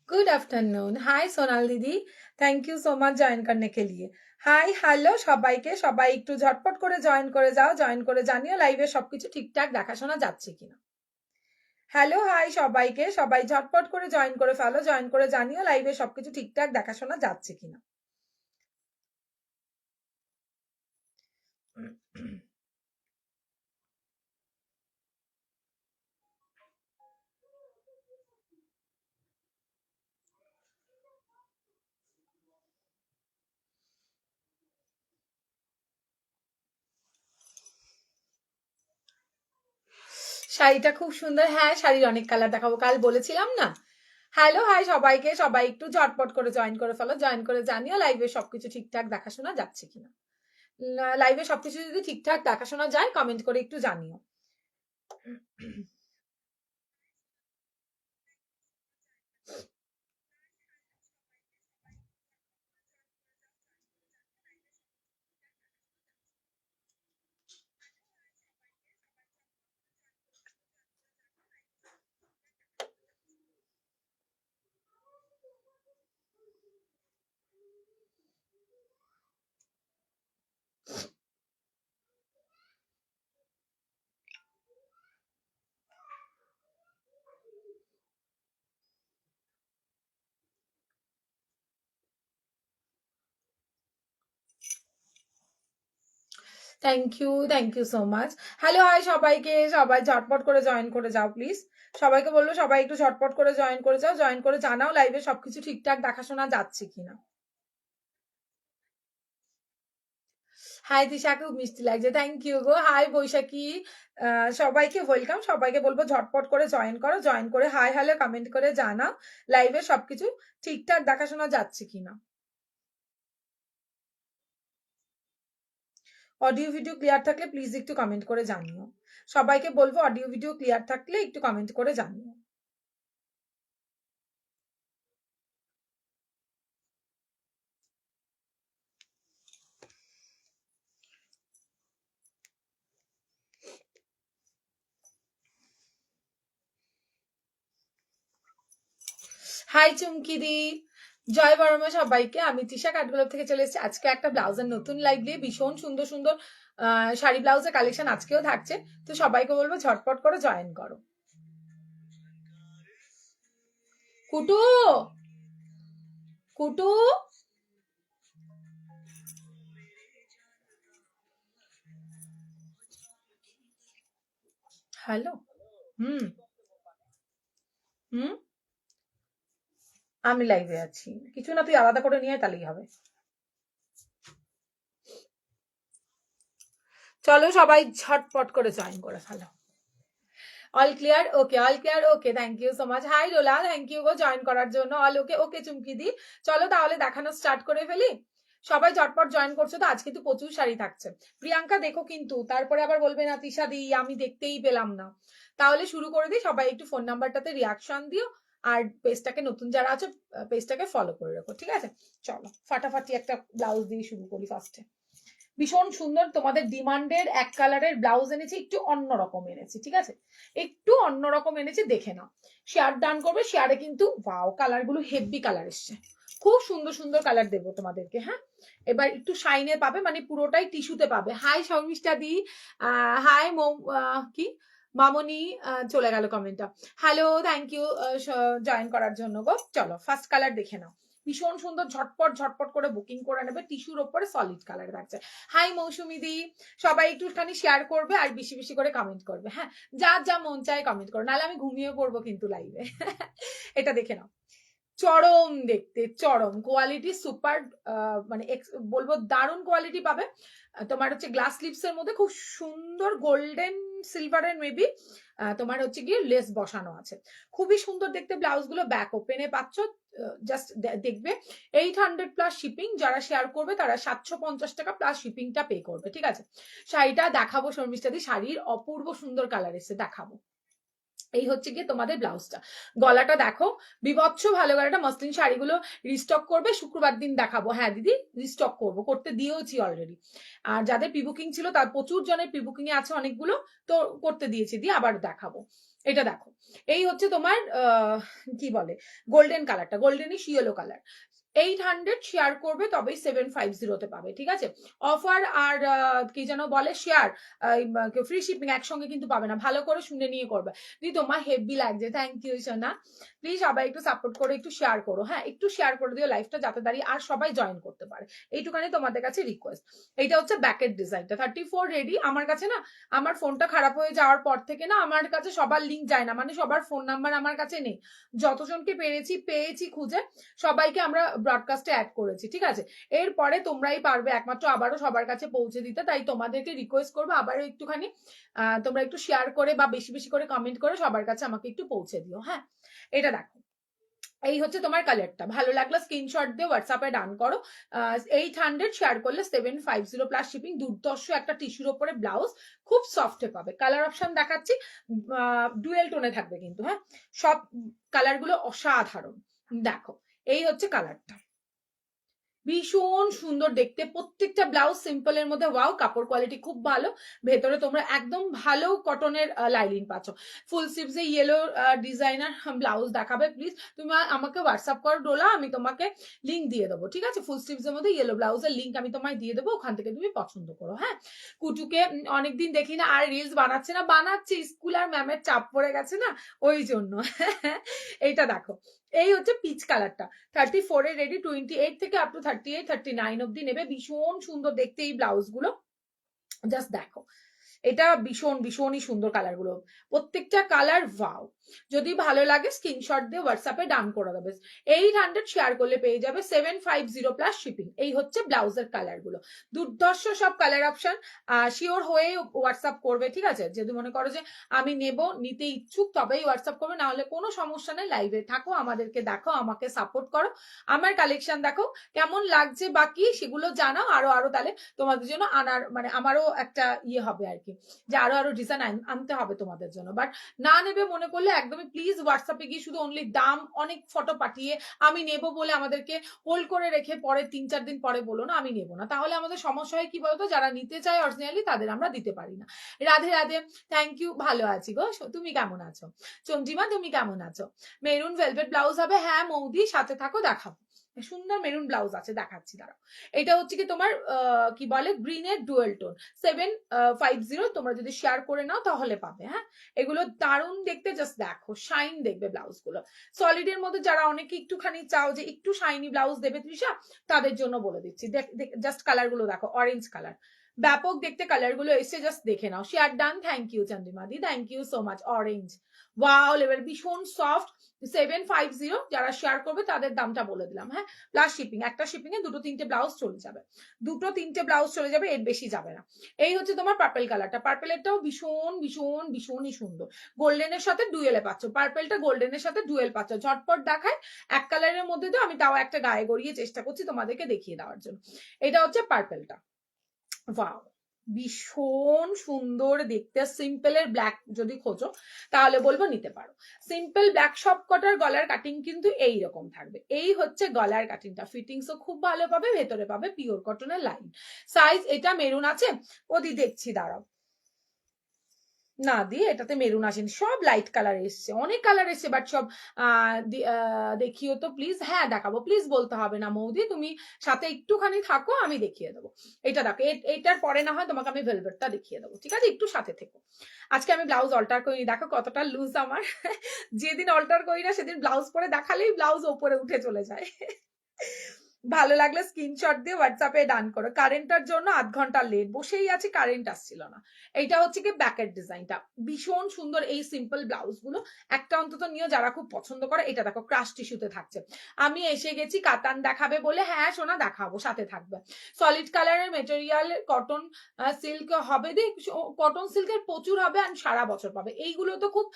Good afternoon. हाय सोनाल दीदी, thank you so much join करने के लिए। হাই হ্যালো সবাইকে, সবাই একটু ঝটপট করে জয়েন করে যাও, জয়েন করে জানিও লাইভে সবকিছু ঠিকঠাক দেখাশোনা যাচ্ছে কিনা। হ্যালো হাই সবাইকে, সবাই ঝটপট করে জয়েন করে ফেলো, জয়েন করে জানিও লাইভে সবকিছু ঠিকঠাক দেখাশোনা যাচ্ছে কিনা। শাড়িটা খুব সুন্দর। হ্যাঁ, শাড়ির অনেক কালার দেখাবো, কাল বলেছিলাম না। হ্যালো হাই সবাইকে, সবাই একটু ঝটপট করে জয়েন করে ফেলো, জয়েন করে জানিও লাইভে সবকিছু ঠিকঠাক দেখাশোনা যাচ্ছে কিনা। লাইভে সবকিছু যদি ঠিকঠাক দেখাশোনা যায় কমেন্ট করে একটু জানিও। Thank you so much. Hello hi সবাইকে, সবাই ঝটপট করে জয়েন করে যাও প্লিজ। সবাইকে বলবো সবাই একটু ঝটপট করে জয়েন করে যাও, জয়েন করে জানাও লাইভে সবকিছু ঠিকঠাক দেখাশোনা যাচ্ছে কিনা। হাই দিশা, খুব মিষ্টি লাগছে, থ্যাংক ইউ গো। হাই বৈশাখী, সবাইকে ওয়েলকাম, সবাইকে বলবো ঝটপট করে জয়েন করো, জয়েন করে হাই হ্যালো কমেন্ট করে জানাও লাইভে সবকিছু ঠিকঠাক দেখাশোনা যাচ্ছে কিনা। অডিও ভিডিও ক্লিয়ার থাকলে প্লিজ একটু কমেন্ট করে জানিও। সবাইকে বলবো অডিও ভিডিও ক্লিয়ার থাকলে একটু কমেন্ট করে জানিও। হাই চুমকি দি, জয় বর্মা সবাইকে। আমি তৃষা কাঠগোলাপ থেকে চলে এসেছি আজকে একটা ব্লাউজের নতুন লাইভ দিয়ে। ভীষণ সুন্দর সুন্দর শাড়ি ব্লাউজের কালেকশন আজকেও থাকছে, তো সবাইকে বলবো ঝটপট করে জয়েন করো। কুটু, কুটু, হ্যালো। হুম হুম, আমি লাইভে আছি, কিছু না, তুই আলাদা করে নিয়ে তাহলেই হবে। চলো সবাই ঝটপট করে জয়েন করে ফেলো। All clear, okay, all clear, okay, thank you so much. Hi Rola, thank you গো জয়েন করার জন্য। অল ওকে, ওকে চুমকি দি। চলো তাহলে দেখানো স্টার্ট করে ফেলি। সবাই ঝটপট জয়েন করছো তো, আজকে তো প্রচুর শাড়ি থাকছে। প্রিয়াঙ্কা দেখো কিন্তু, তারপরে আবার বলবে না তিশা দি আমি দেখতেই পেলাম না। তাহলে শুরু করে দিই, সবাই একটু ফোন নাম্বারটাতে রিয়াকশন দিও, আর পেজটাকে নতুন যারা আছে পেজটাকে ফলো করে রাখো, ঠিক আছে? চলো ফাটাফাটি একটা ব্লাউজ দিয়ে শুরু করি ফার্স্টে। ভীষণ সুন্দর তোমাদের ডিমান্ডের এক কালারের ব্লাউজ এনেছি, একটু অন্যরকম এনেছি, ঠিক আছে? একটু অন্যরকম এনেছি, দেখে নাও। শেয়ার ডান করবে, শেয়ারে কিন্তু ওয়াও কালার গুলো হেভি কালার এসছে, খুব সুন্দর সুন্দর কালার দেবো তোমাদেরকে। হ্যাঁ, এবার একটু শাইনে পাবে, মানে পুরোটাই টিস্যুতে পাবে। হাই শর্মিষ্ঠা দি, হাই কি মামনি, চলে গেল কমেন্টটা। হ্যালো, থ্যাংক ইউ জয়েন করার জন্য গো। চলো ফার্স্ট কালার দেখে নাও, ভীষণ সুন্দর, ঝটপট ঝটপট করে বুকিং করে নেবে। টিস্যুর ওপরে সলিড কালার থাকছে। হাই মৌসুমি দি, সবাই একটুখানি শেয়ার করবে আর বেশি বেশি করে কমেন্ট করবে। হ্যাঁ, যার যা মন চায় কমেন্ট করো, নাহলে আমি ঘুমিয়ে পড়বো কিন্তু লাইভে। এটা দেখে নাও, চরম দেখতে, চরম কোয়ালিটি, সুপার, মানে বলবো দারুণ কোয়ালিটি পাবে। তোমার হচ্ছে গ্লাস স্লিপসের মধ্যে খুব সুন্দর গোল্ডেন সিলভারের মেবি তোমার হচ্ছে গিয়ে লেস বসানো আছে, খুবই সুন্দর দেখতে। ব্লাউজ গুলো ব্যাক ওপেনে পাচ্ছ, জাস্ট দেখবে। 800 প্লাস শিপিং, যারা শেয়ার করবে তারা 750 টাকা প্লাস শিপিংটা পে করবে, ঠিক আছে? শাড়িটা দেখাবো শর্মিষ্ঠা দি, শাড়ির অপূর্ব সুন্দর কালার এসে দেখাবো। এই হচ্ছে গিয়ে তোমাদের ব্লাউজটা। গলাটা দেখো, বিভৎস ভালো গলাটা। মসলিন শাড়িগুলো রিস্টক করবে, শুক্রবার দিন দেখাবো। হ্যাঁ দিদি, রিস্টক করবো, করতে দিয়েওছি অলরেডি। আর যাদের প্রি বুকিং ছিল তার প্রচুর জনের প্রি বুকিং এ আছে অনেকগুলো, তো করতে দিয়েছি, দিয়ে আবার দেখাবো। এটা দেখো, এই হচ্ছে তোমার কি বলে গোল্ডেন কালারটা, গোল্ডেনিশ ইয়েলো কালার। 800 শেয়ার করবে তবেই 750 পাবে, ঠিক আছে? অফার আর কি যেন বলে শেয়ার, ফ্রি শিপিং একসঙ্গে কিন্তু পাবে না, ভালো করে শুনে নিয়ে করবে। দি তোমার হেভি লাগছে, থ্যাংক ইউ সোনা। প্লিজ সবাই একটু সাপোর্ট করে একটু শেয়ার করো, হ্যাঁ একটু শেয়ার করে দিও লাইভটা, যাতে দাঁড়িয়ে আর সবাই জয়েন করতে পারে, এইটুখানি তোমাদের কাছে রিকোয়েস্ট। এইটা হচ্ছে ব্যাকের ডিজাইনটা, 34 রেডি। আমার কাছে না, আমার ফোনটা খারাপ হয়ে যাওয়ার পর থেকে না আমার কাছে সবার লিঙ্ক যায় না, মানে সবার ফোন নাম্বার আমার কাছে নেই। যতজনকে পেয়েছি খুঁজে সবাইকে আমরা ব্রডকাস্টে অ্যাড করেছি, ঠিক আছে? এরপরে তোমরাই পারবে একমাত্র আবারও সবার কাছে পৌঁছে দিতে, তাই তোমাদেরকে রিকোয়েস্ট করবো আবারও একটুখানি তোমরা একটু শেয়ার করে বা বেশি বেশি করে কমেন্ট করে সবার কাছে আমাকে একটু পৌঁছে দিও, হ্যাঁ? এটা দেখো, এই হচ্ছে তোমার কালারটা, ভালো লাগলো স্ক্রিনশট দিয়ে হোয়াটসঅ্যাপে ডান করো। 800 শেয়ার করলে 750 প্লাস শিপিং। দুর্দর্শ একটা টিস্যুর ওপরে ব্লাউজ, খুব সফটে পাবে। কালার অপশন দেখাচ্ছি, ডুয়েল টোনে থাকবে কিন্তু, হ্যাঁ সব কালার গুলো অসাধারণ। দেখো, এই হচ্ছে কালারটা, ভীষণ সুন্দর দেখতে। প্রত্যেকটা ব্লাউজ সিম্পল এর মধ্যে, ওয়াও কাপড় কোয়ালিটি খুব ভালো। ভেতরে তোমরা একদম ভালো কটনের লাইলিন পাচ্ছ। ফুল স্লিভস এ ইয়েলো ডিজাইনার ব্লাউজ দেখাবে প্লিজ। তুমি আমাকে হোয়াটসঅ্যাপ করো ডোলা, আমি তোমাকে লিঙ্ক দিয়ে দেবো, ঠিক আছে? ফুল স্লিভস এর মধ্যে ইয়েলো ব্লাউজের লিঙ্ক আমি তোমায় দিয়ে দেবো, ওখান থেকে তুমি পছন্দ করো, হ্যাঁ? কুটুকে অনেকদিন দেখি না, আর রিলস বানাচ্ছে না, বানাচ্ছে স্কুল আর ম্যামের চাপ পড়ে গেছে না, ওই জন্য। এইটা দেখো, এই হচ্ছে পিচ কালারটা, 34 এ রেডি, 28 থেকে আপ টু 38 39 অব্দি নেবে। ভীষণ সুন্দর দেখতে এই ব্লাউজ গুলো, জাস্ট দেখো, এটা ভীষণই সুন্দর কালার গুলো, প্রত্যেকটা কালার ওয়াও। যদি ভালো লাগে স্ক্রিনশট দিয়ে হোয়াটসঅ্যাপে ডান করে দেবে। 800 শেয়ার করলে পেয়ে যাবে 750 প্লাস শিপিং। এই হচ্ছে ব্লাউজের কালার গুলো, দুর্ধর্ষ সব কালার অপশন। শিওর হয়ে হোয়াটসঅ্যাপ করবে, ঠিক আছে? যদি মনে করো যে আমি নিতে ইচ্ছুক তবেই হোয়াটসঅ্যাপ করবে, না হলে কোনো সমস্যা নেই। লাইভে থাকো, আমাদেরকে দেখো, আমাকে সাপোর্ট করো, আমার কালেকশন দেখো, কেমন লাগছে বাকি সেগুলো জানাও। আরো তাহলে তোমাদের জন্য আনার মানে আমারও একটা ইয়ে হবে আর কি, যে আরো ডিজাইন আনতে হবে তোমাদের জন্য। বাট না নেবে মনে করলে একদমই প্লিজ হোয়াটসঅ্যাপে গিয়ে শুধু অনলি দাম অনেক ফটো পাঠিয়ে আমি নেব বলে আমাদেরকে হোল্ড করে রেখে পরে 3-4 দিন পরে বলো না আমি নেব না, তাহলে আমাদের সমস্যা হয় কি বলতো, যারা নিতে চায় অরিজিনালি তাদের আমরা দিতে পারি না। রাধে রাধে, থ্যাংক ইউ, ভালো আছি গো। তুমি কেমন আছো? চন্দ্রিমা তুমি কেমন আছো? মেরুন ভেলভেট ব্লাউজ হবে, হ্যাঁ মৌদি সাথে থাকো, দেখাবো। সুন্দর মেরুন ব্লাউজ আছে, দেখাচ্ছি দাঁড়াও। এটা হচ্ছে কি তোমার কি বলে গ্রিনের ডুয়েল টোন, 750 তোমরা যদি শেয়ার করে নাও তাহলে পাবে, হ্যাঁ? এগুলো দারুণ দেখতে, জাস্ট দেখো শাইন দেখবে ব্লাউজ গুলো। সলিড এর মধ্যে যারা অনেকে একটুখানি চাও যে একটু শাইনি ব্লাউজ দেবে তৃষা, তাদের জন্য বলে দিচ্ছি। জাস্ট কালার গুলো দেখো, অরেঞ্জ কালার, ব্যাপক দেখতে কালার গুলো এসে, জাস্ট দেখে নাও। শেয়ার ডান, থ্যাংক ইউ চন্দ্রিমাদি, thank you so much. Orange wow level, ভীষণ সফট। 750 যারা শেয়ার করবে তাদের দামটা বলে দিলাম, হ্যাঁ? প্লাস শিপিং, একটা শিপিং এ 2-3টে ব্লাউজ চলে যাবে, 2-3টে ব্লাউজ চলে যাবে, এর বেশি যাবে না। এই হচ্ছে তোমার পার্পল কালারটা, পার্পেলেরটাও ভীষণই সুন্দর। গোল্ডেনের সাথে ডুয়েলে পাচ্ছ, পার্পেলটা গোল্ডেনের সাথে ডুয়েল পাচ্ছ। ঝটপট দেখায়, এক কালারের মধ্যে তো আমি তাও একটা গায়ে গড়িয়ে চেষ্টা করছি তোমাদেরকে দেখিয়ে দেওয়ার জন্য। এটা হচ্ছে পার্পেলটা, ওয়াও ভীষণ সুন্দর দেখতে। সিম্পলের ব্ল্যাক যদি খোঁজো তাহলে বলবো নিতে পারো। সিম্পল ব্ল্যাক সব কটার গলার কাটিং কিন্তু এই রকম থাকবে। এই হচ্ছে গলার কাটিংটা, ফিটিংসও খুব ভালো পাবে, ভেতরে পাবে পিওর কটনের লাইন। সাইজ এটা মেরুন আছে, ওদি দেখছি দাঁড়াও, না দিয়ে এটাতে মেরুন আসেনি, সব লাইট কালার এসছে, অনেক কালার এসছে, বাট সব দেখিও তো প্লিজ। হ্যাঁ দেখাবো, প্লিজ বলতে হবে না মৌদি, তুমি সাথে একটুখানি থাকো, আমি দেখিয়ে দেবো। এটা দেখো, এটার পরে না হয় তোমাকে আমি ভেলভেটটা দেখিয়ে দেবো, ঠিক আছে? একটু সাথে থেকো। আজকে আমি ব্লাউজ অল্টার করি, দেখো কতটা লুজ আমার। যেদিন অল্টার করি না সেদিন ব্লাউজ পরে দেখালেই ব্লাউজ ওপরে উঠে চলে যায়। ভালো লাগলে স্ক্রিনশট দিয়ে হোয়াটসঅ্যাপে ডান করো। কারেন্টটার জন্য 8 ঘন্টা লেট, বসেই আছি, কারেন্ট আসছিল না। এইটা হচ্ছে কি ব্যাকের ডিজাইনটা, ভীষণ সুন্দর। এই সিম্পল ব্লাউজ গুলো একটা অন্তত নিও যারা খুব পছন্দ করে। এটা দেখো ক্রাশ টিস্যুতে থাকছে, আমি এসে গেছি কাতান দেখাবে বলে, হ্যাঁ সোনা দেখাবো, সাথে থাকবে। সলিড কালারের মেটেরিয়াল, কটন সিল্ক হবে, কটন সিল্কের প্রচুর হবে, আর সারা বছর পাবে। এইগুলো তো খুব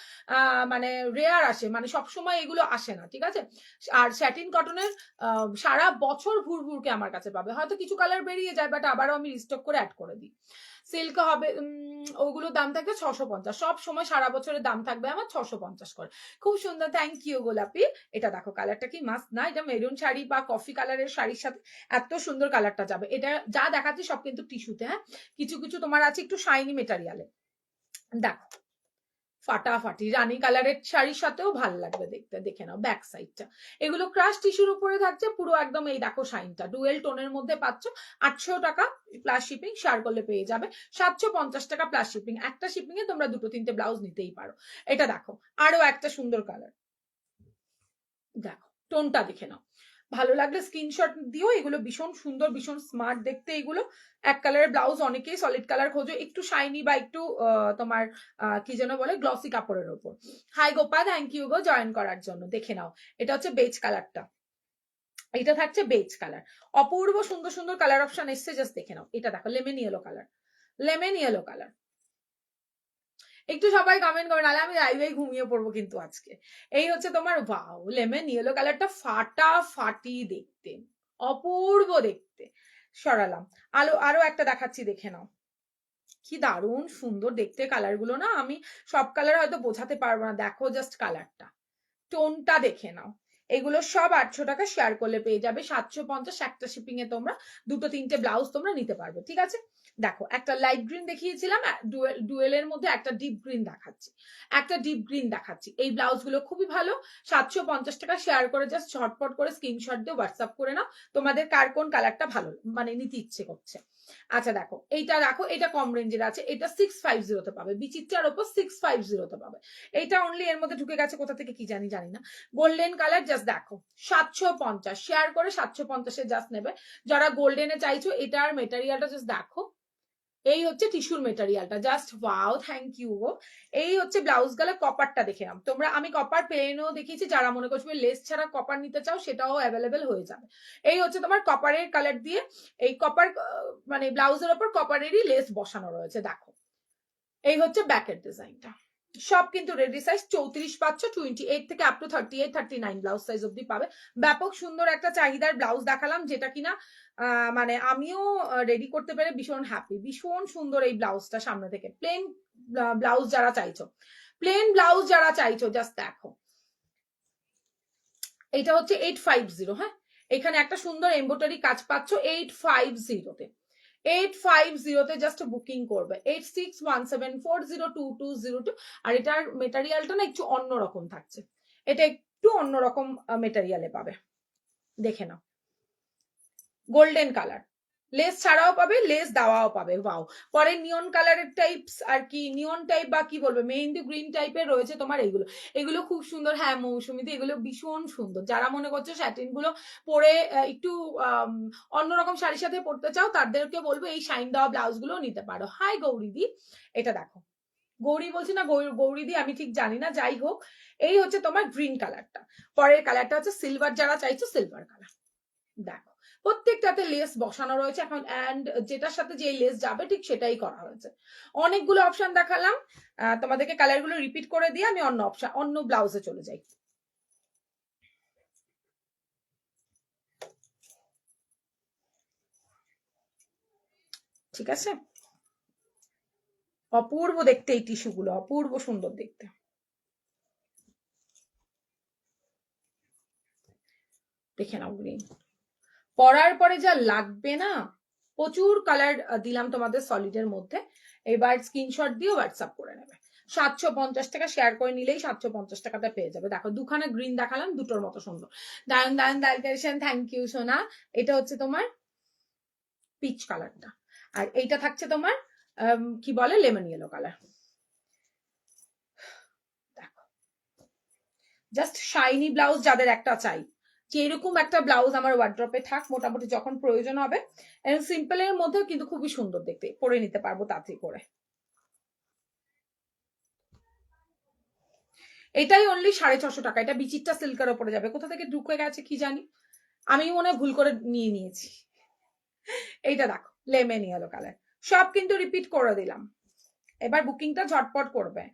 মানে রেয়ার আসে, মানে সবসময় এগুলো আসে না, ঠিক আছে? আর স্যাটিন কটনের সারা বছর ভুরভুরকে আমার কাছে পাবে। হয়তো কিছু কালার বেরিয়ে যায়, বাট আবারও আমি রিস্টক করে অ্যাড করে দিই। সিল্ক হবে, ওগুলোর দাম থাকবে 650, সব সময় সারা বছরের দাম থাকবে আমার 650 করে। খুব সুন্দর, থ্যাংক ইউ গোলাপি। এটা দেখো কালারটা কি মাস্ট না? এটা মেরুন শাড়ি বা কফি কালারের শাড়ির সাথে এত সুন্দর কালারটা যাবে। এটা যা দেখাচ্ছি সব কিন্তু টিস্যুতে, হ্যাঁ? কিছু তোমার আছে একটু শাইনি মেটেরিয়ালে। দেখো ফাটাফাটি রানী কালারের শাড়ির সাথেও ভালো লাগবে দেখতে। দেখে নাও ব্যাক সাইডটা, এগুলো ক্রাশ টিস্যুর উপরে থাকছে পুরো একদম। এই দেখো শাইনটা, ডুয়েল টোনের মধ্যে পাচ্ছ। 800 টাকা প্লাস শিপিং, শেয়ার করলে পেয়ে যাবে 750 টাকা প্লাস শিপিং। একটা শিপিং এ তোমরা 2-3টে ব্লাউজ নিতেই পারো। এটা দেখো আরো একটা সুন্দর কালার, দেখো টোনটা দেখে নাও। ভালো লাগলে স্ক্রিনশট দিও। এগুলো ভীষণ সুন্দর, ভীষণ স্মার্ট দেখতে। এগুলো এক কালারের ব্লাউজ, অনেকেই সলিড কালার খোঁজো, একটু শাইনি বা একটু তোমার কি যেন বলে গ্লসি কাপড়ের ওপর। হাই গোপা, থ্যাংক ইউ গো জয়েন করার জন্য। দেখে নাও এটা হচ্ছে বেজ কালারটা, এটা থাকছে বেজ কালার। অপূর্ব সুন্দর সুন্দর কালার অপশন এসছে, জাস্ট দেখে নাও। এটা দেখো lemon yellow colour, lemon yellow colour. একটু সবাই কমেন্ট করে, নাহলে আমি লাইভে ঘুমিয়ে পড়বো কিন্তু আজকে। এই হচ্ছে তোমার ওয়াও লেমন ইয়েলো কালারটা, ফাটাফাটি দেখতে, অপূর্ব দেখতে। সরালাম। আরো একটা দেখাচ্ছি, দেখে নাও কি দারুণ সুন্দর দেখতে কালার গুলো না। আমি সব কালার হয়তো বোঝাতে পারবো না, দেখো জাস্ট কালারটা, টোনটা দেখে নাও। এগুলো সব 800 টাকা, শেয়ার করলে পেয়ে যাবে 750। একটা শিপিং এ তোমরা 2-3টে ব্লাউজ তোমরা নিতে পারবে, ঠিক আছে। দেখো একটা লাইট গ্রিন দেখিয়েছিলাম, ডুয়েলের মধ্যে একটা ডিপ গ্রিন দেখাচ্ছি, একটা ডিপ গ্রিন দেখাচ্ছি। এই ব্লাউজ গুলো খুবই ভালো। 750 টাকা, শেয়ার করে জাস্ট ঝটপট করে স্ক্রিনশট দিয়ে হোয়াটসঅ্যাপ করে নাও তোমাদের কার কোন কালারটা ভালো মানে নিতে ইচ্ছে করছে। আচ্ছা দেখো এইটা, দেখো এটা কম রেঞ্জের আছে, এটা 650 তে পাবে, বিচিত্রার ওপর 650 তে পাবে। এইটা অনলি এর মধ্যে ঢুকে গেছে কোথা থেকে কি জানি না। গোল্ডেন কালার, জাস্ট দেখো 750, শেয়ার করে 750 জাস্ট নেবে যারা গোল্ডেনে চাইছো। এটার মেটেরিয়ালটা জাস্ট দেখো, এই হচ্ছে টিস্যুর মেটেরিয়ালটা, জাস্ট ওয়াও, থ্যাংক ইউ গো। এই হচ্ছে ব্লাউজ গেলে কপারটা দেখে নাও তোমরা। আমি কপার প্লেনও দেখিয়েছি, যারা মনে করছো লেস ছাড়া কপার নিতে চাও সেটাও অ্যাভেলেবেল হয়ে যাবে। এই হচ্ছে তোমার কপারের কালার দিয়ে, এই কপার মানে ব্লাউজের ওপর কপারেরই লেস বসানো রয়েছে, দেখো। এই হচ্ছে ব্যাকের ডিজাইনটা। সব কিন্তু রেডি সাইজ 34 পাচ্ছ, 28 থেকে আপ টু 38, 39 ব্লাউজ সাইজ অব্দি পাবে। ব্যাপক সুন্দর একটা চাহিদার ব্লাউজ দেখালাম, যেটা কিনা মানে আমিও রেডি করতে পেরে ভীষণ হ্যাপি। ভীষণ সুন্দর এই ব্লাউজটা সামনে থেকে। প্লেন ব্লাউজ যারা চাইছো, প্লেন ব্লাউজ যারা চাইছো, জাস্ট দেখো। এটা হচ্ছে 850, হ্যাঁ এখানে একটা সুন্দর এমব্রয়ডারি কাজ পাচ্ছ 850 তে। 850 তে জাস্ট বুকিং করবে, 8617402202। আর এটার মেটেরিয়ালটা না একটু অন্যরকম থাকছে, এটা একটু অন্যরকম মেটেরিয়ালে পাবে, দেখে নাও। গোল্ডেন কালার, লেস ছাড়াও পাবে, লেস দেওয়াও পাবে। ওয়াও। পরে নিয়ন কালারের টাইপস আর কি, নিয়ন টাইপ বা কি বলবে, মেহেন্দি গ্রিন টাইপের রয়েছে তোমার এগুলো। এগুলো খুব সুন্দর, হ্যাঁ মৌসুমীতে এগুলো ভীষণ সুন্দর। যারা মনে করছো স্যাটিন গুলো পরে একটু অন্যরকম শাড়ির সাথে পরতে চাও, তাদেরকে বলবো এই শাইন দেওয়া ব্লাউজ গুলো নিতে পারো। হাই গৌরীদি, এটা দেখো। গৌরী বলছি না গৌরীদি, আমি ঠিক জানি না, যাই হোক। এই হচ্ছে তোমার গ্রিন কালারটা, পরের কালারটা হচ্ছে সিলভার, যারা চাইছো সিলভার কালার। দেখো প্রত্যেকটাতে লেস বসানো রয়েছে এখন, এন্ড যেটার সাথে যে লেস যাবে ঠিক সেটাই করা হয়েছে। অনেকগুলো অপশন দেখালাম তোমাদেরকে, কালার গুলো রিপিট করে দিয়ে আমি অন্য অপশন, অন্য ব্লাউজে চলে যাই। ঠিক আছে, অপূর্ব দেখতে এই টিস্যু গুলো, অপূর্ব সুন্দর দেখতে। দেখে নাও গ্রিন, পরার পরে যা লাগবে না, প্রচুর কালার দিলাম তোমাদের সলিডের মধ্যে। এবার স্ক্রিনশট দিয়ে হোয়াটসঅ্যাপ করে নেবে। 750 টাকা, শেয়ার করে নিলেই 750 টাকাটা পেয়ে যাবে। দেখো দুখানা গ্রিন দেখালাম, দুটোর মতো সুন্দর। দায়ন থ্যাংক ইউ সোনা। এটা হচ্ছে তোমার পিচ কালারটা, আর এইটা থাকছে তোমার কি বলে লেমন ইয়েলো কালার। দেখো জাস্ট শাইনি ব্লাউজ যাদের একটা চাই, যে এরকম একটা ব্লাউজ আমার ওয়ার্ড্রপে থাক মোটামুটি, যখন প্রয়োজন হবে। সিম্পলের মধ্যে কিন্তু খুবই সুন্দর দেখতে, পরে নিতে পারবো তাড়াতাড়ি করে। এটাই অনলি 650 টাকা। এটা বিচিত্রা সিল্কের ওপরে যাবে, কোথা থেকে ঢুকে গেছে কি জানি, আমি মনে হয় ভুল করে নিয়ে নিয়েছি। এইটা দেখো লেমন ইয়েলো কালার, সব কিন্তু রিপিট করে দিলাম। এবার বুকিংটা ঝটপট করবে।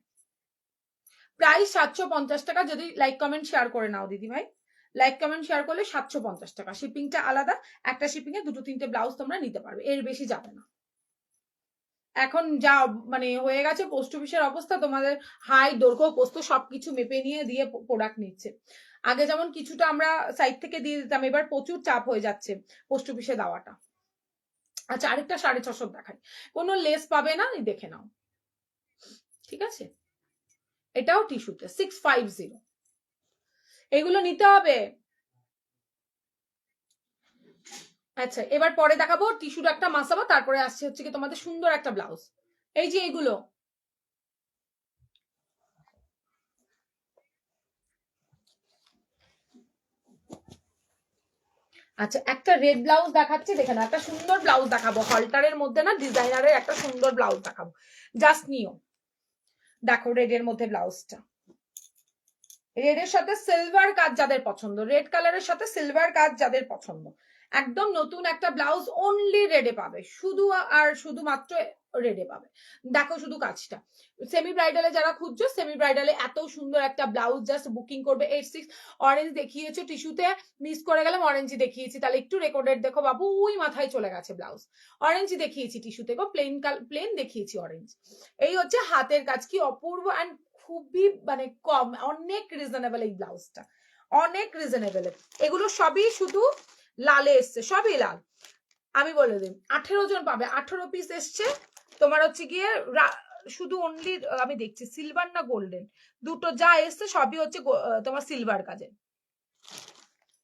প্রাইস 750 টাকা, যদি লাইক কমেন্ট শেয়ার করে নাও দিদি ভাই। লাইক কমেন্ট শেয়ার করলে 750 টাকা, শিপিংটা আলাদা। একটা শিপিং এ 2-3টে ব্লাউজ তোমরা নিতে পারবে, এর বেশি যাবে না। এখন যা মানে হয়ে গেছে পোস্ট অফিসের অবস্থা, তোমাদের হাই দৈর্ঘ্য পোস্ত সবকিছু মেপে নিয়ে দিয়ে প্রোডাক্ট নিচ্ছে। আগে যেমন কিছুটা আমরা সাইড থেকে দিয়ে দিতাম, এবার প্রচুর চাপ হয়ে যাচ্ছে পোস্ট অফিসে দেওয়াটা। আচ্ছা আরেকটা 650 দেখাই, কোনো লেস পাবে না, দেখে নাও। ঠিক আছে, এটাও টিস্যুতে 650, এগুলো নিতে হবে। আচ্ছা এবার পরে দেখাবো টিস্যুর একটা মাসাবা, তারপরে আসছে হচ্ছে কি তোমাদের সুন্দর একটা ব্লাউজ। এই যে এগুলো, আচ্ছা একটা রেড ব্লাউজ দেখাচ্ছি, দেখে না, একটা সুন্দর ব্লাউজ দেখাবো, হলটারের মধ্যে না ডিজাইনারের একটা সুন্দর ব্লাউজ দেখাবো, জাস্ট নিও। দেখো রেডের মধ্যে ব্লাউজটা, রেডের সাথে সিলভার কাজ যাদের পছন্দ, রেড কালারের সাথে সিলভার কাজ যাদের পছন্দ, একদম নতুন একটা ব্লাউজ, অনলি রেডে পাবে, শুধু আর শুধুমাত্র রেডে পাবে। দেখো শুধু কাজটা, সেমি ব্রাইডালে যারা খুঁজছো, সেমি ব্রাইডালে এত সুন্দর একটা ব্লাউজ জাস্ট বুকিং করবে। 86 অরেঞ্জ দেখিয়েছো টিস্যুতে, মিস করে গেলাম, অরেঞ্জই দেখিয়েছি, তাহলে একটু রেকর্ডেড দেখো বাবু, ওই মাথায় চলে গেছে ব্লাউজ, অরেঞ্জই দেখিয়েছি টিস্যুতে গো, প্লেন দেখিয়েছি অরেঞ্জ। এই হচ্ছে হাতের কাজ, কি অপূর্ব, অ্যান্ড খুবই মানে কম, অনেক রিজনেবল এই ব্লাউজটা, অনেক রিজনেবল। এগুলো সবই শুধু লালে এসছে, সবই লাল। আমি বলে দিই 18 জন পাবে, 18 পিস এসছে তোমার হচ্ছে গিয়ে শুধু অনলি, আমি দেখছি সিলভার না গোল্ডেন, দুটো যা এসছে সবই হচ্ছে তোমার সিলভার কাজের,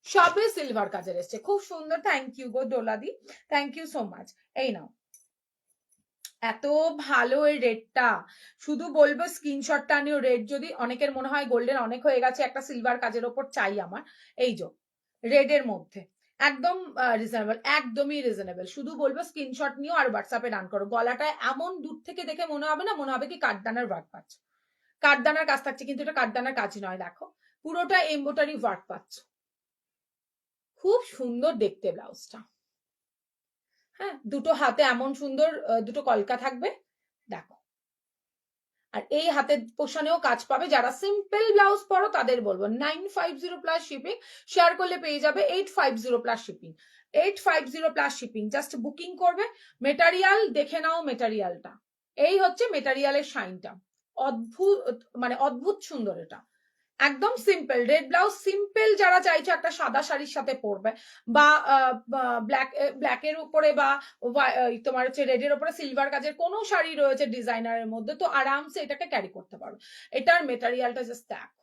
সবই সিলভার কাজের এসছে, খুব সুন্দর। থ্যাংক ইউ গো ডোলাদি, থ্যাংক ইউ সো মাচ। এই নাও, এত ভালো এই রেডটা, শুধু বলবো স্ক্রিনশটটা নিও। রেড যদি অনেকের মনে হয় গোল্ডেন অনেক হয়ে গেছে, একটা সিলভার কাজের ওপর চাই আমার, এই যে রেডের মধ্যে একদম রিজনেবল, একদমই রিজনেবল, শুধু বলবো স্ক্রিনশট নিও আর হোয়াটসঅ্যাপে ডান করো। গলাটা এমন দূর থেকে দেখে মনে হবে না, মনে হবে কি কাঠদানার ওয়ার্ক পাচ্ছ, কাঠদানার কাজ থাকছে, কিন্তু এটা কাঠদানার কাজ নয়, দেখো পুরোটা এমব্রয়ডারি ওয়ার্ক পাচ্ছ, খুব সুন্দর দেখতে ব্লাউজটা। হ্যাঁ দুটো হাতে এমন সুন্দর দুটো কলকা থাকবে, দেখো, আর এই হাতের পোষণেও কাজ পাবে। যারা সিম্পল ব্লাউজ পরো তাদের বলবো 950 প্লাস শিপিং, শেয়ার করলে পেয়ে যাবে 850 plus shipping, 850 plus shipping, just booking করবে। মেটারিয়াল দেখে নাও, মেটারিয়ালটা এই হচ্ছে মেটারিয়ালের শাইনটা, অদ্ভুত মানে অদ্ভুত সুন্দর, এটা একদম সিম্পল রেড ব্লাউজ, সিম্পল যারা চাইছো একটা সাদা শাড়ির সাথে পরবে, বা ব্ল্যাকের উপরে, বা তোমার হচ্ছে রেডের উপরে সিলভার কাজের কোনো শাড়ি রয়েছে ডিজাইনারের মধ্যে, তো আরামসে এটাকে ক্যারি করতে পারো। এটার মেটেরিয়ালটা জাস্ট দেখো,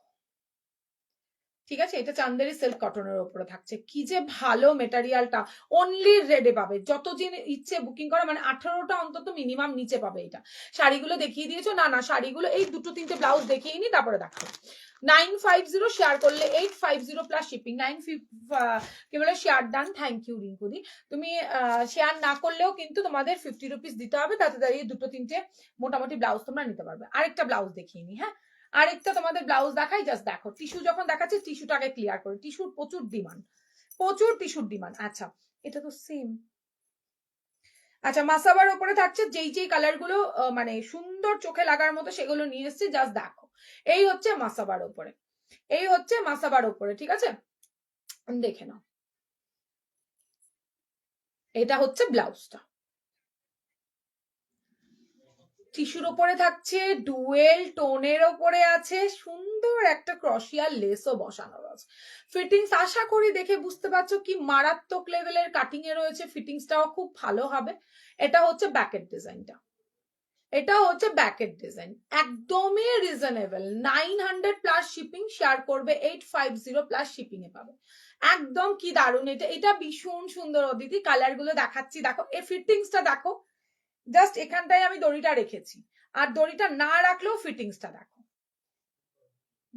ঠিক আছে, এটা চান্দেরি সিল্ক কটনের উপরে থাকছে, কি যে ভালো মেটেরিয়ালটা, অনলি রেডে পাবে, যত দিন ইচ্ছে বুকিং করা, মানে 18টা অন্তত মিনিমাম নিচে পাবে। এটা শাড়িগুলো দেখিয়ে দিয়েছো, না না শাড়িগুলো এই দুটো তিনটে ব্লাউজ দেখিয়ে নি, তারপরে দেখো 950 শেয়ার করলে 850 প্লাস শিপিং, 9 কি বলে শেয়ার ডান, থ্যাংক ইউ রিঙ্কুদি। তুমি শেয়ার না করলেও কিন্তু তোমাদের 50 রুপিস দিতে হবে, তাতে দাঁড়িয়ে দুটো তিনটে মোটামুটি ব্লাউজ তোমরা নিতে পারবে। আরেকটা ব্লাউজ দেখিয়ে নি, হ্যাঁ আরেকটা তোমাদের ব্লাউজ দেখাই, জাস্ট দেখো, টিস্যু যখন দেখাচ্ছি টিস্যুটাকে ক্লিয়ার করে, টিস্যুর প্রচুর ডিমান্ড, প্রচুর টিস্যুর ডিমান্ড। আচ্ছা এটা তো সেম, আচ্ছা মাসাবার উপরে থাকছে, যেই যেই কালার গুলো মানে সুন্দর চোখে লাগার মতো সেগুলো নিয়ে এসেছি, জাস্ট দেখো, এই হচ্ছে মাসাবার উপরে, এই হচ্ছে মাসাবার উপরে, ঠিক আছে দেখে নাও, এটা হচ্ছে ব্লাউজটা, টিস্যুর ওপরে থাকছে, ডুয়েল টোনের ওপরে আছে, সুন্দর একটা ক্রশিয়ার লেসও বসানো রয়েছে। ফিটিংস আশা করি দেখে বুঝতে পারছো কি মারাত্মক লেভেলের কাটিং এ রয়েছে, ফিটিংসটাও খুব ভালো হবে। এটা হচ্ছে ব্যাকের ডিজাইনটা, এটা হচ্ছে ব্যাকের ডিজাইন, একদমই রিজনেবল, 900 প্লাস শিপিং, শেয়ার করবে 850 প্লাস শিপিং এ পাবে, একদম কি দারুণ, এটা এটা ভীষণ সুন্দর। অদিতি কালার গুলো দেখাচ্ছি, দেখো এই ফিটিংসটা দেখো, জাস্ট এখানটায় আমি দড়িটা রেখেছি, আর দড়িটা না রাখলেও ফিটিংসটা দেখো,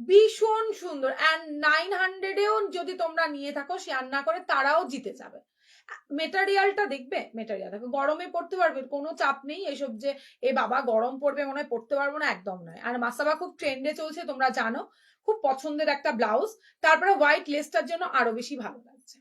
ভীষণ সুন্দর। অ্যান্ড 900-এও যদি তোমরা নিয়ে থাকো শেয়ার না করে, তারাও জিতে যাবে। মেটেরিয়ালটা দেখবে, মেটেরিয়াল দেখো, গরমে পড়তে পারবে, কোনো চাপ নেই এসব যে এ বাবা গরম পড়বে মনে হয় পড়তে পারবো না, একদম নয়। আর মাসাবা খুব ট্রেন্ডে চলছে, তোমরা জানো, খুব পছন্দের একটা ব্লাউজ, তারপরে হোয়াইট লেসটার জন্য আরো বেশি ভালো লাগছে।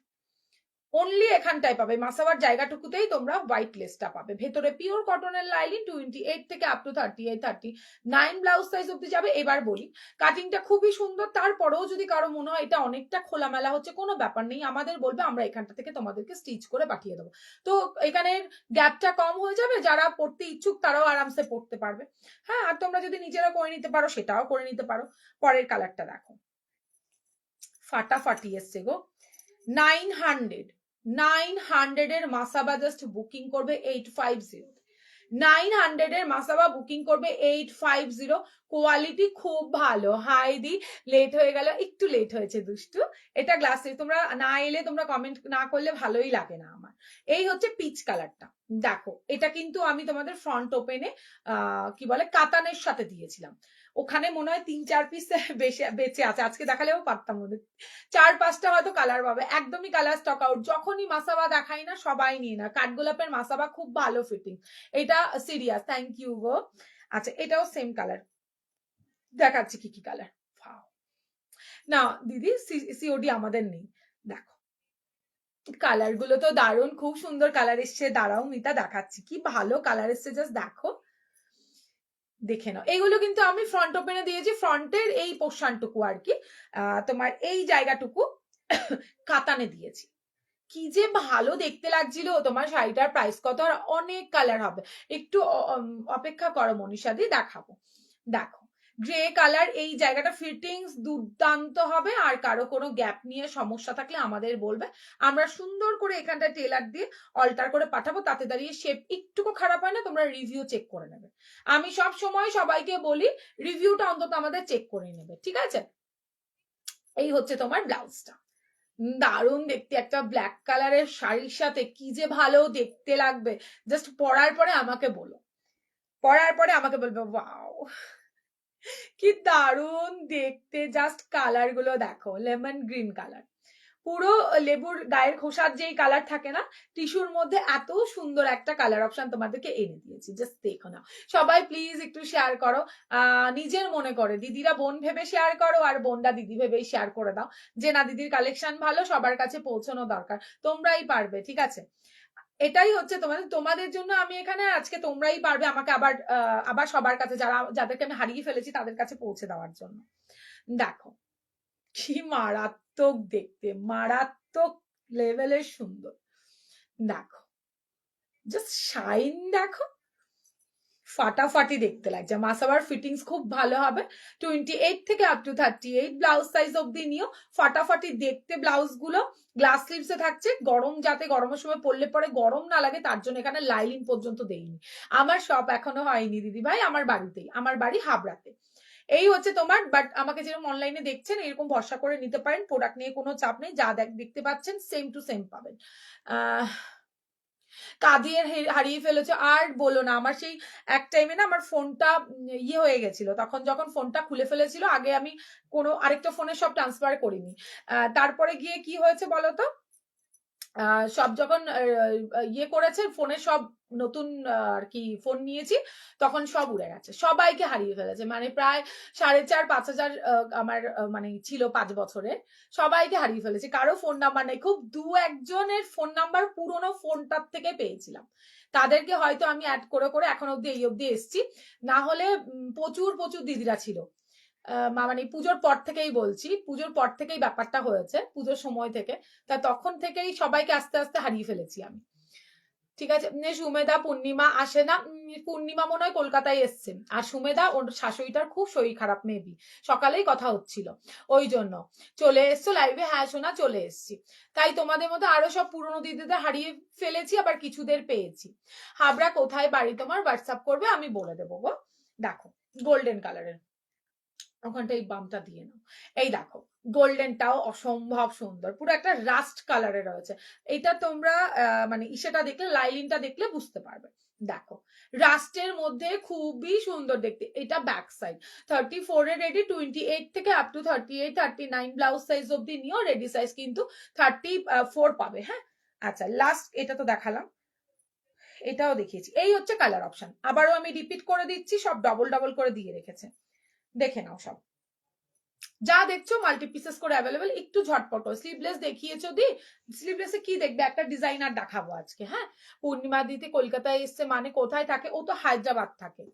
অনলি এখানটায় পাবে, মাসাবার জায়গাটুকুতেই তোমরা হোয়াইট লেসটা পাবে, ভেতরে পিওর কটনের লাইলিন, 28 থেকে আপ টু 38 39 ব্লাউজ সাইজ অব্দি যাবে। এবার বলি কাটিংটা খুবই সুন্দর, তারপরেও যদি কারো মনে হয় এটা অনেকটা খোলামেলা হচ্ছে, কোনো ব্যাপার নেই, আমাদের বলবে, আমরা এখানটা থেকে তোমাদেরকে স্টিচ করে পাঠিয়ে দেবো, তো এখানের গ্যাপটা কম হয়ে যাবে, যারা পড়তে ইচ্ছুক তারাও আরামসে পড়তে পারবে। হ্যাঁ আর তোমরা যদি নিজেরা করে নিতে পারো সেটাও করে নিতে পারো। পরের কালারটা দেখো, ফাটাফাটি এসছে গো, 900 এর মাসাবা জাস্ট বুকিং করবে 850, 900 এর মাসাবা বুকিং করবে 850, কোয়ালিটি খুব ভালো। হাই দি, লেট হয়ে গেল, একটু লেট হয়েছে দুষ্টু। এটা গ্লাস, তোমরা না এলে তোমরা কমেন্ট না করলে ভালোই লাগে না আমার। এই হচ্ছে পিচ কালারটা, দেখো এটা কিন্তু আমি তোমাদের ফ্রন্ট ওপেনে কি বলে কাতানের সাথে দিয়েছিলাম, ওখানে মনে হয় 3-4 পিস বেঁচে আছে, আজকে দেখালেও পারতাম, মনে 4-5টা হয়তো কালার পাবে, একদমই কালার স্টক আউট। যখনই মাসাবা দেখাই না সবাই নিয়ে না, কাঠগোলাপের মাসাবা খুব ভালো ফিটিং, এটা সিরিয়াস, থ্যাংক ইউ গো। আচ্ছা এটাও সেম কালার, দেখাচ্ছি কি কি কালার। না দিদি সিওডি আমাদের নেই, দেখো কালার গুলো তো দারুণ, খুব সুন্দর কালার এসছে। দাঁড়াও মিতা দেখাচ্ছি, কি ভালো কালার এসছে, জাস্ট দেখো, দেখে নাও। এগুলো কিন্তু আমি ফ্রন্ট ওপেনে দিয়েছি, ফ্রন্টের এই পোর্শনটুকু আর কি, তোমার এই জায়গাটুকু কাতানে দিয়েছি। কি যে ভালো দেখতে লাগছিল। তোমার শাড়িটার প্রাইস কত, আর অনেক কালার হবে, একটু অপেক্ষা করো মনীষাদি, দেখাবো। দেখো গ্রে কালার, এই জায়গাটা ফিটিংস দুর্দান্ত হবে, আর কারো কোনো গ্যাপ নিয়ে সমস্যা থাকলে আমাদের বলবে, আমরা সুন্দর করে এখানটা টেলার দিয়ে অল্টার করে পাঠাবো, তাতে দাঁড়িয়ে শেপ একটুকু খারাপ হয় না, তোমরা রিভিউ চেক করে নেবে। আমি সব সময় সবাইকে বলি রিভিউটা অন্তত আমাদের চেক করে নেবে, ঠিক আছে। এই হচ্ছে তোমার ব্লাউজটা, দারুণ দেখতে, একটা ব্ল্যাক কালারের শাড়ির সাথে কি যে ভালো দেখতে লাগবে, জাস্ট পরার পরে আমাকে বলো, পরার পরে আমাকে বলবে ওয়াও কি দারুণ দেখতে। জাস্ট কালার গুলো দেখো, লেমন গ্রিন কালার, পুরো লেবুর গায়ের খোসার যেই কালার থাকে না, টিস্যুর মধ্যে এত সুন্দর একটা কালার অপশন তোমাদেরকে এনে দিয়েছি, জাস্ট দেখো না। সবাই প্লিজ একটু শেয়ার করো, নিজের মনে করে, দিদিরা বোন ভেবে শেয়ার করো, আর বোনরা দিদি ভেবেই শেয়ার করে দাও, যে না দিদির কালেকশন ভালো, সবার কাছে পৌঁছানো দরকার, তোমরাই পারবে, ঠিক আছে। এটাই হচ্ছে তোমাদের জন্য আমি এখানে, আজকে তোমরাই পারবে আমাকে আবার আবার সবার কাছে, যাদেরকে আমি হারিয়ে ফেলেছি তাদের কাছে পৌঁছে দেওয়ার জন্য। দেখো কি মারাত্মক দেখতে, মারাত্মক লেভেলের সুন্দর, দেখো জাস্ট শাইন, দেখো ফাটাফাটি দেখতে লাগছে। মাসাবার ফিটিংস খুব ভালো হবে, 28 থেকে আপ টু 38 ব্লাউজ সাইজ অব্দি নিও, ফাটাফাটি দেখতে ব্লাউজ গুলো। গ্লাস স্লিভসে থাকছে, গরম যাতে গরমের সময় পরলে পরে গরম না লাগে তার জন্য এখানে লাইলিন পর্যন্ত দেইনি। আমার শপ এখনো হয়নি দিদি ভাই, আমার বাড়িতেই, আমার বাড়ি হাবড়াতে। এই হচ্ছে তোমার, বাট আমাকে যেরকম অনলাইনে দেখছেন এরকম ভরসা করে নিতে পারেন, প্রোডাক্ট নিয়ে কোনো চাপ নেই, যা দেখতে পাচ্ছেন সেম টু সেম পাবেন। কাঁদিয়ে হারিয়ে ফেলেছো, আর বলো না, আমার সেই এক টাইমে না আমার ফোনটা ইয়ে হয়ে গেছিল, তখন যখন ফোনটা খুলে ফেলেছিল, আগে আমি কোনো আরেকটা ফোনে সব ট্রান্সফার করিনি, তারপরে গিয়ে কি হয়েছে বলতো, সব যখন ইয়ে করেছে ফোনে, সব নতুন আর কি ফোন নিয়েছি, তখন সব উড়ে গেছে, সবাইকে হারিয়ে ফেলেছে, মানে প্রায় 4,500-5,000 আমার মানে ছিল 5 বছরে, সবাইকে হারিয়ে ফেলেছে, কারো ফোন নাম্বার নেই, খুব 2-1 জনের ফোন নাম্বার পুরোনো ফোনটার থেকে পেয়েছিলাম, তাদেরকে হয়তো আমি অ্যাড করে করে এখন অব্দি এই অব্দি এসছি, না হলে প্রচুর প্রচুর দিদিরা ছিল, মানে পুজোর পর থেকেই বলছি, পুজোর পর থেকেই ব্যাপারটা হয়েছে, পুজোর সময় থেকে, তা তখন থেকেই সবাইকে আস্তে আস্তে হারিয়ে ফেলেছি আমি, ঠিক আছে। সুমেধা, পূর্ণিমা আসে না, পূর্ণিমা মনে হয় কলকাতায় এসছে, আর সুমেধা ওর শাশুড়িটার খুব শরীর খারাপ, মেবি সকালেই কথা হচ্ছিল, ওই জন্য চলে এসছো লাইভে। হ্যাঁ শোনা, চলে এসছি, তাই তোমাদের মধ্যে আরো সব পুরনো দিদিদের হারিয়ে ফেলেছি, আবার কিছুদের পেয়েছি। হাবড়া কোথায় বাড়ি তোমার, হোয়াটসঅ্যাপ করবে, আমি বলে দেবো গো। দেখো গোল্ডেন কালারের, ওখানটা এই বামটা দিয়ে নাও, এই দেখো গোল্ডেনটাও অসম্ভব সুন্দর, পুরো একটা রাস্ট কালারে রয়েছে, এটা তোমরা মানে ইসেটা দেখলে, লাইলিনটা দেখলে বুঝতে পারবে। দেখো রাস্টের মধ্যে খুবই সুন্দর দেখতে, এটা ব্যাক সাইড 34 এর রেডি, 28 থেকে আপ টু 38 39 ব্লাউজ সাইজ অব্দি নিও, রেডি সাইজ কিন্তু 34 পাবে। হ্যাঁ আচ্ছা, লাস্ট এটা তো দেখালাম, এটাও দেখিয়েছি, এই হচ্ছে কালার অপশন, আবারও আমি রিপিট করে দিচ্ছি, সব ডবল ডবল করে দিয়ে রেখেছে, দেখে নাও, সব যা দেখছো মাল্টি পিসেস করে অ্যাভেলেবেল, একটু ঝটপট। স্লিভলেস দেখিয়েছো দি, স্লিভলেসে কি দেখবে, একটা ডিজাইনার দেখাবো আজকে। হ্যাঁ পূর্ণিমা দিতে কলকাতায় এসছে, মানে কোথায় থাকে, ও তো হায়দ্রাবাদ থাকে,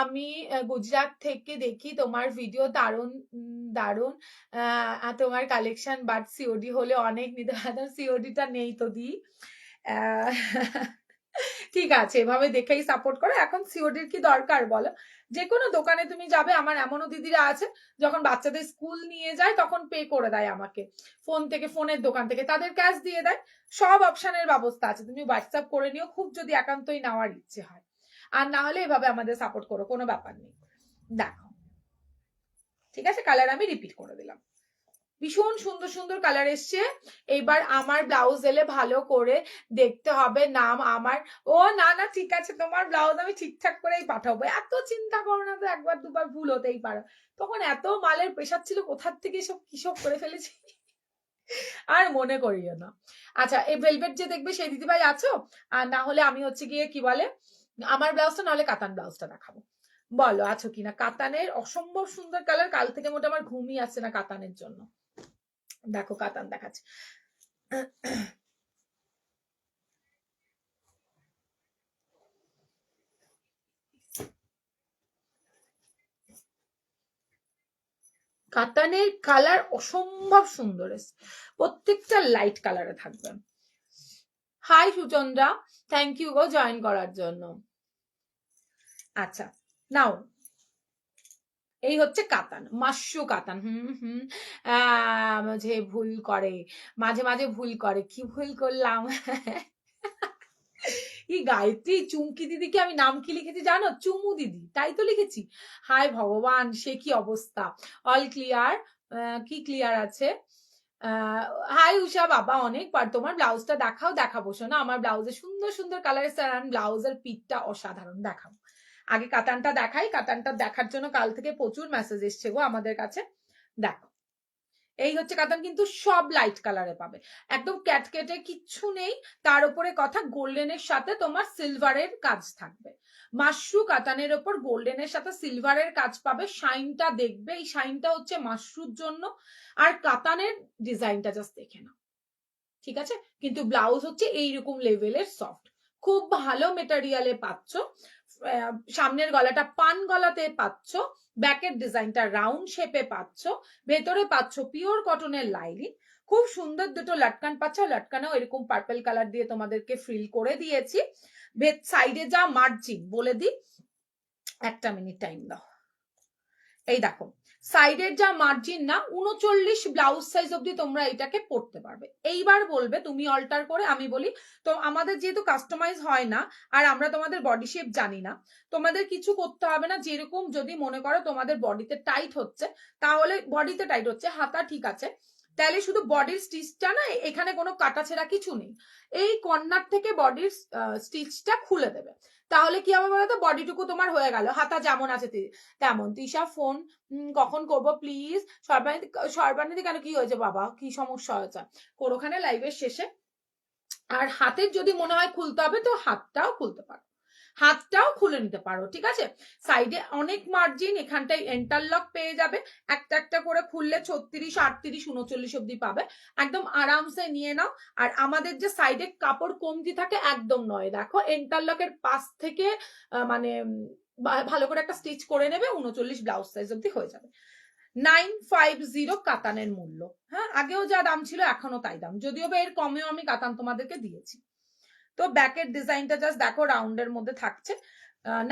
আমি গুজরাট থেকে দেখি তোমার ভিডিও, দারুন দারুন, তোমার কালেকশন, বাট সিওডি হলে অনেক নিতে পারতাম, সিওডিটা নেই তো দি, ঠিক আছে এভাবে দেখেই সাপোর্ট করো, এখন সিওডির কি দরকার বলো, যে কোনো দোকানে তুমি যাবে, আমার এমনও দিদিরা আছে যখন বাচ্চাদের স্কুল নিয়ে যায় তখন পে করে দেয় আমাকে, ফোন থেকে, ফোনের দোকান থেকে তাদের ক্যাশ দিয়ে দেয়, সব অপশনের ব্যবস্থা আছে, তুমি হোয়াটসঅ্যাপ করে নিও, খুব যদি একান্তই নেওয়ার ইচ্ছে হয়। আর না হলে এভাবে আমাদের সাপোর্ট করো, কোনো ব্যাপার নেই। দেখো, ঠিক আছে, কালার আমি রিপিট করে দিলাম। ভীষণ সুন্দর সুন্দর কালার এসছে। এবার আমার ব্লাউজ এলে ভালো করে দেখতে হবে নাম আমার। ও না না, ঠিক আছে, তোমার ব্লাউজ আমি ঠিকঠাক করেই পাঠাবো, এত চিন্তা করো না তো, একবার দুবার ভুল হতেই পারে। তখন এত মালের প্রেশার ছিল, কোথার থেকে সব কিসব করে ফেলেছি আর মনে করিও না। আচ্ছা, এই ভেলভেট যে দেখবে সেই দিদিভাই আছো? আর না হলে আমি হচ্ছে গিয়ে কি বলে আমার ব্লাউজটা, নাহলে কাতান ব্লাউজটা দেখাবো। বলো আছো কিনা? কাতানের অসম্ভব সুন্দর কালার, কাল থেকে মোটা আমার ঘুমই আসছে না কাতানের জন্য। দেখো কাতান দেখাচ্ছে। কাতানের কালার অসম্ভব সুন্দর, প্রত্যেকটা লাইট কালারে থাকবে। হাই সুচন্দ্রা, থ্যাংক ইউ গো জয়েন করার জন্য। আচ্ছা, নাও এই হচ্ছে কাতান, মাশরু কাতান। মাঝে ভুল করে, মাঝে মাঝে ভুল করে, কি ভুল করলাম? এই গায়ত্রী চুমকি দিদিকে আমি নাম কি লিখেছি জানো? চুমু দিদি, তাই তো লিখেছি। হায় ভগবান, সে কি অবস্থা! All clear? কি ক্লিয়ার আছে? হাই উষা বাবা, অনেকবার তোমার ব্লাউজটা দেখাও, দেখাবো শোনা, আমার ব্লাউজে সুন্দর সুন্দর কালারের স্যারান, ব্লাউজের পিঠটা অসাধারণ, দেখাও। আগে কাতানটা দেখাই, কাতানটা দেখার জন্য কাল থেকে প্রচুর মেসেজ এসছে গো আমাদের কাছে। দেখো, এই হচ্ছে কাতান, কিন্তু সব লাইট কালারে পাবে, একদম ক্যাটকেটে কিচ্ছু নেই। তার উপরে কথা, গোল্ডেনের সাথে তোমার সিলভারের কাজ থাকবে। মাশরু কাতানের ওপর গোল্ডেনের সাথে সিলভারের কাজ পাবে, শাইনটা দেখবে, এই শাইনটা হচ্ছে মাশরুর জন্য। আর কাতানের ডিজাইনটা জাস্ট দেখে নাও, ঠিক আছে? কিন্তু ব্লাউজ হচ্ছে এইরকম লেভেলের সফট, খুব ভালো মেটেরিয়ালে পাচ্ছ। সামনের গলাটা পান গলাতে পাচ্ছ, ব্যাকের ডিজাইনটা রাউন্ড শেপে পাচ্ছ, ভেতরে পাচ্ছ পিওর কটনের লাইনিং, খুব সুন্দর দুটো লটকান পাচ্ছ, লটকানেও এরকম পার্পল কালার দিয়ে তোমাদেরকে ফ্রিল করে দিয়েছি। সাইডে যা মার্জিন বলে দিই, একটা মিনিট টাইম দাও। এই দেখো, সাইডের যা মার্জিন না, 39 ব্লাউজ সাইজ অবধি তোমরা এটাকে পড়তে পারবে। এইবার বলবে তুমি অল্টার করে, আমি বলি তো আমাদের যেহেতু কাস্টমাইজ হয় না, আর আমরা তোমাদের বডি শেপ জানি না, তোমাদের কিছু করতে হবে না। যেরকম যদি মনে করো তোমাদের বডিতে টাইট হচ্ছে, তাহলে বডিতে টাইট হচ্ছে, হাতা ঠিক আছে, তাহলে শুধু বডির স্টিচটা না, এখানে কোনো কাটাছেড়া কিছু নেই, এই কর্নার থেকে বডির স্টিচটা খুলে দেবে। তাহলে কি হবে বলতো, বডিটুকু তোমার হয়ে গেল, হাতা যেমন আছে তেমন। তিশা ফোন কখন করবো প্লিজ? সর্বানিধি কেন, কি হয়েছে বাবা, কি সমস্যা হয়েছে? কোনোখানে লাইভের শেষে। আর হাতের যদি মনে হয় খুলতে হবে তো হাতটাও খুলতে পারো, হাতটাও খুলে নিতে পারো, ঠিক আছে? সাইডে অনেক মার্জিন, এখানটায় ইন্টারলক পেয়ে যাবে, একটা একটা করে খুললে 36, 38, 39 অব্দি পাবে, একদম আরামসে নিয়ে নাও। আর আমাদের যে সাইডে কাপড় কমতি থাকে একদম নয়, দেখো ইন্টারলকের পাশ থেকে মানে ভালো করে একটা স্টিচ করে নেবে, 39 ব্লাউজ সাইজ অব্দি হয়ে যাবে। 950 কাতানের মূল্য। হ্যাঁ, আগেও যা দাম ছিল এখনো তাই দাম, যদিও বা এর কমেও আমি কাতান তোমাদেরকে দিয়েছি। তো ব্যাকের ডিজাইনটা জাস্ট দেখো, রাউন্ডের মধ্যে থাকছে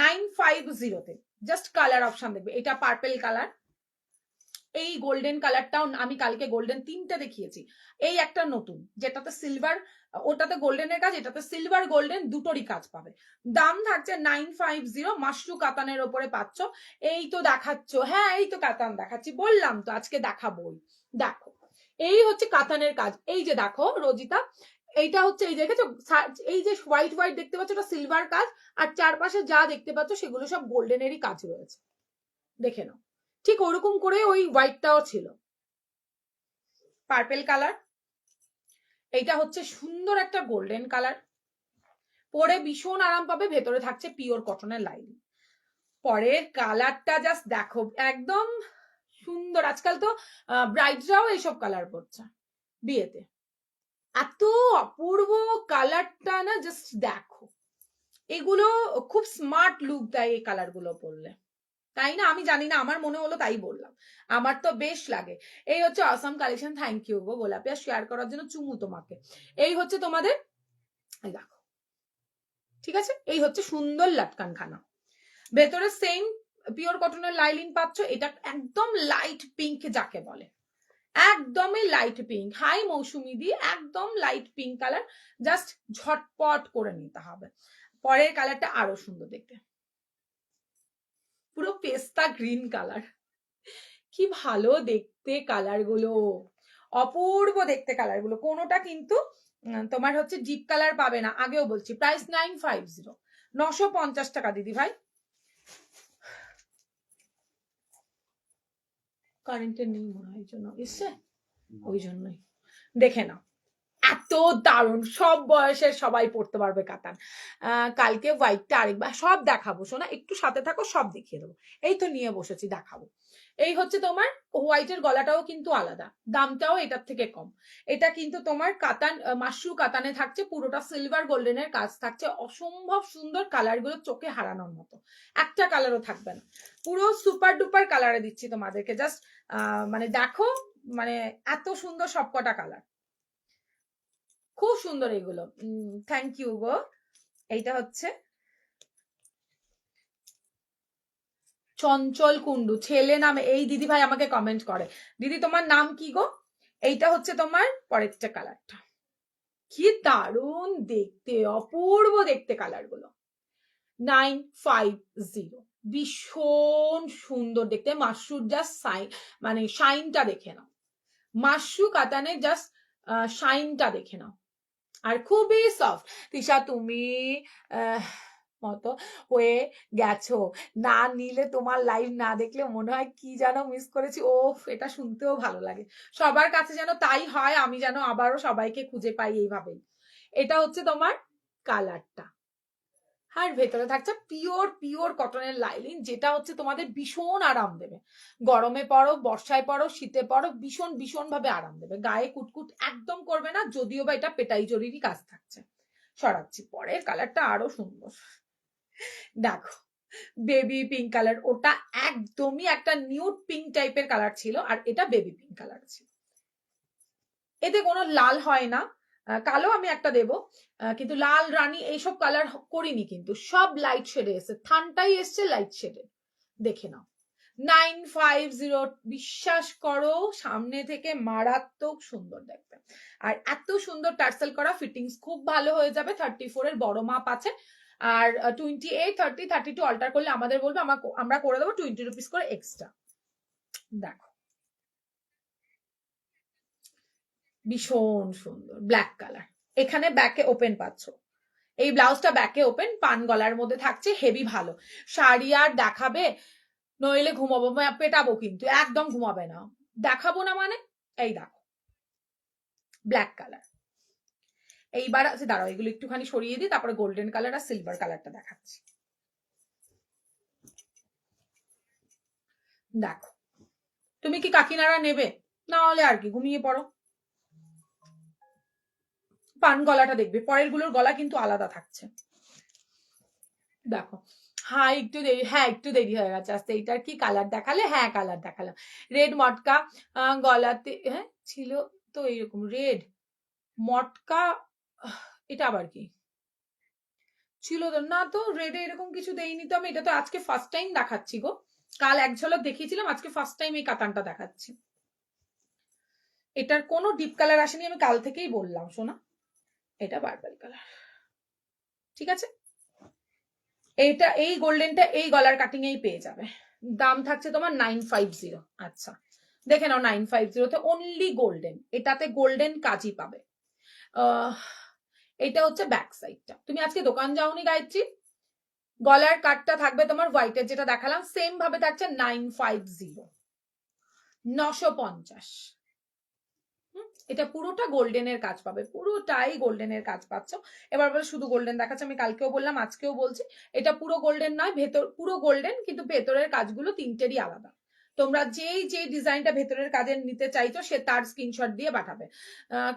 950-তে। জাস্ট কালার অপশন দেখবে, এটা পার্পল কালার, এই গোল্ডেন কালারটাও আমি কালকে গোল্ডেন 3টে দেখিয়েছি, এই একটা নতুন যেটাতে সিলভার, ওটাতে গোল্ডেনের কাজ, এটাতে সিলভার গোল্ডেন দুটোরই কাজ পাবে। দাম থাকছে 950, মাশরু কাতানের ওপরে পাচ্ছ। এই তো দেখাচ্ছ, হ্যাঁ এই তো কাতান দেখাচ্ছি, বললাম তো আজকে দেখাবোই। দেখো, এই হচ্ছে কাতানের কাজ, এই যে দেখো রোজিতা, এইটা হচ্ছে, এই দেখেছো এই যে হোয়াইট হোয়াইট দেখতে পাচ্ছ, এটা সিলভার কাজ, আর চারপাশে যা দেখতে পাচ্ছ সেগুলো সব গোল্ডেনেরই কাজ রয়েছে, দেখে নাও। ঠিক ওরকম করে ওই হোয়াইটটাও ছিল, পার্পল কালার, এইটা হচ্ছে সুন্দর একটা গোল্ডেন কালার, পরে ভীষণ আরাম পাবে, ভেতরে থাকছে পিওর কটনের লাইন। পরের কালারটা জাস্ট দেখো, একদম সুন্দর, আজকাল তো ব্রাইডরাও এইসব কালার পরছে বিয়েতে, এত অপূর্ব কালারটা না, জাস্ট দেখো, এগুলো খুব স্মার্ট লুক দেয় এই কালার গুলো পরলে, তাই না? আমি জানি না, আমার মনে হলো তাই বললাম, আমার তো বেশ লাগে। এই হচ্ছে অসাম কালেকশন, থ্যাংক ইউ গো গোলাপিয়া শেয়ার করার জন্য, চুমু তোমাকে। এই হচ্ছে তোমাদের, দেখো, ঠিক আছে, এই হচ্ছে সুন্দর লাটকান খানা, ভেতরে সেম পিওর কটনের লাইলিন পাচ্ছ, এটা একদম লাইট পিঙ্ক যাকে বলে, একদমই লাইট পিঙ্ক। হাই মৌসুমি দি, একদম লাইট পিঙ্ক কালার, জাস্ট ঝটপট করে নিতে হবে। পরের কালারটা আরো সুন্দর দেখতে, পুরো পেস্তা গ্রিন কালার, কি ভালো দেখতে কালার গুলো, অপূর্ব দেখতে কালার গুলো। কোনোটা কিন্তু তোমার হচ্ছে ডিপ কালার পাবে না, আগেও বলছি। প্রাইস 950, 950 টাকা দিদি ভাই। কারেন্টের নেই মনে হয়, জন্য এসছে, ওই জন্যই। দেখে নাও, এত দারুণ, সব বয়সের সবাই পড়তে পারবে কাতান। কালকে হোয়াইটটা আরেকবার সব দেখাবো শোনা, একটু সাথে থাকো, সব দেখিয়ে দেবো। এই তো নিয়ে বসেছি, দেখাবো। এই হচ্ছে তোমার হোয়াইটের গলাটাও কিন্তু আলাদা, দামটাও এটার থেকে কম। এটা কিন্তু তোমার কাতান, মাশরু কাতানে থাকছে, পুরোটা সিলভার গোল্ডেনের কাজ থাকছে, অসম্ভব সুন্দর, কালার গুলো চোখে হারানোর মতো, একটা কালারও থাকবে না, পুরো সুপার ডুপার কালারে দিচ্ছি তোমাদেরকে। জাস্ট মানে দেখো, মানে এত সুন্দর সবকটা কালার, খুব সুন্দর এগুলো। থ্যাংক ইউ গো। এইটা হচ্ছে চঞ্চল কুন্ডু, ছেলে নাম। এই দিদি ভাই আমাকে কমেন্ট করে, দিদি তোমার নাম কি গো? এইটা হচ্ছে তোমার পরেরটা কালারটা, কি দারুণ দেখতে, অপূর্ব দেখতে কালার গুলো। 950, ভীষণ সুন্দর দেখতে। মাশরুর জাস্ট মানে শাইনটা দেখে নাও, মাশরু কাতানে জাস্ট শাইনটা দেখে নাও, আর খুবই সফট। তিশা তুমি মতো হয়ে গেছো, না নিলে তোমার লাইভ না দেখলে মনে হয় কি যেন মিস করেছি। ও, এটা শুনতেও ভালো লাগে, সবার কাছে যেন তাই হয়, আমি যেন আবারও সবাইকে খুঁজে পাই এইভাবেই। এটা হচ্ছে তোমার কালারটা, আর ভেতরে থাকছে পিওর পিওর কটনের লাইলিন, যেটা হচ্ছে তোমাদের ভীষণ আরাম দেবে। গরমে পড়ো, বর্ষায় পড়ো, শীতে পড়ো, ভীষণ ভীষণ ভাবে আরাম দেবে, গায়ে কুটকুট একদম করবে না, যদিও বা এটা পেটাই জরিরই কাজ থাকছে। সরাচ্ছি, পরের কালারটা আরো সুন্দর, দেখো, বেবি পিঙ্ক কালার। ওটা একদমই একটা নিউড পিঙ্ক টাইপের কালার ছিল, আর এটা বেবি পিঙ্ক কালার ছিল। এতে কোনো লাল হয় না, কালো আমি একটা দেব, কিন্তু লাল রানী এইসব কালার করিনি, কিন্তু সব লাইট শেডে এসছে, থানটাই এসছে লাইট শেডে। দেখে নাও, 950, বিশ্বাস করো সামনে থেকে মারাত্মক সুন্দর দেখবে, আর এত সুন্দর টার্সেল করা, ফিটিংস খুব ভালো হয়ে যাবে। 34 এর বড় মাপ আছে, আর 28, 30, 32 অল্টার করলে আমাদের বলবে, আমরা করে দেবো 20 রুপিস করে এক্সট্রা। দেখো, ভীষণ সুন্দর ব্ল্যাক কালার, এখানে ব্যাকে ওপেন পাচ্ছ, এই ব্লাউজটা ব্যাকে ওপেন, পান গলার মধ্যে থাকছে, হেভি ভালো। শাড়ি আর দেখাবে, নইলে ঘুমাবো, পেটাবো, কিন্তু একদম ঘুমাবে না, দেখাবো না মানে। এই দেখো, ব্ল্যাক কালার। এইবার আছে, দাঁড়াও এগুলো একটুখানি সরিয়ে দিই, তারপরে গোল্ডেন কালার আর সিলভার কালারটা দেখাচ্ছি। দেখো, তুমি কি কাকিনারা নেবে? না হলে আর কি, ঘুমিয়ে পড়ো। পান গলাটা দেখবে, পরের গুলোর গলা কিন্তু আলাদা থাকছে। দেখো, হ্যাঁ একটু দেরি, হ্যাঁ একটু দেরি হয়ে গেছে আসতে। এইটার কি কালার দেখালে? হ্যাঁ কালার দেখালাম, রেড মটকা গলাতে, হ্যাঁ ছিল তো এইরকম রেড মটকা, এটা আবার কি ছিল তো না, তো রেডে এরকম কিছু দেইনি তো আমি, এটা তো আজকে ফার্স্ট টাইম দেখাচ্ছি গো, কাল এক ঝলক দেখিয়েছিলাম, আজকে ফার্স্ট টাইম এই কাতানটা দেখাচ্ছি। এটার কোনো ডিপ কালার আসেনি, আমি কাল থেকেই বললাম শোনা, এটা বারবারি কালার, ঠিক আছে। এইটা, এই গোল্ডেনটা এই গলার কাটিং এই পেয়ে যাবে, দাম থাকছে তোমার 950। আচ্ছা দেখে নাও, 950 অনলি গোল্ডেন, এটাতে গোল্ডেন কাজই পাবে। এটা হচ্ছে ব্যাক সাইডটা। তুমি আজকে দোকান যাওনি গায়ত্রী? গলার কাটটা থাকবে তোমার হোয়াইটের, যেটা দেখালাম সেম ভাবে থাকছে 950, 950। এটা পুরোটা গোল্ডেনের কাজ পাবে, পুরোটাই গোল্ডেনের কাজ পাচ্ছ। এবার বলে শুধু গোল্ডেন দেখাচ্ছে, আমি কালকেও বললাম আজকেও বলছি, এটা পুরো গোল্ডেন নয়, ভেতর পুরো গোল্ডেন, কিন্তু ভেতরের কাজগুলো তিনটেরই আলাদা। তোমরা যে ডিজাইনটা ভেতরের কাজের নিতে চাইছো, সে তার স্ক্রিনশট দিয়ে পাঠাবে,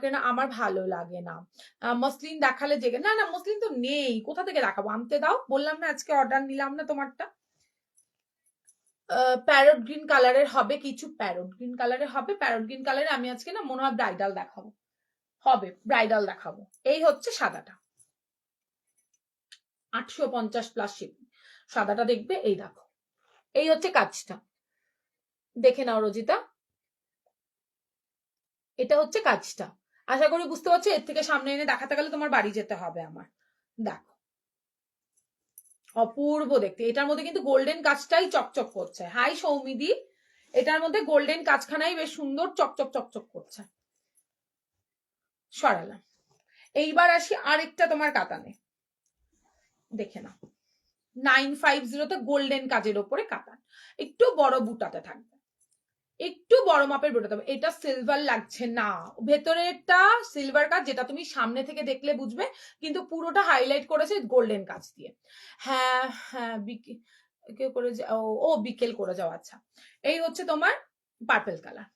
কেন আমার ভালো লাগে না মসলিন দেখালে জেগে, না না মসলিন তো নেই, কোথা থেকে দেখাবো, আনতে দাও, বললাম না আজকে অর্ডার নিলাম না তোমারটা। প্যারট গ্রিন কালারের হবে কিছু, প্যারট গ্রিন কালারের হবে, প্যারট গ্রিন কালারে আমি আজকে না মনে হয় ব্রাইডাল দেখাবো, হবে ব্রাইডাল দেখাবো। এই হচ্ছে সাদাটা, 850 প্লাস শিপিং, সাদাটা দেখবে। এই দেখো, এই হচ্ছে কাজটা, দেখে নাও রজিতা, এটা হচ্ছে কাজটা। আশা করি বুঝতে পারছো, এর থেকে সামনে এনে দেখাতে গেলে তোমার বাড়ি যেতে হবে আমার। দেখো, অপূর্ব দেখতে। এটার মধ্যে কিন্তু গোল্ডেন কাজটাই চকচক করছে। হাই সৌমিদি, এটার মধ্যে গোল্ডেন কাজখানাই বেশ সুন্দর চকচক চকচক করছে। সরালাম। এইবার আসি আরেকটা তোমার কাতানে, দেখে নাও 950 তে গোল্ডেন কাজের ওপরে কাতান, একটু বড় বুটাতে থাকবে, একটু বড় মাপের বুটাতে থাকবে। এটা সিলভার লাগছে না, ভেতরেরটা সিলভার কাজ, যেটা তুমি সামনে থেকে দেখলে বুঝবে, কিন্তু পুরোটা হাইলাইট করেছে গোল্ডেন কাজ দিয়ে। হ্যাঁ হ্যাঁ, কেউ করে ও বিকেল করে যাও। আচ্ছা, এই হচ্ছে তোমার পার্পল কালার,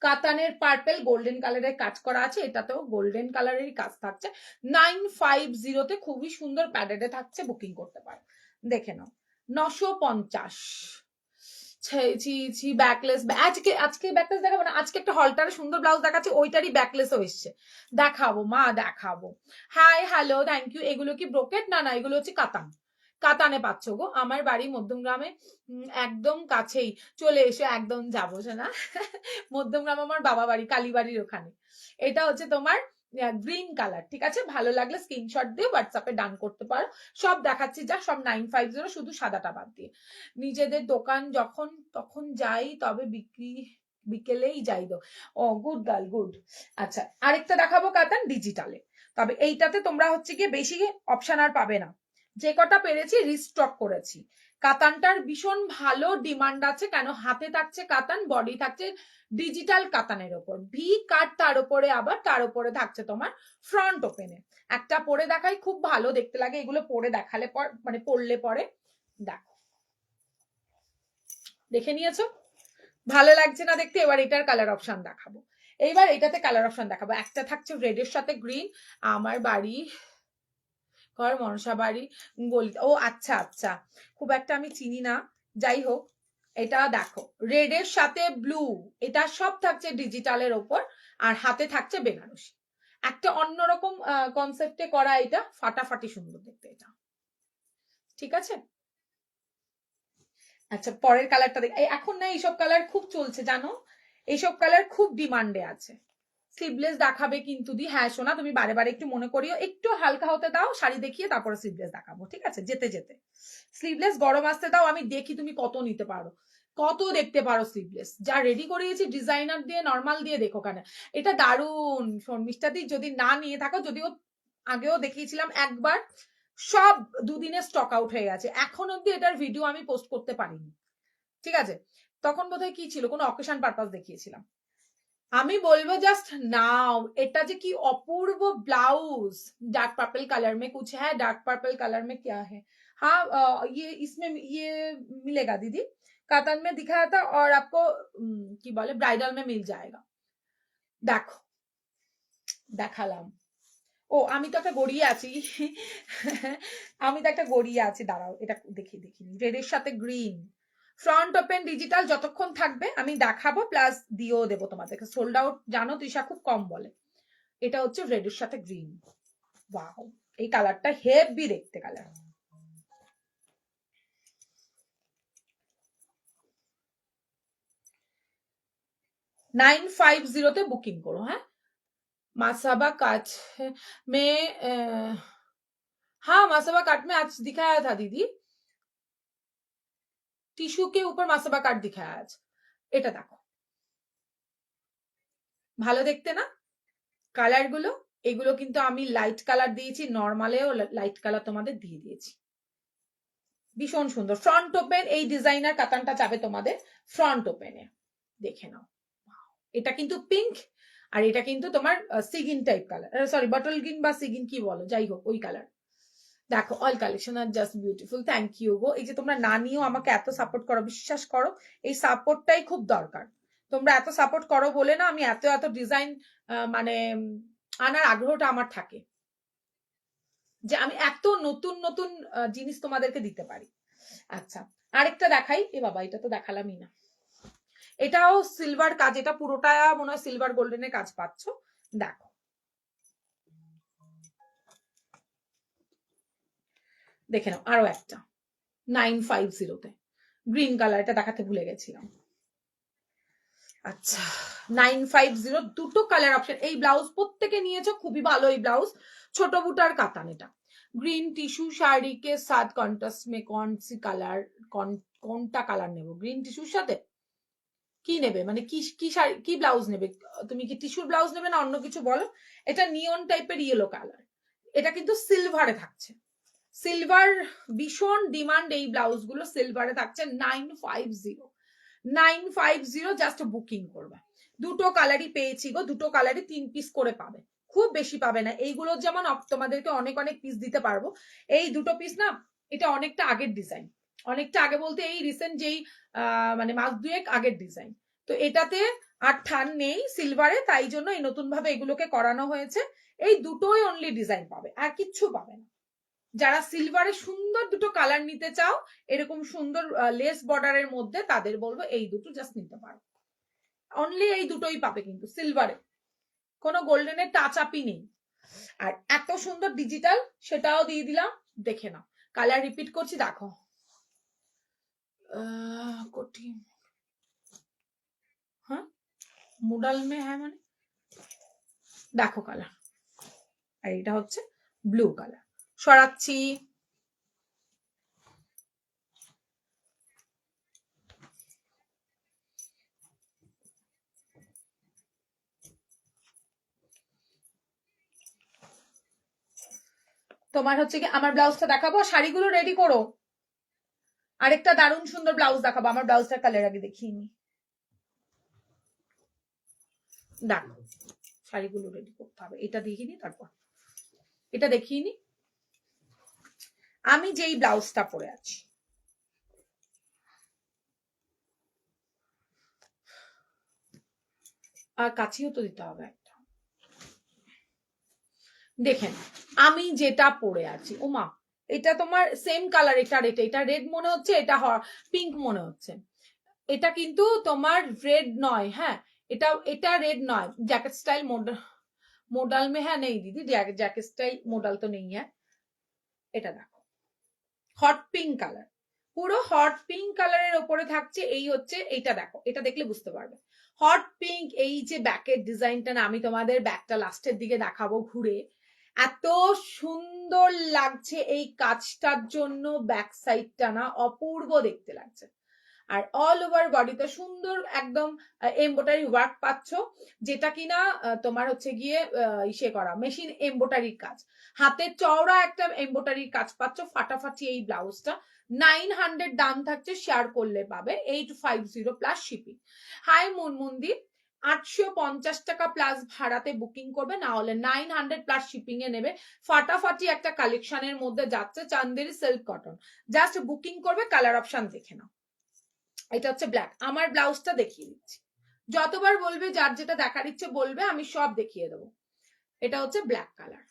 কাতানের পার্পল গোল্ডেন কালারের কাজ করা আছে, এটাতেও গোল্ডেন কালারেরই কাজ থাকছে। 950 তে খুবই সুন্দর প্যাডেডে থাকছে, বুকিং করতে পারো। দেখে নাও 950। ব্যাকলেস, আজকে ব্যাকলেস দেখাবো না, আজকে একটা হলটার সুন্দর ব্লাউজ দেখাচ্ছে, ওইটারই ব্যাকলেসও এসছে, দেখাবো মা দেখাবো। Hi hello thank you. এগুলো কি ব্রোকেট? না না, এগুলো হচ্ছে কাতান, কাতানে পাচ্ছ গো। আমার বাড়ি মধ্যমগ্রামে, একদম কাছেই, চলে এসো, একদম যাবো না। মধ্যমগ্রাম আমার বাবা বাড়ি, কালীবাড়ির ওখানে। এটা হচ্ছে তোমার গ্রিন কালার, ঠিক আছে? ভালো লাগলে স্ক্রিনশট দিয়ে হোয়াটসঅ্যাপে ডান করতে পারো। সব দেখাচ্ছি যা, সব 950, শুধু সাদাটা বাদ দিয়ে। নিজেদের দোকান যখন তখন যাই, তবে বিকেলেই যাই দো। ও গুড গার্ল, গুড। আচ্ছা, আরেকটা দেখাবো কাতান ডিজিটালে, তবে এইটাতে তোমরা হচ্ছে গিয়ে বেশি অপশন আর পাবে না, যে কটা পেরেছি রিস্টক করেছি। কাতানটার ভীষণ ভালো ডিমান্ড আছে, কেন হাতে থাকছে কাতান, বডি থাকছে ডিজিটাল কাতানের ওপর, ভি কাট, তার উপরে আবার তার উপরে থাকছে তোমার ফ্রন্ট ওপেনে। একটা পরে দেখাই, খুব ভালো দেখতে লাগে এগুলো পরে দেখালে পর, মানে পরলে পরে। দেখো, দেখে নিয়েছো? ভালো লাগছে না দেখতে? এবার এটার কালার অপশন দেখাবো, এইবার এটাতে কালার অপশন দেখাবো। একটা থাকছে রেডের সাথে গ্রিন, আমার বাড়ি ঘর মনসা বাড়ি গলি। ও আচ্ছা আচ্ছা, খুব একটা আমি চিনি না, যাই হোক। এটা দেখো রেডের সাথে ব্লু, এটা সব থাকছে ডিজিটালের ওপর, আর হাতে থাকছে বেনারসি, একটা অন্যরকম কনসেপ্টে করা, এটা ফাটাফাটি সুন্দর দেখতে এটা, ঠিক আছে? আচ্ছা, পরের কালারটা দেখ। এখন না এইসব কালার খুব চলছে জানো, এইসব কালার খুব ডিমান্ডে আছে। স্লিভলেস দেখাবে কিন্তু দি, হ্যাঁ সোনা তুমি বারে বারে একটু মনে করিও, একটু হালকা হতে দাও, শাড়ি দেখিয়ে তারপরে স্লিভলেস দেখাবো, ঠিক আছে? যেতে যেতে স্লিভলেস গরম আসতে দাও, আমি দেখি তুমি কত নিতে পারো, কত দেখতে পারো স্লিভলেস। যা রেডি করিয়েছি ডিজাইনার দিয়ে, নর্মাল দিয়ে, দেখো কেন এটা দারুণ। শর্মিষ্ঠা দি, যদি না নিয়ে থাকো, যদিও আগেও দেখিয়েছিলাম একবার, সব দুদিনে স্টক আউট হয়ে গেছে, এখন অব্দি এটার ভিডিও আমি পোস্ট করতে পারিনি, ঠিক আছে? তখন বোধহয় কি ছিল, কোনো অকেশন পারপাস দেখিয়েছিলাম। আমি বলবো জাস্ট নাও, এটা যে কি অপূর্ব ব্লাউজ, डार्क पर्पल कलर में कुछ है, डार्क पर्पल कलर में क्या है? हाँ, ये इसमें ये मिलेगा दीदी, कातन में दिखाया था, और आपको কি বলে ব্রাইডাল में मिल जाएगा। দেখো, দেখালাম। ও আমি তো একটা গড়িয়ে আছি, আমি তো একটা গড়িয়ে আছি, দাঁড়াও এটা দেখি দেখিনি। রেডের সাথে গ্রিন, ফ্রন্ট ওপেন ডিজিটাল, যতক্ষণ থাকবে আমি দেখাবো, প্লাস দিয়েও দেবো তোমাদেরকে। সোল্ড আউট জানো তৃষা খুব কম বলে। এটা হচ্ছে রেডের সাথে গ্রিন, ওয়াও, এই কালারটা হেভি দেখতে কালার। $950 বুকিং করো। হ্যাঁ, मासाबा काट में हाँ, मासाबा काट में आज दिखाया था दीदी, टिश्यू के ऊपर मासाबा काट दिखाया आज। এটা দেখো, ভালো দেখতে না কালার গুলো? এগুলো কিন্তু আমি লাইট কালার দিয়েছি, নর্মালেও লাইট কালার তোমাদের দিয়ে দিয়েছি, ভীষণ সুন্দর। ফ্রন্ট ওপেন, এই ডিজাইনার কাতানটা যাবে তোমাদের ফ্রন্ট ওপেনে, দেখে নাও। এটা কিন্তু পিঙ্ক, আর এটা কিন্তু তোমার sea green type colour, sorry bottle green বা সিগিন কি বলো, যাই হোক ওই কালার। দেখো অল কালেকশন আর জাস্ট বিউটিফুল, থ্যাংক ইউ গো। এই যে তোমরা না নিয়েও আমাকে এত সাপোর্ট করো, বিশ্বাস করো এই সাপোর্টটাই খুব দরকার। তোমরা এত সাপোর্ট করো বলে না আমি এত এত ডিজাইন মানে আনার আগ্রহটা আমার থাকে, যে আমি এত নতুন নতুন জিনিস তোমাদেরকে দিতে পারি। আচ্ছা, আরেকটা দেখাই। এ বাবা, এটা তো দেখালামই না, এটাও সিলভার কাজ, এটা পুরোটা মনে হয় সিলভার গোল্ডেনের কাজ পাচ্ছ। দেখো, দেখে নাও আরো একটা 950 গ্রিন কালার, এটা দেখাতে ভুলে গেছিলাম। আচ্ছা, 950 দুটো কালার অপশন। এই ব্লাউজ প্রত্যেকে নিয়েছো, খুবই ভালো এই ব্লাউজ, ছোট বুটার কাতান এটা, ग्रीन टिश्यू শাড়ি के साथ कॉन्ट्रास्ट में कौन सी कलर কোনটা কালার নেব গ্রিন টিস্যুর সাথে কি নেবে মানে কি কি শাড়ি কি ব্লাউজ নেবে তুমি কি টিস্যুর ব্লাউজ নেবে না অন্য কিছু বলো এটা নিয়ন টাইপের ইয়েলো কালার এটা কিন্তু সিলভারে থাকছে সিলভার ভীষণ ডিমান্ড এই ব্লাউজ গুলো সিলভারে থাকছে 950 জাস্ট বুকিং করবে দুটো কালারই পেয়েছি গো দুটো কালারই 3 পিস করে পাবে খুব বেশি পাবে না এইগুলো যেমন তোমাদেরকে অনেক অনেক পিস দিতে পারবো এই দুটো পিস না এটা অনেকটা আগের ডিজাইন অনেকটা আগে বলতে এই রিসেন্ট যেই মানে মাস দুয়েক আগের ডিজাইন তো এটাতে আর ঠান নেই সিলভারে তাই জন্য এই নতুন ভাবে এগুলোকে করানো হয়েছে এই দুটোই অনলি ডিজাইন পাবে আর কিচ্ছু পাবে না যারা সিলভারে সুন্দর দুটো কালার নিতে চাও এরকম সুন্দর লেস বর্ডারের মধ্যে তাদের বলবো এই দুটো জাস্ট নিতে পারো অনলি এই দুটোই পাবে কিন্তু সিলভারে কোনো গোল্ডেনের টাচ আপই নেই আর এত সুন্দর ডিজিটাল সেটাও দিয়ে দিলাম দেখে নাও কালার রিপিট করছি দেখো কঠিন হ্যাঁ মোডাল মে হ্যাঁ মানে দেখো কালার আর এটা হচ্ছে ব্লু কালার সরাচ্ছি তোমার হচ্ছে কি আমার ব্লাউজটা দেখাবো শাড়িগুলো রেডি করো আরেকটা দারুণ সুন্দর ব্লাউজ দেখাবো আমার ব্লাউজটার কালার আগে দেখিয়ে নি দেখো শাড়িগুলো রেডি করতে হবে এটা দেখিয়ে নি তারপর এটা দেখিয়ে নি আমি যেই ব্লাউজটা পরে আছি আর কাছেও তো দিতে হবে একটা দেখেন আমি যেটা পরে আছি ওমা এটা তোমার সেম কালার এটা রেড মনে হচ্ছে এটা পিঙ্ক মনে হচ্ছে এটা কিন্তু তোমার রেড নয় হ্যাঁ এটা রেড নয় জ্যাকেট স্টাইল মডেল में है नहीं दीदी जैकेट स्टाइल मॉडल तो नहीं है এটা দেখো হট পিঙ্ক কালার পুরো হট পিঙ্ক কালারের উপরে থাকছে এই হচ্ছে এইটা দেখো এটা দেখলে বুঝতে পারবে হট পিঙ্ক এই যে ব্যাকের ডিজাইনটা না আমি তোমাদের ব্যাকটা লাস্টের দিকে দেখাবো ঘুরে এত সুন্দর লাগছে এই কাজটার জন্য ব্যাক সাইডটা না অপূর্ব দেখতে লাগছে আর অল ওভার বডিতে সুন্দর একদম এমব্রয়ডারি ওয়ার্ক পাচ্ছ যেটা কিনা তোমার হচ্ছে গিয়ে ইসে করা মেশিন এমব্রয়ডারির কাজ হাতে চওড়া একটা এমব্রয়ডারির কাজ পাচ্ছ ফাটাফাটি এই ব্লাউজটা 900 দাম থাকছে শেয়ার করলে পাবে 850 প্লাস শিপিং হাই মুনমুন্দি 850 টাকা প্লাস ভাড়াতে বুকিং করবে না হলে 900 প্লাস শিপিং এ নেবে ফাটাফাটি একটা কালেকশনের মধ্যে যাচ্ছে Chanderi silk cotton just booking করবে কালার অপশন দেখে নাও এটা হচ্ছে ব্ল্যাক আমার ব্লাউজটা দেখিয়ে দিচ্ছি যতবার বলবে যার যেটা দেখার ইচ্ছে বলবে আমি সব দেখিয়ে দেবো এটা হচ্ছে ব্ল্যাক কালার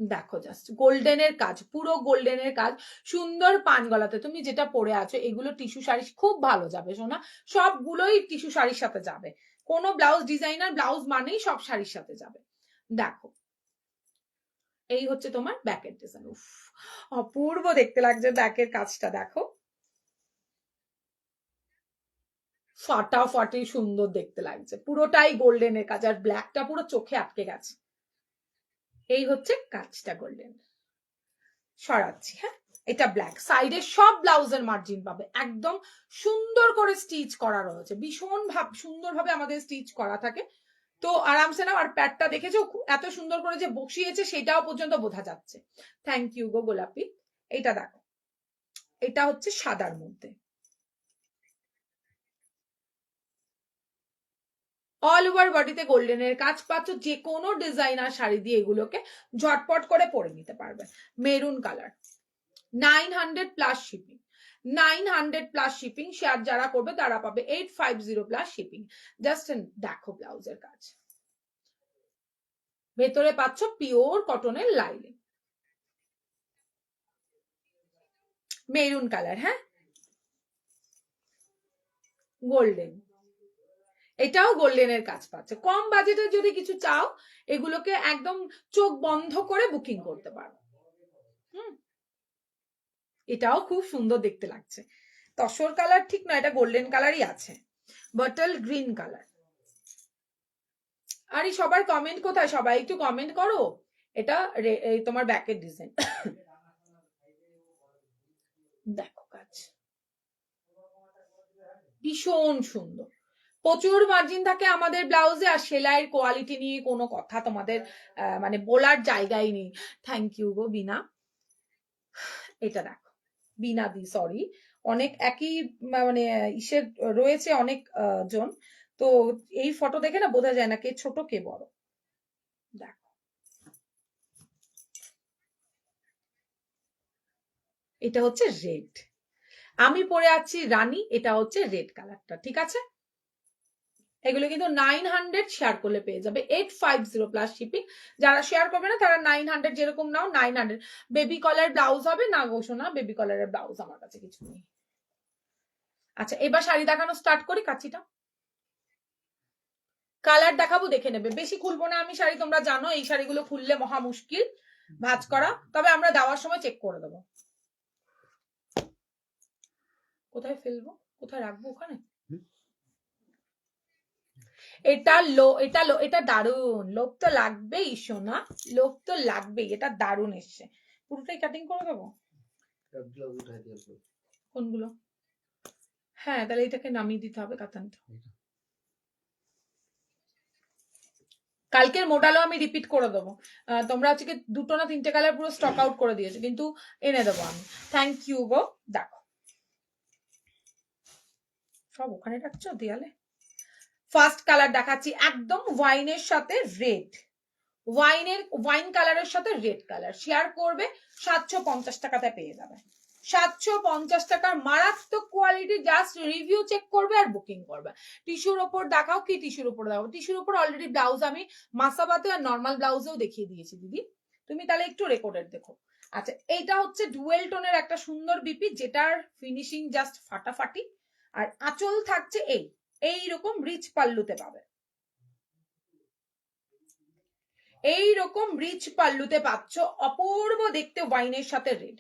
দেখো জাস্ট গোল্ডেনের কাজ পুরো গোল্ডেনের কাজ সুন্দর পান গলাতে তুমি যেটা পরে আছো এগুলো টিস্যু শাড়ি খুব ভালো যাবে সোনা সবগুলোই টিস্যু শাড়ির সাথে যাবে কোনো ব্লাউজ ডিজাইনার ব্লাউজ মানেই সব শাড়ির সাথে যাবে দেখো এই হচ্ছে তোমার ব্যাকের ডিজাইন উফ অপূর্ব দেখতে লাগছে ব্যাকের কাজটা দেখো ফাটাফাটি সুন্দর দেখতে লাগছে পুরোটাই গোল্ডেনের কাজ আর ব্ল্যাকটা পুরো চোখে আটকে গেছে এই হচ্ছে কাজটা গোল্ডেন সরাচ্ছি হ্যাঁ এটা ব্ল্যাক সাইডে সব ব্লাউজের মার্জিন পাবে একদম সুন্দর করে স্টিচ করা রয়েছে ভীষণ সুন্দরভাবে আমাদের স্টিচ করা থাকে তো আরামসে না আর প্যাডটা দেখেছো এত সুন্দর করে যে বসিয়েছে সেটাও পর্যন্ত বোঝা যাচ্ছে থ্যাংক ইউ গো গোলাপি এটা দেখো এটা হচ্ছে সাদার মধ্যে অল ওভার বডিতে গোল্ডেনের কাজ পাচ্ছ যে কোনো ডিজাইনার শাড়ি দিয়ে এগুলোকে ঝটপট করে পরে নিতে পারবে maroon colour 900 plus shipping 900 plus shipping share যারা করবে তারা পাবে 850 প্লাস শিপিং জাস্ট দেখো ব্লাউজের কাজ ভেতরে পাচ্ছ পিওর কটনের লাইলিং মেরুন কালার হ্যাঁ গোল্ডেন এটাও গোল্ডেনের কাজ পাচ্ছে কম বাজেটে যদি কিছু চাও এগুলোকে একদম চোখ বন্ধ করে বুকিং করতে পারো এটাও খুব সুন্দর দেখতে লাগছে তসর কালার ঠিক না এটা গোল্ডেন কালারই আছে বটল গ্রিন কালার আরে সবার কমেন্ট কোথায় সবাই একটু কমেন্ট করো এটা এই তোমার ব্যাকের ডিজাইন। দেখো কাজ ভীষণ সুন্দর, প্রচুর মার্জিন থাকে আমাদের ব্লাউজে, আর সেলাইয়ের কোয়ালিটি নিয়ে কোনো কথা তোমাদের মানে বলার জায়গাই নেই। থ্যাংক ইউ গো বিনা। এটা দেখো বিনা দি, সরি, অনেক একই মানে ইসের রয়েছে অনেক জন, তো এই ফটো দেখে না বোঝা যায় না কে ছোট কে বড়। দেখো এটা হচ্ছে রেড, আমি পরে আছি রানী, এটা হচ্ছে রেড কালারটা, ঠিক আছে। এগুলো কিন্তু 900 শেয়ার করলে পেয়ে যাবে, 850 প্লাস শিপিং। যারা শেয়ার করবে না তারা 900 যেরকম নাও 900। বেবি কলার ব্লাউজ হবে না গো সোনা, বেবি কলারের ব্লাউজ আমার কাছে কিছু নেই। আচ্ছা এবার শাড়ি দেখানো স্টার্ট করি, কাচিটা কালার দেখাবো, দেখে নেবে, বেশি খুলবো না আমি শাড়ি, তোমরা জানো এই শাড়িগুলো খুললে মহা মুশকিল ভাঁজ করা, তবে আমরা দেওয়ার সময় চেক করে দেবো। কোথায় ফেলবো, কোথায় রাখবো, ওখানে। এটা দারুন, লোভ তো লাগবেই সোনা, লোভ তো লাগবেই, এটা দারুন এসছে। পুরোটাই কাটিং করে দেবো, কোনগুলো? হ্যাঁ তাহলে এটাকে নামিয়ে দিতে হবে কাতানটা। কালকের মোডালও আমি রিপিট করে দেবো, তোমরা আজকে 2টো না 3টে কালার পুরো স্টক আউট করে দিয়েছো, কিন্তু এনে দেবো আমি। থ্যাংক ইউ গো। দেখো সব ওখানে রাখছো দেয়ালে। ফার্স্ট কালার দেখাচ্ছি, একদম ওয়াইনের সাথে রেড, ওয়াইন কালারের সাথে রেড কালার, শেয়ার করবে 750 টাকাতে পেয়ে যাবে। 750 টাকার মারাত্মক কোয়ালিটি, জাস্ট রিভিউ চেক করবে আর বুকিং করবে। টিস্যুর ওপর দেখাও, কি টিস্যুর ওপর দেখাও, টিস্যুর ওপর অলরেডি ব্লাউজ আমি মাসাবাতে আর নর্মাল ব্লাউজেও দেখিয়ে দিয়েছি দিদি, তুমি তাহলে একটু রেকর্ডেড দেখো। আচ্ছা এইটা হচ্ছে ডুয়েল টোনের একটা সুন্দর বিপি, যেটার ফিনিশিং জাস্ট ফাটাফাটি, আর আঁচল থাকছে এইরকম রিচ পাল্লুতে পাবে, এইরকম রিচ পাল্লুতে পাচ্ছ, অপূর্ব দেখতে ওয়াইনের সাথে রেড,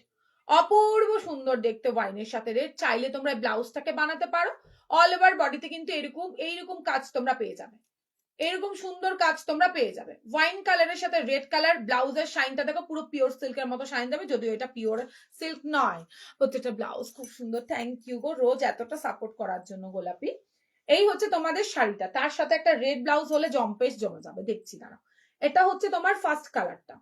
অপূর্ব সুন্দর দেখতে ওয়াইনের সাথে রেড। চাইলে তোমরা ব্লাউজটাকে বানাতে পারো, অল ওভার বডিতে কিন্তু এইরকম কাজ তোমরা পেয়ে যাবে, এরকম সুন্দর কাজ তোমরা পেয়ে যাবে। ওয়াইন কালারের সাথে রেড কালার, ব্লাউজের শাইনটা দেখো পুরো পিওর সিল্কের মতো শাইন দেবে, যদিও এটা পিওর সিল্ক নয়। প্রত্যেকটা ব্লাউজ খুব সুন্দর, থ্যাংক ইউ গো রোজ এতটা সাপোর্ট করার জন্য গোলাপি। এই হচ্ছে তোমাদের শাড়িটা, তার সাথে একটা রেড ব্লাউজ হলে জম্পেশ জমে যাবে, দেখছি দাঁড়াও। এটা হচ্ছে তোমার ফার্স্ট কালারটা,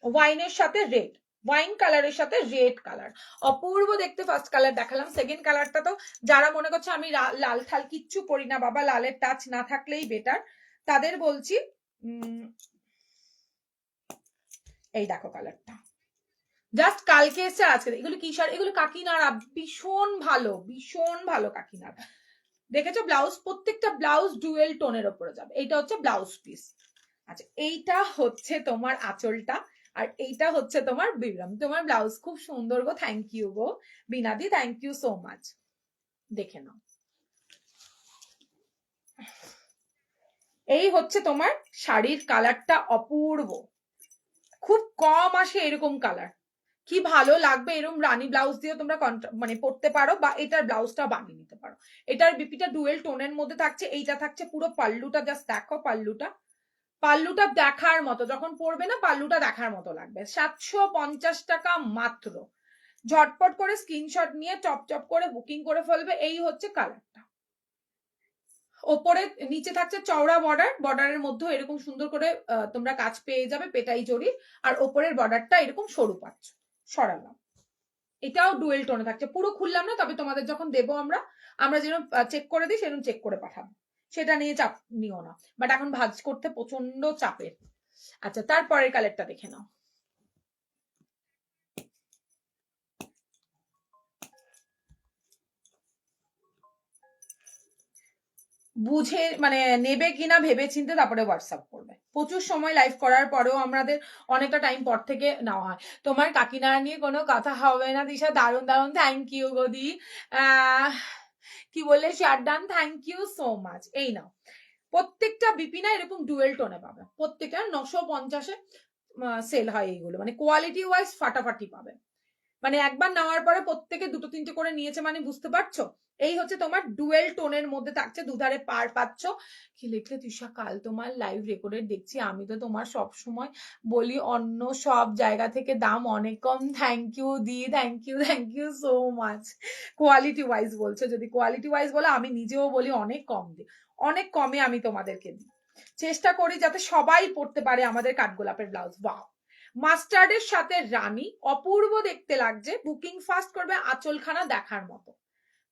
ওয়াইনের সাথে রেড, ওয়াইন কালারের সাথে রেড কালার, অপূর্ব দেখতে ফার্স্ট কালার দেখালাম। সেকেন্ড কালারটা তো যারা মনে করছে আমি লাল ঠাল কিচ্ছু পরি না বাবা, লালের টাচ না থাকলেই বেটার, তাদের বলছি এই দেখো কালারটা, জাস্ট কালকে এসে আজকে, এগুলো কি শাড়ি, এগুলো কাকিনাড়া, ভীষণ ভালো কাকিনাড়া। দেখেছো ব্লাউজ, প্রত্যেকটা ব্লাউজ ডুয়েল টোনের ওপরে যাবে, এইটা হচ্ছে ব্লাউজ পিস। আচ্ছা এইটা হচ্ছে তোমার আঁচলটা, আর এইটা হচ্ছে তোমার বিরাম, তোমার ব্লাউজ খুব সুন্দর গো, থ্যাংক ইউ গো বিনাদি, থ্যাংক ইউ সো মাচ। দেখে নাও, এই হচ্ছে তোমার শাড়ির কালারটা, অপূর্ব, খুব কম আসে এরকম কালার, কি ভালো লাগবে। এরকম রানী ব্লাউজ দিয়ে তোমরা মানে পরতে পারো, বা এটার ব্লাউজটা বানিয়ে নিতে পারো। এটার বিপিটা ডুয়েল টোনের মধ্যে থাকছে, এইটা থাকছে পুরো পাল্লুটা, জাস্ট দেখো পাল্লুটা দেখার মতো, যখন পরবে না পাল্লুটা দেখার মতো লাগবে। 750 টাকা মাত্র, ঝটপট করে স্ক্রিনশট নিয়ে চপ করে বুকিং করে ফেলবে। এই হচ্ছে কালারটা, ওপরে নিচে থাকছে চওড়া বর্ডার, বর্ডারের মধ্যে এরকম সুন্দর করে তোমরা কাজ পেয়ে যাবে পেটাই জড়ি, আর ওপরের বর্ডারটা এরকম সরু পাচ্ছ, সরালাম। এটাও ডুয়েল টোনে থাকছে, পুরো খুললাম না, তবে তোমাদের যখন দেবো আমরা যেরকম চেক করে দিই সেরকম চেক করে পাঠাবো, সেটা নিয়ে চাপ নিও না, বাট এখন ভাঁজ করতে প্রচন্ড চাপের। আচ্ছা তারপরের কালারটা দেখে নাও, বুঝে মানে নেবে কিনা ভেবে চিন্তে তারপরে হোয়াটসঅ্যাপ করবে। প্রচুর সময় লাইভ করার পরেও আমাদের অনেকটা টাইম পর থেকে নেওয়া হয়। তোমার কাকিনাড়া নিয়ে কোনো কথা হবে না দিশা, দারুণ থ্যাংক ইউ গদি, কি বললে share done, thank you so much. এই নাও, প্রত্যেকটা বিপিনা এরকম ডুয়েল টোনে পাবে, প্রত্যেকটা 950-এ সেল হয় এইগুলো, মানে কোয়ালিটি ওয়াইজ ফাটাফাটি পাবে। মানে একবার নেওয়ার পরে প্রত্যেকে দুটো তিনটে করে নিয়েছে, মানে বুঝতে পারছো। এই হচ্ছে তোমার ডুয়েল টোনের মধ্যে থাকছে, দুধারে পার পাচ্ছ। কি লিখলে তৃষা, কাল তোমার লাইভ রেকর্ডেড দেখছি, আমি তো তোমার সব সময় বলি অন্য সব জায়গা থেকে দাম অনেক কম। থ্যাংক ইউ দি, thank you so much. Quality wise বলছো, যদি কোয়ালিটি ওয়াইজ বলো, আমি নিজেও বলি অনেক কম দিই, অনেক কমে আমি তোমাদেরকে দিই। চেষ্টা করি যাতে সবাই পড়তে পারে আমাদের কাঠগোলাপের ব্লাউজ। বাহ, মাস্টার্ডের সাথে রানী, অপূর্ব দেখতে লাগছে। বুকিং ফাস্ট করবে, আঁচলখানা দেখার মতো,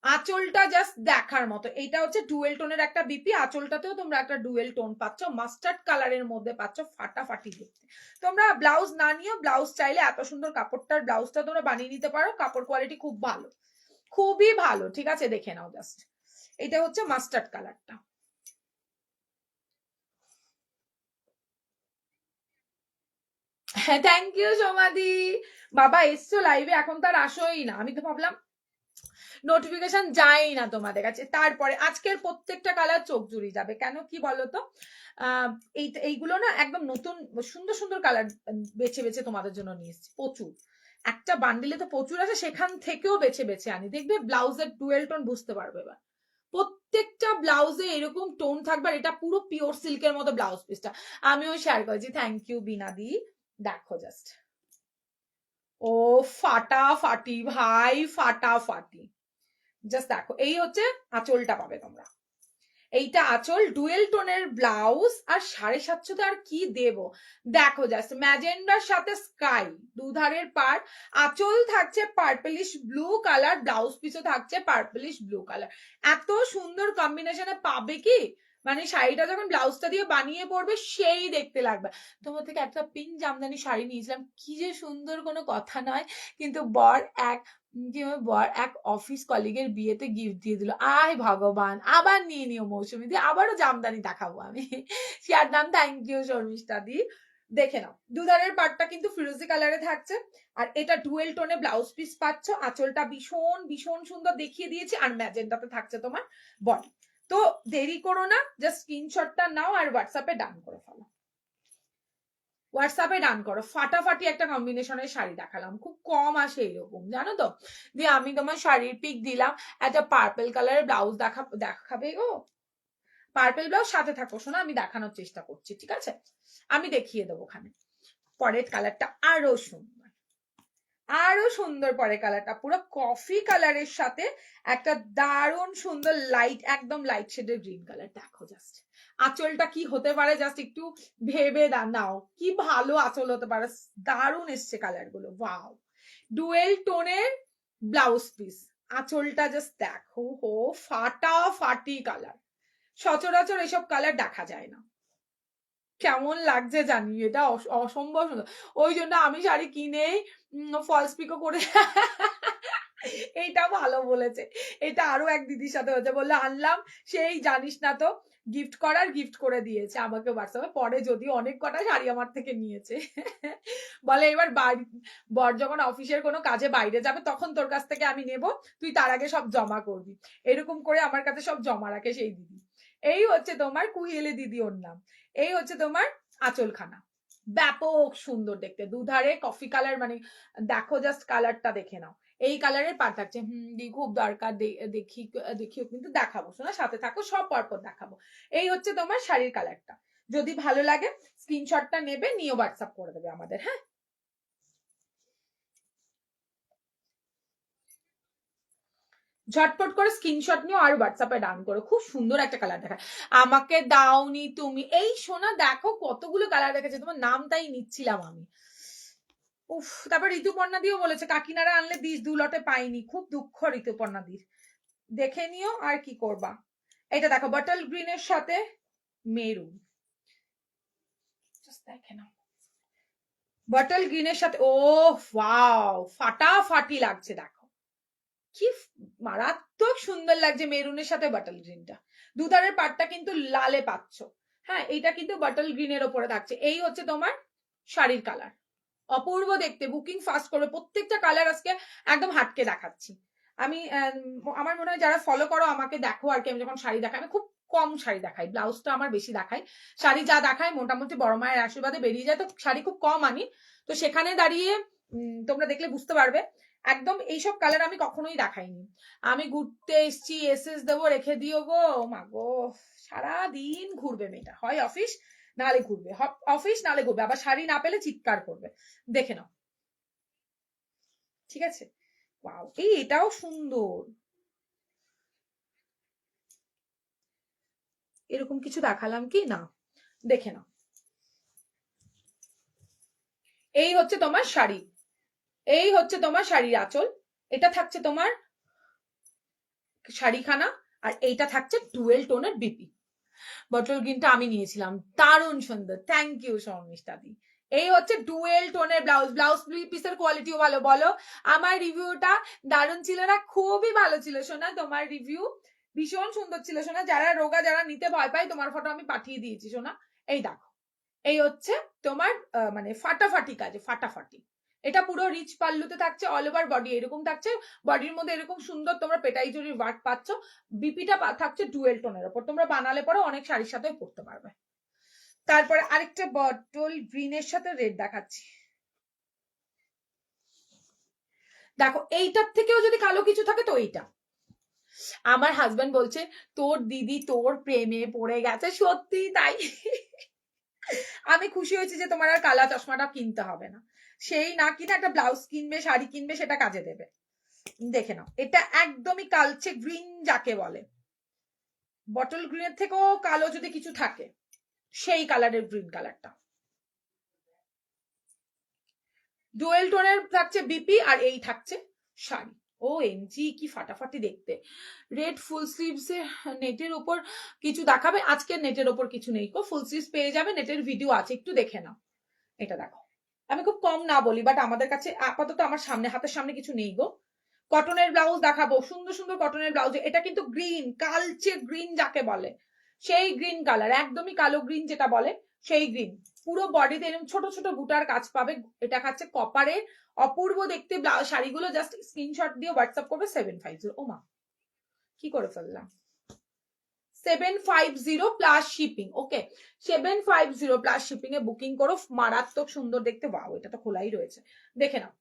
আঁচলটা জাস্ট দেখার মতো। এইটা হচ্ছে ডুয়েল টোনের একটা বিপি, আঁচলটাতেও তোমরা একটা ডুয়েল টোন পাচ্ছ, মাস্টার্ড কালারের মধ্যে পাচ্ছ, ফাটাফাটি দেখতে। তোমরা ব্লাউজ না নিও, ব্লাউজ চাইলে এত সুন্দর কাপড়টার ব্লাউজটা তোমরা বানিয়ে নিতে পারো, কাপড় কোয়ালিটি খুব ভালো, খুবই ভালো, ঠিক আছে, দেখে নাও জাস্ট। এটা হচ্ছে মাস্টার্ড কালারটা। হ্যাঁ, থ্যাংক ইউ সোমাদি। বাবা এসছো লাইভে, এখন তার আসোই না, আমি তো ভাবলাম নোটিফিকেশন যায় না তোমাদের কাছে। তারপরে আজকের প্রত্যেকটা কালার চোখ জুড়িয়ে যাবে, কেন কি বলতো, এইগুলো না একদম নতুন সুন্দর সুন্দর কালার বেছে বেছে তোমাদের জন্য নিয়ে এসেছি, প্রচুর। একটা বান্ডিলে তো প্রচুর আছে, সেখান থেকেও বেছে বেছে আনি। দেখবে ব্লাউজের ডুয়েল টোন বুঝতে পারবে এবার, প্রত্যেকটা ব্লাউজে এরকম টোন থাকবে, আর এটা পুরো পিওর সিল্কের মতো ব্লাউজ পিসটা আমিও শেয়ার করেছি। থ্যাংক ইউ বিনাদি। দেখো জাস্ট, ও ফাটাফাটি ভাই, ফাটাফাটি। জাস্ট দেখো, এই হচ্ছে আঁচলটা পাবে তোমরা, এইটা আঁচল, ডুয়েল টোনের ব্লাউজ, আর 750 আর কি দেব। দেখো জাস্ট ম্যাজেন্ডার সাথে স্কাই, দুধারের পার, আঁচল থাকছে পার্পলিশ ব্লু কালার, ব্লাউজ পিসও থাকছে পার্পলিশ ব্লু কালার। এত সুন্দর কম্বিনেশনে পাবে কি, মানে শাড়িটা যখন ব্লাউজটা দিয়ে বানিয়ে পড়বে সেই দেখতে লাগবে। তোমার থেকে একটা পিঙ্ক জামদানি শাড়ি নিয়েছিলাম, কি যে সুন্দর, কোনো কথা নয়, কিন্তু বর এক অফিস কলিগের বিয়েতে গিফট দিয়ে দিল। আয় ভগবান, আবার নিয়ে নিও মৌসুমি দি, আবারও জামদানি দেখাবো আমি। শিয়ার নাম, থ্যাংক ইউ শর্মিষ্ঠা দি। দেখে নাও, দুধারের পাটটা কিন্তু ফিরোজি কালারে থাকছে, আর এটা ডুয়েল টোনে ব্লাউজ পিস পাচ্ছ, আঁচলটা ভীষণ ভীষণ সুন্দর দেখিয়ে দিয়েছি, আর ম্যাজেন্টাতে থাকছে তোমার বডি। তো দেরি করো না, জাস্ট স্ক্রিনশটটা নাও আর হোয়াটসঅ্যাপে ডান করে ফেলো, হোয়াটসঅ্যাপে ডান করো। ফাটাফাটি একটা কম্বিনেশনের শাড়ি দেখালাম, খুব কম আসে এরকম, জানো তো। দিয়ে আমি তোমার শাড়ির পিক দিলাম, একটা পার্পল কালারের ব্লাউজ দেখাবে গো, পার্পল ব্লাউজ, সাথে থাকো শোনা, আমি দেখানোর চেষ্টা করছি, ঠিক আছে, আমি দেখিয়ে দেবো ওখানে। পরের কালারটা আরো সুন্দর, আরো সুন্দর, পরের কালারটা পুরো কফি কালারের সাথে একটা দারুণ সুন্দর লাইট, একদম লাইট শেডের গ্রিন কালার। দেখো জাস্ট আঁচলটা কি হতে পারে, জাস্ট একটু ভেবে নাও, কি ভালো আঁচল হতে পারে, দারুণ এসছে কালার গুলো। ওয়াও, ডুয়েল টোনের ব্লাউজ পিস, আঁচলটা জাস্ট দেখো, হো ফাটাফাটি কালার, সচরাচর এসব কালার দেখা যায় না। কেমন লাগছে জানি, এটা অসম্ভব সুন্দর, ওই জন্য আমি শাড়ি কিনেই ফলস পিকো করে। এইটা ভালো বলেছে, এটা আরো এক দিদির সাথে হয়েছে, বললে আনলাম, সেই জানিস না তো, গিফট করার গিফট করে দিয়েছে আমাকে হোয়াটসঅ্যাপে, পরে যদিও অনেক কটা শাড়ি আমার থেকে নিয়েছে। বলে এবার বাড়ি, বর যখন অফিসের কোনো কাজে বাইরে যাবে তখন তোর কাছ থেকে আমি নেব, তুই তার আগে সব জমা করবি, এরকম করে আমার কাছে সব জমা রাখে সেই দিদি। এই হচ্ছে তোমার কুইয়েলে দিদি ওর নাম। এই হচ্ছে তোমার আঁচলখানা, ব্যাপক সুন্দর দেখতে, দুধারে কফি কালার, মানে দেখো জাস্ট কালারটা দেখে নাও, এই কালারের পার থাকছে। খুব দরকার, দেখিও কিন্তু দেখাবো শোনা, সাথে থাকো, সব পরপর দেখাবো। এই হচ্ছে তোমার শাড়ির কালারটা, যদি ভালো লাগে স্ক্রিনশটটা নেবে, নিয়ে হোয়াটসঅ্যাপ করে দেবে আমাদের। হ্যাঁ, ঝটপট করে স্ক্রিনশট নিও আর হোয়াটসঅ্যাপে ডান করো, খুব সুন্দর একটা কালার দেখায়। আমাকে দাওনি তুমি, এই সোনা দেখো কতগুলো কালার দেখেছে, তোমার নামটাই নিচ্ছিলাম আমি। উফ, তারপর ঋতুপর্ণা দিও বলেছে কাকিনারা আনলে দিস, দু লটে পাইনি, খুব দুঃখ ঋতুপর্ণা দির, দেখে নিও আর কি করবা। এটা দেখো বটল গ্রিনের সাথে মেরুন, দেখে নাও, বটল গ্রিনের সাথে, ও ওয়াও, ফাটাফাটি লাগছে, দেখো কি মারাত্মক সুন্দর লাগছে মেরুনের সাথে বটল গ্রিনটা, দুধারের পাটটা কিন্তু লালে পাচ্ছ। হ্যাঁ, এইটা কিন্তু বটল গ্রিনের ওপরে থাকছে। এই হচ্ছে তোমার শাড়ির কালার, অপূর্ব দেখতে, বুকিং ফাস্ট করবে, প্রত্যেকটা কালার আজকে একদম হাটকে দেখাচ্ছি আমি। আমার মনে হয় যারা ফলো করো আমাকে দেখো আর কি, আমি যখন শাড়ি দেখাই, আমি খুব কম শাড়ি দেখাই, ব্লাউজটা আমার বেশি দেখাই, শাড়ি যা দেখাই মোটামুটি বড় মায়ের আশীর্বাদে বেরিয়ে যায়, তো শাড়ি খুব কম আনি। তো সেখানে দাঁড়িয়ে তোমরা দেখলে বুঝতে পারবে একদম এইসব কালার আমি কখনোই দেখাইনি। আমি ঘুরতে এসছি, এসএস দেবো, রেখে দিও গো মা গো, সারাদিন ঘুরবে মেয়েটা, হয় অফিস নালে ঘুরবে, অফিস নালে ঘুরবে, আবার শাড়ি না পেলে চিৎকার করবে। দেখে নাও, ঠিক আছে? ওয়াও, এটাও সুন্দর। এরকম কিছু দেখালাম কি না, দেখে নাও। এই হচ্ছে তোমার শাড়ি, এই হচ্ছে তোমার শাড়ির আঁচল, এটা থাকছে তোমার শাড়িখানা, আর এইটা থাকছে ডুয়েল টোনের বিপি। বটল গ্রিনটা আমি নিয়েছিলাম, দারুণ সুন্দর, থ্যাংক ইউ শর্মিষ্ঠা দি। এই হচ্ছে ডুয়েল টোনের ব্লাউজ, ব্লাউজ পিসের কোয়ালিটিও ভালো। বলো আমার রিভিউটা দারুণ ছিল না? খুবই ভালো ছিল সোনা, তোমার রিভিউ ভীষণ সুন্দর ছিল সোনা। যারা রোগা, যারা নিতে ভয় পায়, তোমার ফটো আমি পাঠিয়ে দিয়েছি সোনা। এই দেখো, এই হচ্ছে তোমার মানে ফাটাফাটি কাজে, ফাটাফাটি। এটা পুরো রিচ পাল্লুতে থাকছে, অল ওভার বডি এরকম থাকছে, বডির মধ্যে এরকম সুন্দর তোমরা পেটাই জড়ির ওয়ার্ক পাচ্ছ। বিপিটা থাকছে ডুয়েল টোনের উপর, তোমরা বানালে পরে অনেক শাড়ির সাথে পরতে পারবে। তারপরে আরেকটা বটল গ্রিনের সাথে রেড দেখাচ্ছি, দেখো এইটার থেকেও যদি কালো কিছু থাকে তো এইটা। আমার হাজবেন্ড বলছে তোর দিদি তোর প্রেমে পড়ে গেছে, সত্যি তাই। আমি খুশি হয়েছি যে তোমার আর কালা চশমাটা কিনতে হবে না, সেই না কিনে একটা ব্লাউজ কিনবে, শাড়ি কিনবে, সেটা কাজে দেবে। দেখে নাও, এটা একদমই কালচে গ্রিন যাকে বলে, বটল গ্রিনের থেকেও কালো যদি কিছু থাকে, সেই কালারের গ্রিন কালারটা। ডুয়েল টোনের থাকছে বিপি, আর এই থাকছে শাড়ি। ও এমজি, কি ফাটাফাটি দেখতে। রেড ফুল স্লিভস এ নেটের উপর কিছু দেখাবে, আজকে নেটের উপর কিছু নেই গো, ফুল স্লিভস পেয়ে যাবে, নেটের ভিডিও আছে, একটু দেখে নাও। এটা দেখো, আমি খুব কম না বলি, বাট আমাদের কাছে আপাতত আমার সামনে, হাতের সামনে কিছু নেই গো। কটনের ব্লাউজ দেখাবো, সুন্দর সুন্দর কটনের ব্লাউজ। এটা কিন্তু গ্রিন, কালচে গ্রিন যাকে বলে, সেই গ্রিন কালার, একদমই কালো গ্রিন যেটা বলে সেই গ্রিন। পুরো বডিতে এরকম ছোট ছোট বুটার কাজ পাবে। এটা খাচ্ছে কপারের, অপূর্ব দেখতে শাড়িগুলো। জাস্ট স্ক্রিনশট দিয়ে হোয়াটসঅ্যাপ করবে 750। ও মা, কি করে ফেললাম, 750 প্লাস শিপিং। ওকে, 750 প্লাস শিপিং এ বুকিং করো, মারাত্মক সুন্দর দেখতে। ওয়াও, এটা তো খোলাই রয়েছে, দেখে নাও।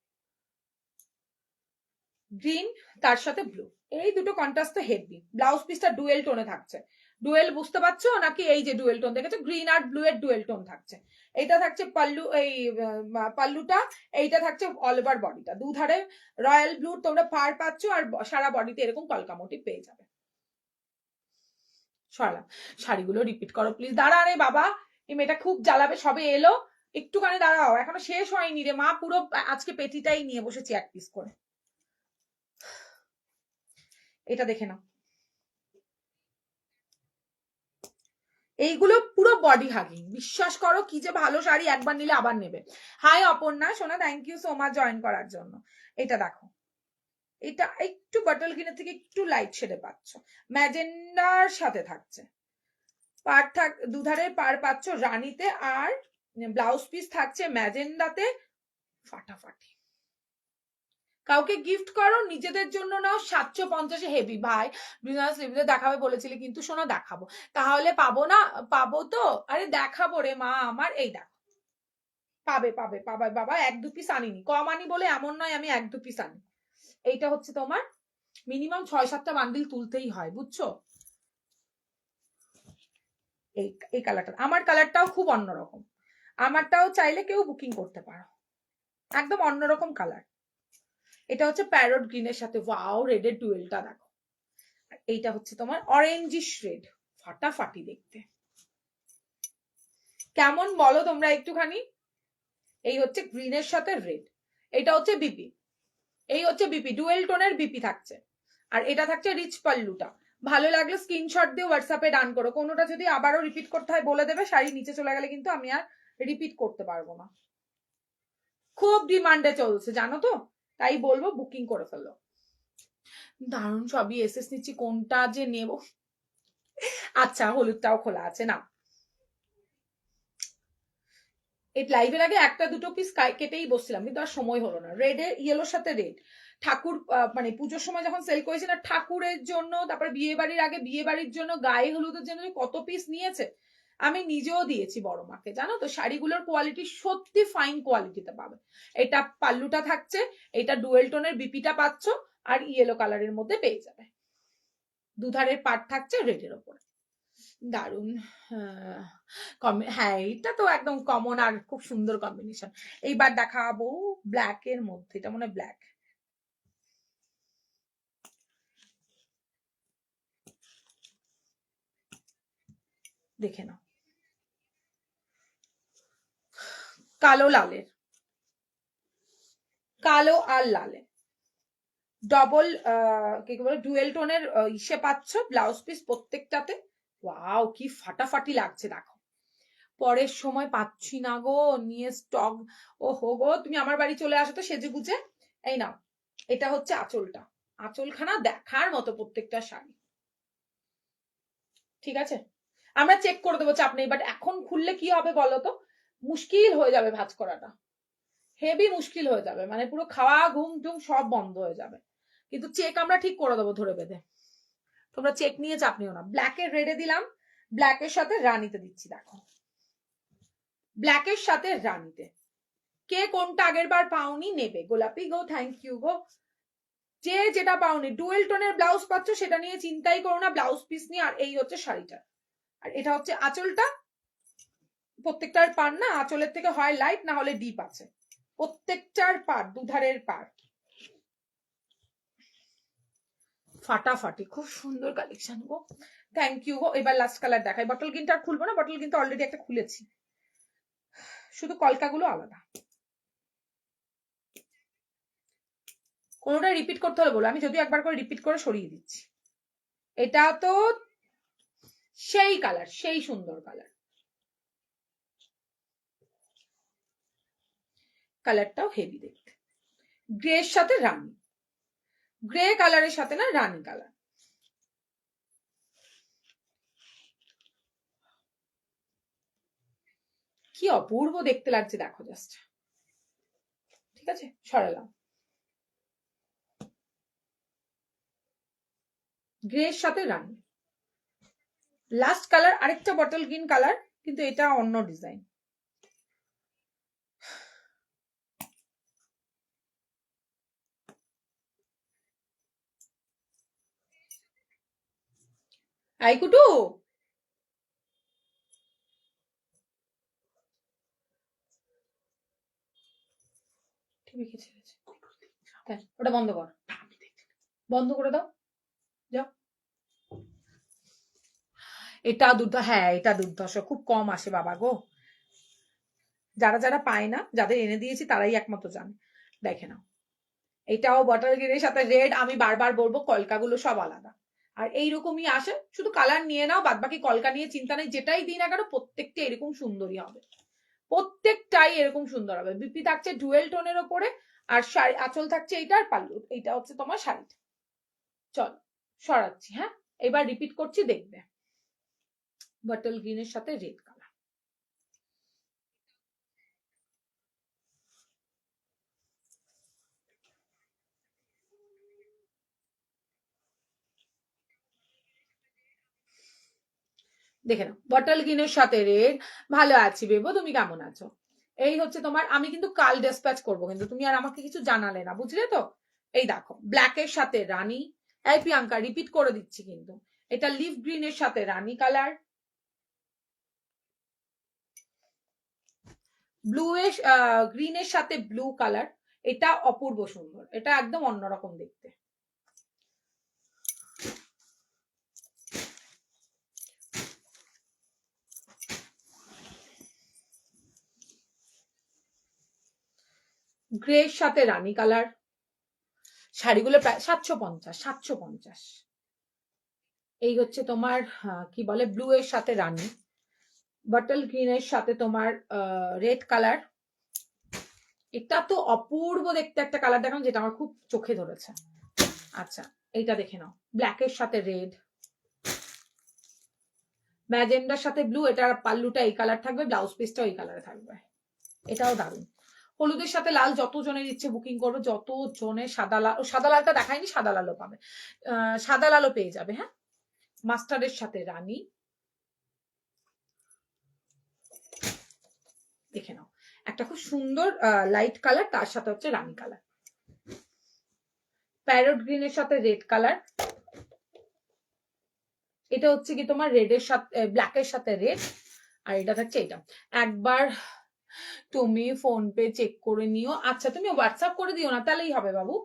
গ্রিন তার সাথে ব্লু, এই দুটো কন্ট্রাস্ট তো হেভি। ব্লাউজ পিসটা ডুয়েল টোনে থাকছে, ডুয়েল বুঝতে পারছো নাকি? এই যে ডুয়েল টোন দেখেছো, গ্রিন আর ব্লু এর ডুয়েল টোন থাকছে। এইটা থাকছে পাল্লু, এই পাল্লুটা, এইটা থাকছে অল ওভার বডিটা, দুধারে রয়্যাল ব্লু তোমরা পার পাচ্ছ, আর সারা বডিতে এরকম কলকামটি পেয়ে যাবে। সরালাম, শাড়িগুলো রিপিট করো প্লিজ। দাঁড়া রে বাবা, এই মেয়েটা খুব জ্বালাবে, সবে এলো, একটুখানি দাঁড়াও, এখনো শেষ হয়নি রে মা, পুরো আজকে পেটিটাই নিয়ে বসেছি এক পিস করে। এটা দেখে নাও, এইগুলো পুরো বডি হাগিং, বিশ্বাস করো কি যে ভালো শাড়ি, একবার নিলে আবার নেবে। হাই অপর্ণা সোনা, thank you so much join করার জন্য। এটা দেখো, এটা একটু বটল গ্রিনের থেকে একটু লাইট শেডে পাচ্ছ, ম্যাজেন্ডার সাথে থাকছে, পার দুধারে পার পাচ্ছ রানীতে, আর ব্লাউজ পিস থাকছে ম্যাজেন্ডাতে, ফাটাফাটি। কাউকে গিফট করো, নিজেদের জন্য নাও। 750 হেভি ভাই, বিজনেস রিভিউতে দেখাবে বলেছিলি, কিন্তু শোনো দেখাবো, তাহলে পাবো না? পাবো তো, আরে দেখাবো রে মা আমার। এই দেখো, পাবে পাবে পাবে বাবা, এক দু পিস আনিনি, কম আনি বলে এমন নয় আমি এক দু পিস আনি। এইটা হচ্ছে তোমার মিনিমাম 6-7টা বান্ডিল তুলতেই হয়, বুঝছো? এই কালারটা, আমার কালারটাও খুব অন্যরকম, আমারটাও চাইলে কেউ বুকিং করতে পারো, একদম অন্যরকম কালার। এটা হচ্ছে প্যারট গ্রিনের সাথে, ওয়াও, রেডের ডুয়েলটা দেখো। এইটা হচ্ছে তোমার অরেঞ্জিশ রেড, ফাটাফাটি দেখতে, কেমন বলো তোমরা একটুখানি? এই হচ্ছে গ্রিনের সাথে রেড, এটা হচ্ছে বিপি, এই হচ্ছে বিপি, ডুয়েল টোনের বিপি থাকছে, আর এটা থাকছে রিচ পাল্লুটা। ভালো লাগলে স্ক্রিনশট দিয়ে হোয়াটসঅ্যাপে ডান করো, কোনোটা যদি আবারও রিপিট করতে হয় বলে দেবে, শাড়ি নিচে চলে গেলে কিন্তু আমি আর রিপিট করতে পারবো না। খুব ডিমান্ডে চলছে জানো তো, তাই বলবো বুকিং করে ফেলো। দারুণ সবই এসএস নিচ্ছি, কোনটা যে নেব। আচ্ছা, হলুদটাও খোলা আছে না, এই লাইভের আগে একটা দুটো পিস কেটেই বসছিলাম, কিন্তু আর সময় হলো না। রেডের ইয়েলোর সাথে রেড, ঠাকুর মানে পুজোর সময় যখন সেল করেছে না, ঠাকুরের জন্য, তারপরে বিয়ে বাড়ির আগে বিয়ে বাড়ির জন্য, গায়ে হলুদের জন্য কত পিস নিয়েছে। আমি নিজেও দিয়েছি বড় মাকে, জানো তো শাড়িগুলোর কোয়ালিটি সত্যি ফাইন কোয়ালিটিতে পাবে। এটা পাল্লুটা থাকছে, এটা ডুয়েল টোনের বিপিটা পাচ্ছ, আর ইয়েলো কালারের মধ্যে পেয়ে যাবে। দুধারের পাট থাকছে রেডের ওপরে, দারুন। হ্যাঁ এটা তো একদম কমন আর খুব সুন্দর কম্বিনেশন। এইবার দেখাবো ব্ল্যাক এর মধ্যে, এটা মনে হয় ব্ল্যাক, দেখে নাও, কালো লালের, কালো আর লালে ডবল কি বলে ডুয়েল টোনের ইসে পাচ্ছ ব্লাউজ পিস প্রত্যেকটাতে। ওয়াও কি ফাটাফাটি লাগছে দেখো। পরের সময় পাচ্ছি না গো নিয়ে স্টক। ও হো গো, তুমি আমার বাড়ি চলে আসো তো সেজে গুজে। এই নাও, এটা হচ্ছে আঁচলটা, আঁচলখানা দেখার মতো প্রত্যেকটা শাড়ি, ঠিক আছে। আমরা চেক করে দেবো, চাপ নেই, বাট এখন খুললে কি হবে বলো তো, মুশকিল হয়ে যাবে ভাঁজ করাটা, হেভি মুশকিল হয়ে যাবে, মানে পুরো খাওয়া ঘুম টুম সব বন্ধ হয়ে যাবে। কিন্তু চেক আমরা ঠিক করে দেবো ধরে বেঁধে, তোমরা চেক নিয়ে চাপ নিও না। ব্ল্যাকের রেডে দিলাম, ব্ল্যাকের সাথে রানিতে দিচ্ছি, দেখো ব্ল্যাকের সাথে রানিতে। কে কোনটা আগের বার পাওনি নেবে, গোলাপি গো থ্যাংক ইউ গো। যে যেটা পাওনি ডুয়েল টোনের ব্লাউজ পাচ্ছ সেটা নিয়ে চিন্তাই করো না, ব্লাউজ পিস নিয়ে। আর এই হচ্ছে শাড়িটা, আর এটা হচ্ছে আঁচলটা। প্রত্যেকটার পার না আঁচলের থেকে হয় লাইট না হলে ডিপ আছে, প্রত্যেকটার পার দুধারের পার ফাটাফাটি, খুব সুন্দর কালেকশন গো, থ্যাংক ইউ গো। এবার লাস্ট কালার দেখাই, বটল গ্রিনটা আর খুলবো না, বটল গ্রিনটা অলরেডি একটা খুলেছি, শুধু কলকাগুলো আলাদা। কোনোটা রিপিট করতে হলে বলো, আমি যদিও একবার করে রিপিট করে সরিয়ে দিচ্ছি। এটা তো সেই কালার, সেই সুন্দর কালার, কালারটাও হেভি দেখতে, গ্রের সাথে রানি, গ্রে কালারের সাথে না রানি কালার, কি অপূর্ব দেখতে লাগছে দেখো জাস্ট। ঠিক আছে সরালাম, গ্রের সাথে রানি। লাস্ট কালার আরেকটা বটল গ্রিন কালার, কিন্তু এটা অন্য ডিজাইন। আইকুটু ওটা বন্ধ কর, বন্ধ করে দাও, যাও। এটা হ্যাঁ এটা দুর্ধর্ষ, খুব কম আসে বাবা গো, যারা যারা পায় না, যাদের এনে দিয়েছি তারাই একমাত্র জানে। দেখে নাও, এটাও বটল গ্রিনের সাথে রেড, আমি বারবার বলবো কলকাগুলো সব আলাদা, আর এইরকমই আসে, শুধু কালার নিয়ে নাও, বাদ বাকি কলকা নিয়ে চিন্তা নেই, যেটাই দিই না কেন প্রত্যেকটা এরকম সুন্দরই হবে, প্রত্যেকটাই এরকম সুন্দর হবে। বিপি থাকছে ডুয়েল টোনের ওপরে, আর শাড়ি আঁচল থাকছে এইটা, আর পাল্লু এইটা হচ্ছে তোমার শাড়িটা। চল সরাচ্ছি, হ্যাঁ এবার রিপিট করছি দেখবে, বটল গ্রিনের সাথে রেড কালার। দেখে নাও, বটল গ্রিনের সাথে রেড। ভালো আছি বেবো, তুমি কেমন আছো? এই হচ্ছে তোমার, আমি কিন্তু কাল ডেসপ্যাচ করবো, কিন্তু তুমি আর আমাকে কিছু জানালে না, বুঝলে তো। এই দেখো ব্ল্যাকের সাথে রানী, এই প্রিয়াঙ্কা রিপিট করে দিচ্ছি কিন্তু, এটা লিভ গ্রিনের সাথে রানী কালার, ব্লু এর গ্রিনের সাথে ব্লু কালার, এটা অপূর্ব সুন্দর, এটা একদম অন্যরকম দেখতে। গ্রে সাথে রানী কালার, শাড়িগুলো প্রায় 750। এই হচ্ছে তোমার কি বলে ব্লু এর সাথে রানী, বটল গ্রিনের সাথে তোমার রেড কালার, এটা তো অপূর্ব দেখতে একটা কালার দেখানো, যেটা আমার খুব চোখে ধরেছে। আচ্ছা এইটা দেখে নাও, ব্ল্যাকের সাথে রেড, ম্যাজেন্ডার সাথে ব্লু, এটার পাল্লুটা এই কালার থাকবে, ব্লাউজ পিসটাও এই কালারে থাকবে, এটাও দারুণ। হলুদের সাথে লাল, যত জনের ইচ্ছে বুকিং করবে, যত জনের সাদা লাল, সাদা লালটা দেখায়নি, সাদা লালও পাবে, সাদা লালও পেয়ে যাবে। হ্যাঁ মাস্টার্ডের সাথে রানী, দেখে নাও, একটা খুব সুন্দর লাইট কালার, তার সাথে হচ্ছে রানী কালার, প্যারট গ্রিনের সাথে রেড কালার, এটা হচ্ছে কি তোমার রেডের সাথে ব্ল্যাকের সাথে রেড, আর এটা থাকছে এটা। একবার তুমি ফোন পে চেক করে নিও, আচ্ছা তুমি হোয়াটসঅ্যাপ করে দিও না, তাহলেই হবে বাবু,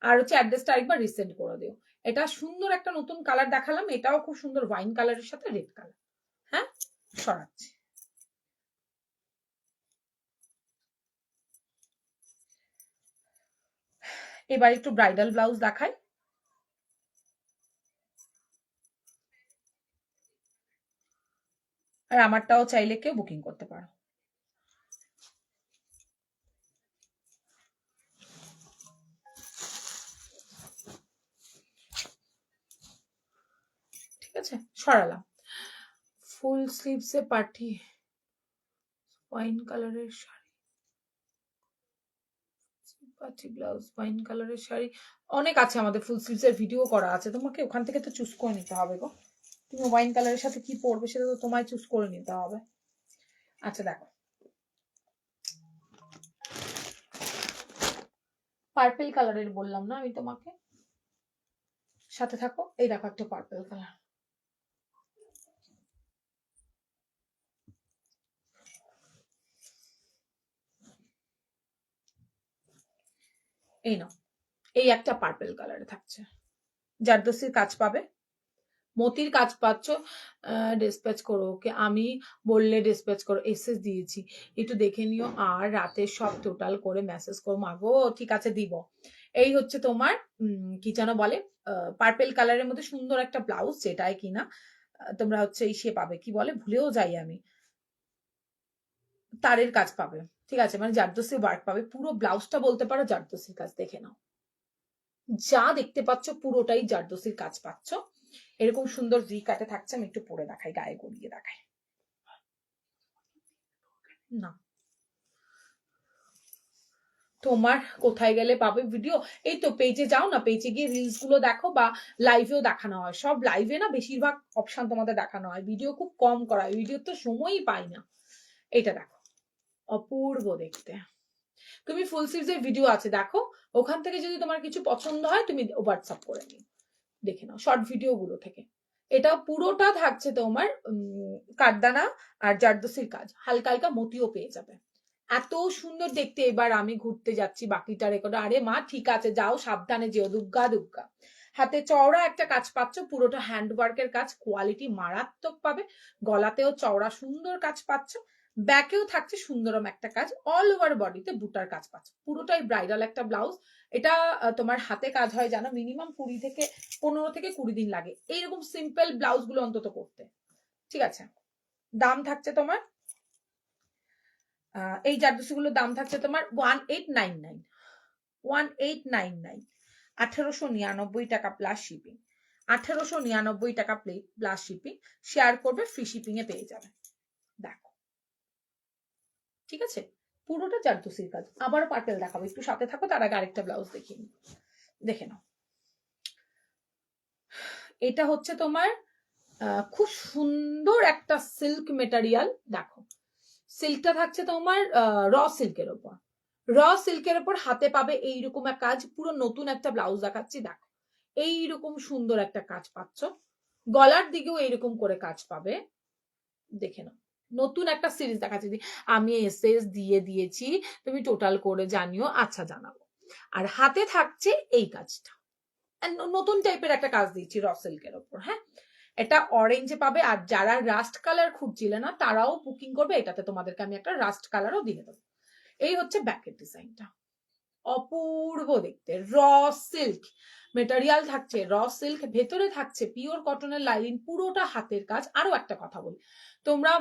আর হচ্ছে অ্যাড্রেসটা একবার রিসেন্ড করে দিও। এটা সুন্দর একটা নতুন কালার দেখালাম, এটাও খুব সুন্দর ওয়াইন কালারের সাথে রেড কালার। হ্যাঁ, সরাচ্ছি। এবার একটু ব্রাইডাল ব্লাউজ দেখাই। আর আমারটাও চাইলে কেউ বুকিং করতে পারো। ঠিক আছে, সরালাম। ফুল স্লিভসে পার্টি ওয়াইন কালারের শাড়ি, পার্টি ব্লাউজ ওয়াইন কালারের শাড়ি, অনেক আছে আমাদের ফুল স্লিভস এর ভিডিও করা আছে, তোমাকে ওখান থেকে তো চুজ করে নিতে হবে গো। তুমি ওয়াইন কালারের সাথে কি পরবে সেটা তো তোমায় চুজ করে নিতে হবে। আচ্ছা দেখো, পার্পল কালারের বললাম না আমি তোমাকে, সাথে থাকো। এই দেখো একটা পার্পল কালার, এই নাও, এই একটা পার্পল কালারে থাকছে, জারদোসির কাজ পাবে, মতির কাজ পাচ্ছ। ডিসপ্যাচ করো ওকে, আমি বললে ডিসপ্যাচ করো, এসএস দিয়েছি, একটু দেখে নিও, আর রাতে সব টোটাল করে মেসেজ করো। মাগো ঠিক আছে দিব। এই হচ্ছে তোমার কি যেন বলে, পার্পল কালারের মধ্যে সুন্দর একটা ব্লাউজ, যেটাই কিনা তোমরা হচ্ছে ইসে পাবে, কি বলে ভুলেও যাই আমি, তারের কাজ পাবে। ঠিক আছে, মানে জারদোসি ওয়ার্ক পাবে, পুরো ব্লাউজটা বলতে পারো জারদোসির কাজ। দেখে নাও, যা দেখতে পাচ্ছ পুরোটাই জারদোসির কাজ পাচ্ছ। এরকম সুন্দর ভি কাটে থাকছে, আমি একটু পরে দেখাই, গায়ে গড়িয়ে দেখাই না। তোমার কোথায় গেলে পাবে ভিডিও? এই তো পেজে যাও না, পেজে গিয়ে রিলস গুলো দেখো, বা লাইভেও দেখানো হয়, সব লাইভে না বেশিরভাগ অপশন তোমাদের দেখানো হয়, ভিডিও খুব কম করা হয়, ভিডিও তো সময়ই পাই না। এটা দেখো, অপূর্ব দেখতে। তুমি ফুল স্লিভস এর ভিডিও আছে দেখো, ওখান থেকে যদি তোমার কিছু পছন্দ হয় তুমি হোয়াটসঅ্যাপ করে নিও, দেখে নাও শর্ট ভিডিও গুলো থেকে। এটা পুরোটা থাকছে তোমার কাঠদানা আর জারদোসির কাজ, হালকা হালকা মতিও পেয়ে যাবে। এত সুন্দর দেখতে। এবার আমি ঘুরতে যাচ্ছি, বাকিটা রেকর্ড। আরে মা ঠিক আছে, যাও সাবধানে যেও, দুগ্গা দুগ্গা। হাতে চওড়া একটা কাজ পাচ্ছ, পুরোটা হ্যান্ড ওয়ার্কের কাজ, কোয়ালিটি মারাত্মক পাবে। গলাতেও চওড়া সুন্দর কাজ পাচ্ছ, ব্যাকেও থাকছে সুন্দরম একটা কাজ, অল ওভার বডিতে বুটার কাজ পাচ্ছ, পুরোটাই ব্রাইডাল একটা ব্লাউজ। এটা তোমার হাতে কাজ হয় জানো, মিনিমাম 15 থেকে 20 দিন লাগে এইরকম সিম্পল ব্লাউজ গুলো অন্তত করতে। ঠিক আছে, দাম থাকছে তোমার এই জারদোসিগুলোর দাম থাকছে তোমার 1899, 1899, 1899 টাকা প্লাস শিপিং, 1899 টাকা প্লাস শিপিং। শেয়ার করবে, ফ্রি শিপিং এ পেয়ে যাবে। দেখো ঠিক আছে, পুরোটা জারদোসির কাজ। আবার পার্পেল দেখাবো, একটু সাথে থাকো, তার আগে আরেকটা ব্লাউজ দেখিয়ে নিই, দেখে নাও। এটা হচ্ছে তোমার খুব সুন্দর একটা সিল্ক মেটেরিয়াল, দেখো সিল্কটা থাকছে তোমার র সিল্কের ওপর, র সিল্কের ওপর হাতে পাবে এইরকম এক কাজ, পুরো নতুন একটা ব্লাউজ দেখাচ্ছি দেখো, এইরকম সুন্দর একটা কাজ পাচ্ছ, গলার দিকেও এইরকম করে কাজ পাবে। দেখে নাও, নতুন একটা সিরিজ দেখাচ্ছি, আমি এসএস দিয়ে দিয়েছি, তুমি টোটাল করে জানিও, আচ্ছা জানাবো। আর হাতে থাকছে এই কাজটা, নতুন টাইপের একটা কাজ দিচ্ছি র সিল্কের ওপর। হ্যাঁ, এটা অরেঞ্জে পাবে, আর যারা রাস্ট কালার খুঁজছিলে না তারাও বুকিং করবে, এটাতে তোমাদেরকে আমি একটা রাস্ট কালারও দিয়ে দেবো। এই হচ্ছে ব্যাকের ডিজাইনটা, অপূর্ব দেখতে। র সিল্ক মেটেরিয়াল থাকছে, র সিল্ক, ভেতরে থাকছে পিওর কটনের লাইনিং, পুরোটা হাতের কাজ। আরো একটা কথা বলি, তোমরা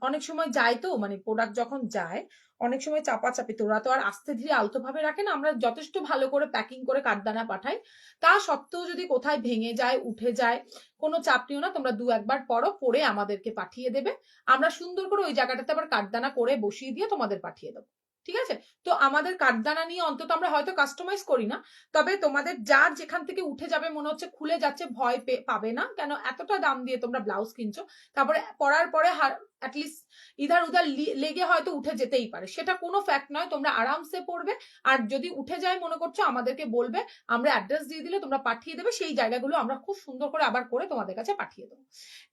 অনেক সময় যায় তো, মানে প্রোডাক্ট যখন যায় অনেক সময় চাপাচাপি, তোরা তো আর আস্তে ধীরে আলতো ভাবে রাখে না, আমরা যথেষ্ট ভালো করে প্যাকিং করে কাঠদানা পাঠাই, তা সত্ত্বেও যদি কোথায় ভেঙে যায় উঠে যায়, কোনো চাপ নিও না, তোমরা 2-1 বার পরে আমাদেরকে পাঠিয়ে দেবে, আমরা সুন্দর করে ওই জায়গাটাতে আবার কাঠদানা করে বসিয়ে দিয়ে তোমাদের পাঠিয়ে দেবো। ঠিক আছে? তো আমাদের কাঠদানা নিয়ে অন্তত আমরা হয়তো কাস্টমাইজ করি না, তবে তোমাদের যার যেখান থেকে উঠে যাবে মনে হচ্ছে খুলে যাচ্ছে, ভয় পাবে না, কেন এতটা দাম দিয়ে তোমরা ব্লাউজ কিনছো, তারপরে পরার পরে অ্যাটলিস্ট ইধার উধার লেগে হয়তো উঠে যেতেই পারে, সেটা কোনো ফ্যাক্ট নয়, তোমরা আরামসে পড়বে। আর যদি উঠে যায় মনে করছো আমাদেরকে বলবে, আমরা অ্যাড্রেস দিয়ে দিলে তোমরা পাঠিয়ে দেবে, সেই জায়গাগুলো আমরা খুব সুন্দর করে আবার করে তোমাদের কাছে পাঠিয়ে দেবো।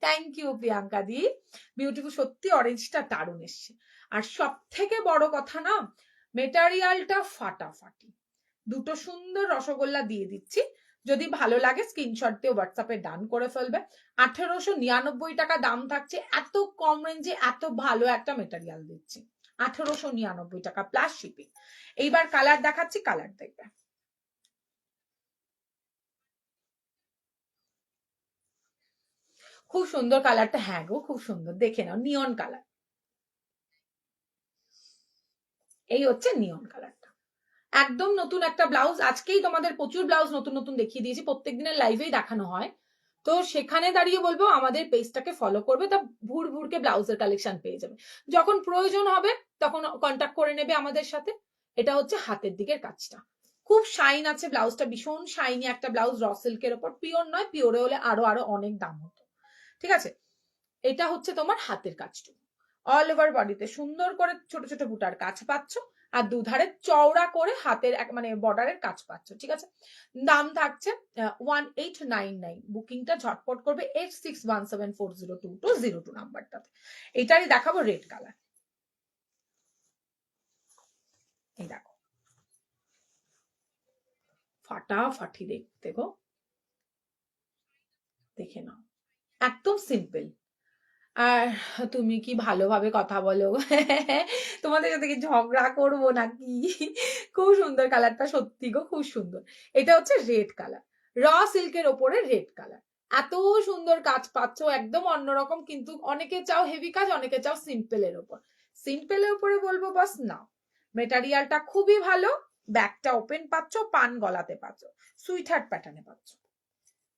থ্যাংক ইউ প্রিয়াঙ্কা দি, বিউটিফুল, সত্যি অরেঞ্জটা দারুণ এসছে। আর সব থেকে বড় কথা না, মেটেরিয়ালটা ফাটাফাটি, দুটো সুন্দর রসগোল্লা দিয়ে দিচ্ছি, যদি ভালো লাগে স্ক্রিনশট দিয়ে হোয়াটসঅ্যাপে ডান করে ফেলবে। 1899 টাকা দাম থাকছে, এত কম রেঞ্জে এত ভালো একটা মেটেরিয়াল দিচ্ছি, 1899 টাকা প্লাস শিপিং। এইবার কালার দেখাচ্ছি, কালার দেখবে। খুব সুন্দর কালারটা, হ্যাঁ গো খুব সুন্দর, দেখে নাও, নিয়ন কালার, এই হচ্ছে নিয়ন কালারটা, একদম নতুন একটা ব্লাউজ। আজকেই তোমাদের প্রচুর ব্লাউজ নতুন নতুন দেখিয়ে দিয়েছি, প্রত্যেক দিনের লাইভেই দেখানো হয়, তো সেখানে দাঁড়িয়ে বলবো আমাদের পেজটাকে ফলো করবে, তা ভুর ভুরকে ব্লাউজের কালেকশন পেয়ে যাবে, যখন প্রয়োজন হবে তখন কন্ট্যাক্ট করে নেবে আমাদের সাথে। এটা হচ্ছে হাতের দিকের কাজটা, খুব শাইন আছে ব্লাউজটা, ভীষণ শাইনি একটা ব্লাউজ, র সিল্কের ওপর, পিওর নয়, পিওরে হলে আরো আরো অনেক দাম হতো, ঠিক আছে? এটা হচ্ছে তোমার হাতের কাজটুকু, অল ওভার বডিতে সুন্দর করে ছোট ছোট বুটার কাজ পাচ্ছ, আর দুধারে চওড়া করে হাতের মানে বর্ডারের কাজ পাচ্ছ, ঠিক আছে? দাম থাকছে 1899, বুকিংটা ঝটপট করবে 8617402202 নাম্বারটাতে। এটারই দেখাবো রেড কালার, এই দেখো ফাটাফাটি দেখতে গো, দেখে নাও, একদম সিম্পল। আর তুমি কি ভালোভাবে কথা বলো তোমাদের সাথে কি ঝগড়া করবো নাকি? খুব সুন্দর কালারটা, সত্যি গো খুব সুন্দর। এটা হচ্ছে রেড কালার, র সিল্কের ওপরে রেড কালার, এত সুন্দর কাজ পাচ্ছ, একদম অন্যরকম, কিন্তু অনেকে চাও হেভি কাজ, অনেকে চাও সিম্পলের ওপর, সিম্পলের উপরে বলবো বাস নাও, মেটেরিয়ালটা খুবই ভালো, ব্যাকটা ওপেন পাচ্ছ, পান গলাতে পাচ্ছ, সুইট হার্ট প্যাটার্নে পাচ্ছ,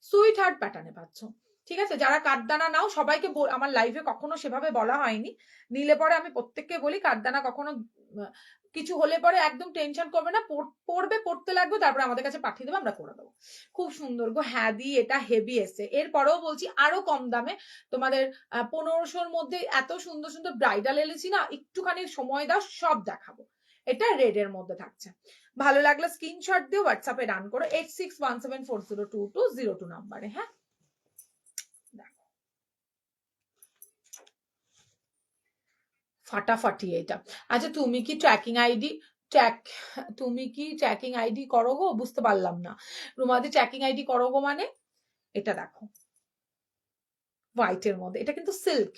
সুইট হার্ট প্যাটার্নে পাচ্ছ, ঠিক আছে? যারা কাঠদানা নাও, সবাইকে আমার লাইভে কখনো সেভাবে বলা হয়নি, নিলে পরে আমি প্রত্যেককে বলি কাঠদানা কখনো কিছু হলে পরে একদম টেনশন করবে না, পড়বে, পড়তে লাগবে, তারপরে আমাদের কাছে পাঠিয়ে দেবো, আমরা করে দেবো। খুব সুন্দর গো, হ্যাঁ দি এটা হেভি এসছে, এরপরেও বলছি আরো কম দামে তোমাদের 1500-র মধ্যে এত সুন্দর সুন্দর ব্রাইডাল এনেছি না, একটুখানি সময় দাও সব দেখাবো। এটা রেড এর মধ্যে থাকছে, ভালো লাগলে স্ক্রিনশট দিয়ে হোয়াটসঅ্যাপে রান করো 8617402202 নাম্বারে। হ্যাঁ ফাটাফাটি এটা। আচ্ছা তুমি কি ট্র্যাকিং আইডি করো গো? বুঝতে পারলাম না, রুমাদি ট্র্যাকিং আইডি করো গো মানে? এটা দেখো হোয়াইটের মধ্যে, এটা কিন্তু সিল্ক,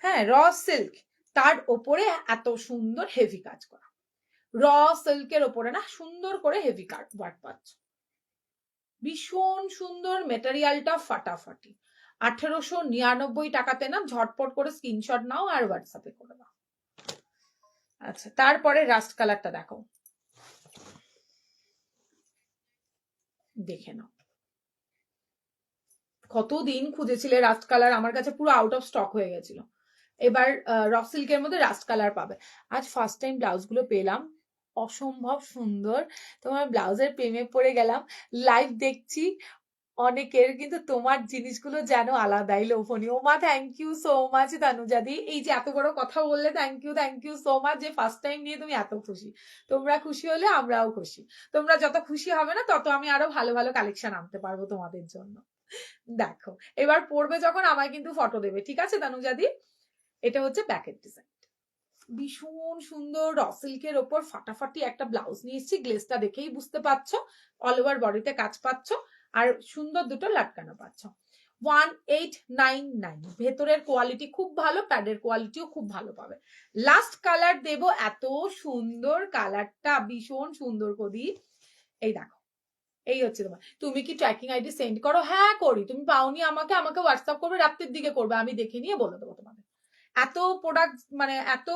হ্যাঁ র সিল্ক, তার ওপরে এত সুন্দর হেভি কাজ করা, র সিল্কের ওপরে না সুন্দর করে হেভি ওয়ার্ক পাচ্ছ, ভীষণ সুন্দর, মেটেরিয়ালটা ফাটাফাটি, 1899 টাকাতে না, ঝটপট করে স্ক্রিনশট নাও আর হোয়াটসঅ্যাপে করে দাও। আচ্ছা তারপরে রাস্ট কালারটা দেখো, দেখে নাও, কতদিন খুঁজেছিলে রাস্ট কালার, আমার কাছে পুরো আউট অফ স্টক হয়ে গেছিল, এবার রক সিল্কের মধ্যে রাস্ট কালার পাবে। আজ ফার্স্ট টাইম ব্লাউজ গুলো পেলাম, অসম্ভব সুন্দর, তোমার ব্লাউজের প্রেমে পড়ে গেলাম, লাইভ দেখছি অনেকের, কিন্তু তোমার জিনিসগুলো যেন আলাদাই লোভনীয়। মা থ্যাংক ইউ সো মাচ তানুজাদি, এই যে এত বড় কথা বললে, থ্যাংক ইউ সো মাচ, যে ফার্স্ট টাইম নিয়ে তুমি এত খুশি, তোমরা খুশি হলে আমরাও খুশি, তোমরা যত খুশি হবে না তত আমি আরো ভালো ভালো কালেকশন আনতে পারবো তোমাদের জন্য। দেখো এবার পড়বে যখন আমায় কিন্তু ফটো দেবে, ঠিক আছে তানুজাদি? এটা হচ্ছে ব্যাকের ডিজাইন, ভীষণ সুন্দর র সিল্কের ওপর ফাটাফাটি একটা ব্লাউজ নিয়ে এসেছি, গ্লেজটা দেখেই বুঝতে পারছো, অল ওভার বডিতে কাজ পাচ্ছ, আর সুন্দর দুটো লাটকানো পাচ্ছ। 1899, ভেতরের কোয়ালিটি খুব ভালো, প্যাডের কোয়ালিটিও খুব ভালো পাবে। লাস্ট কালার দেব, এত সুন্দর কালারটা, ভীষণ সুন্দর করি, এই দেখো, এই হচ্ছে তোমার। তুমি কি ট্র্যাকিং আইডি সেন্ড করো? হ্যাঁ করি, তুমি পাওনি আমাকে হোয়াটসঅ্যাপ করবে, রাত্রের দিকে করবে, আমি দেখে নিয়ে বলে দেবো তোমাদের। এত প্রোডাক্ট মানে এত